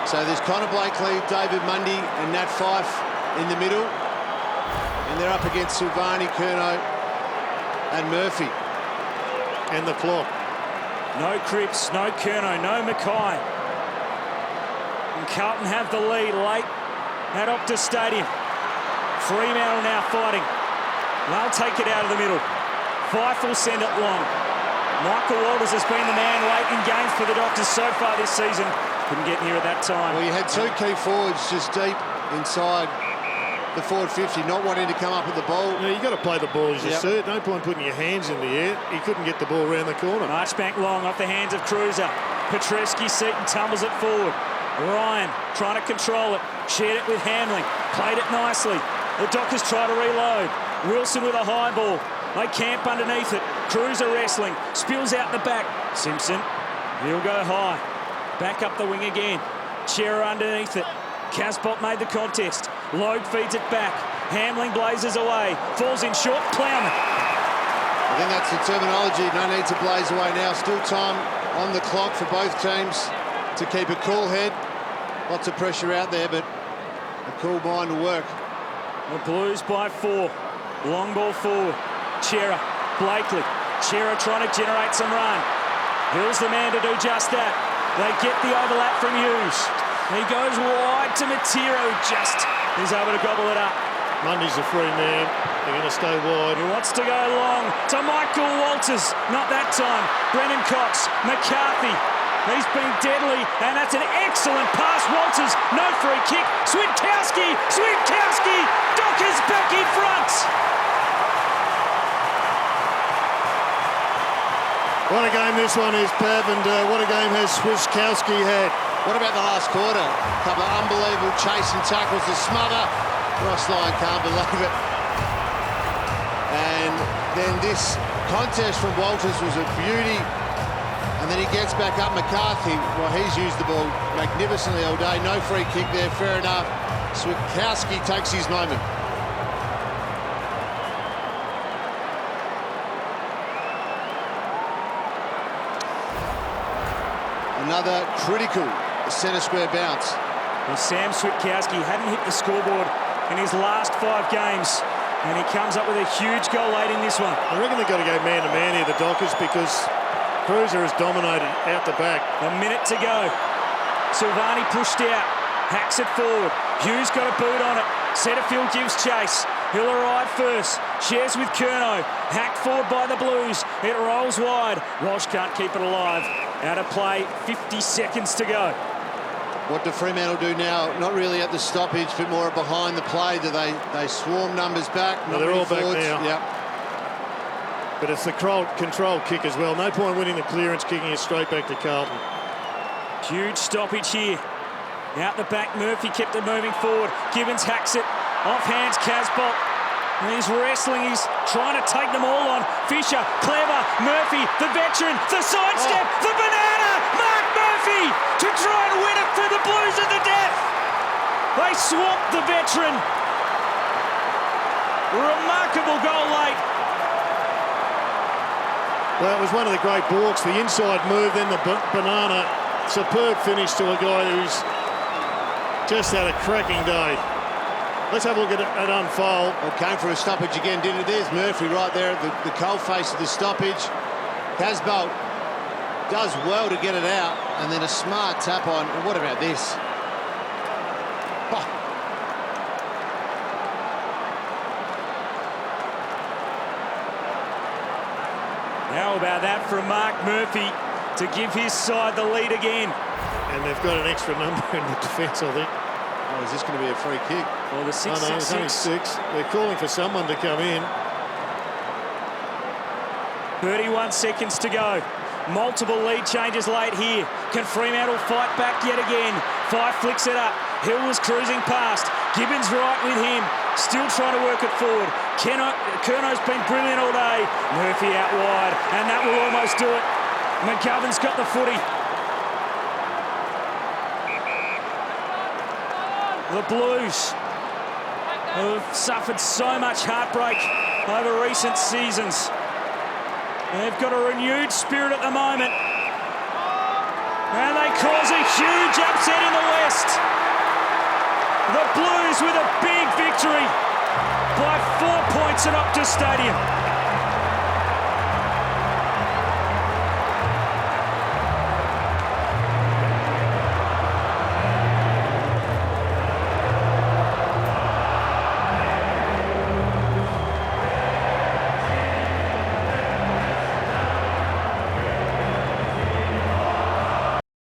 So there's Connor Blakely, David Mundy and Nat Fyfe in the middle. And they're up against Silvani, Curnow and Murphy. And the clock. No Cripps, no Curnow, no Mackay. And Carlton have the lead late at Optus Stadium. Fremantle now fighting. They'll take it out of the middle. Fyfe will send it long. Michael Walters has been the man late in games for the Doctors so far this season. Couldn't get near at that time. Well, you had two key forwards just deep inside the forward 50, not wanting to come up with the ball. Yeah, you've got to play the ball as you see it. No point putting your hands in the air. He couldn't get the ball around the corner. Marchbank long off the hands of Cruiser. Petreski, Seaton tumbles it forward. Ryan trying to control it. Shared it with Hamling. Played it nicely. The Dockers try to reload. Wilson with a high ball. They camp underneath it. Cruiser wrestling. Spills out the back. Simpson. He'll go high. Back up the wing again. Chera underneath it. Casbolt made the contest. Logue feeds it back. Hamling blazes away. Falls in short. Plowman. I think that's the terminology. No need to blaze away now. Still time on the clock for both teams to keep a cool head. Lots of pressure out there, but a cool mind will work. The Blues by 4. Long ball forward. Chera. Blakely. Chera trying to generate some run. Hill's the man to do just that. They get the overlap from Hughes. He goes wide to Matiro. Just is able to gobble it up. Mundy's a free man. They're going to stay wide. He wants to go long to Michael Walters. Not that time. Brennan Cox. McCarthy. He's been deadly, and that's an excellent pass. Walters, no free kick. Switkowski. Dockers back in front. What a game this one is, Pav, and what a game has Switkowski had. What about the last quarter? A couple of unbelievable chasing tackles, the smother. Ross Lyon can't believe it. And then this contest from Walters was a beauty. And then he gets back up McCarthy. Well, he's used the ball magnificently all day. No free kick there, fair enough. Switkowski takes his moment. Another critical centre square bounce. Well, Sam Switkowski hadn't hit the scoreboard in his last 5 games, and he comes up with a huge goal late in this one. I reckon they've got to go man-to-man here, the Dockers, because Cruiser has dominated out the back. A minute to go. Silvani pushed out, hacks it forward. Hughes got a boot on it. Setterfield gives chase. He'll arrive first. Shares with Curnow. Hacked forward by the Blues. It rolls wide. Walsh can't keep it alive. Out of play, 50 seconds to go. What do Fremantle do now? Not really at the stoppage, but more behind the play. Do they swarm numbers back? No, they're all back forwards? now. Yep. But it's the control kick as well. No point winning the clearance, kicking it straight back to Carlton. Huge stoppage here. Out the back, Murphy kept it moving forward. Gibbons hacks it. Off hands, Casbolt. And he's wrestling, he's trying to take them all on. Fisher, clever, Murphy, the veteran, the sidestep, the banana! Mark Murphy to try and win it for the Blues at the death. They swamped the veteran. Remarkable goal late. Well, it was one of the great balks. The inside move, then the banana. Superb finish to a guy who's just had a cracking day. Let's have a look at it unfold. Well, came for a stoppage again, didn't it? There's Murphy right there at the cold face of the stoppage. Casbolt does well to get it out, and then a smart tap on. And what about this? Oh. How about that from Mark Murphy to give his side the lead again? And they've got an extra number in the defence, I think. Oh, is this going to be a free kick? Well, the Oh, no, it's only 6. They're calling for someone to come in. 31 seconds to go. Multiple lead changes late here. Can Fremantle fight back yet again? Fife flicks it up. Hill was cruising past. Gibbons right with him. Still trying to work it forward. Curnow's been brilliant all day. Murphy out wide, and that will almost do it. McGovern's got the footy. The Blues have suffered so much heartbreak over recent seasons. They've got a renewed spirit at the moment. And they cause a huge upset in the West. The Blues with a big victory by 4 points at Optus Stadium.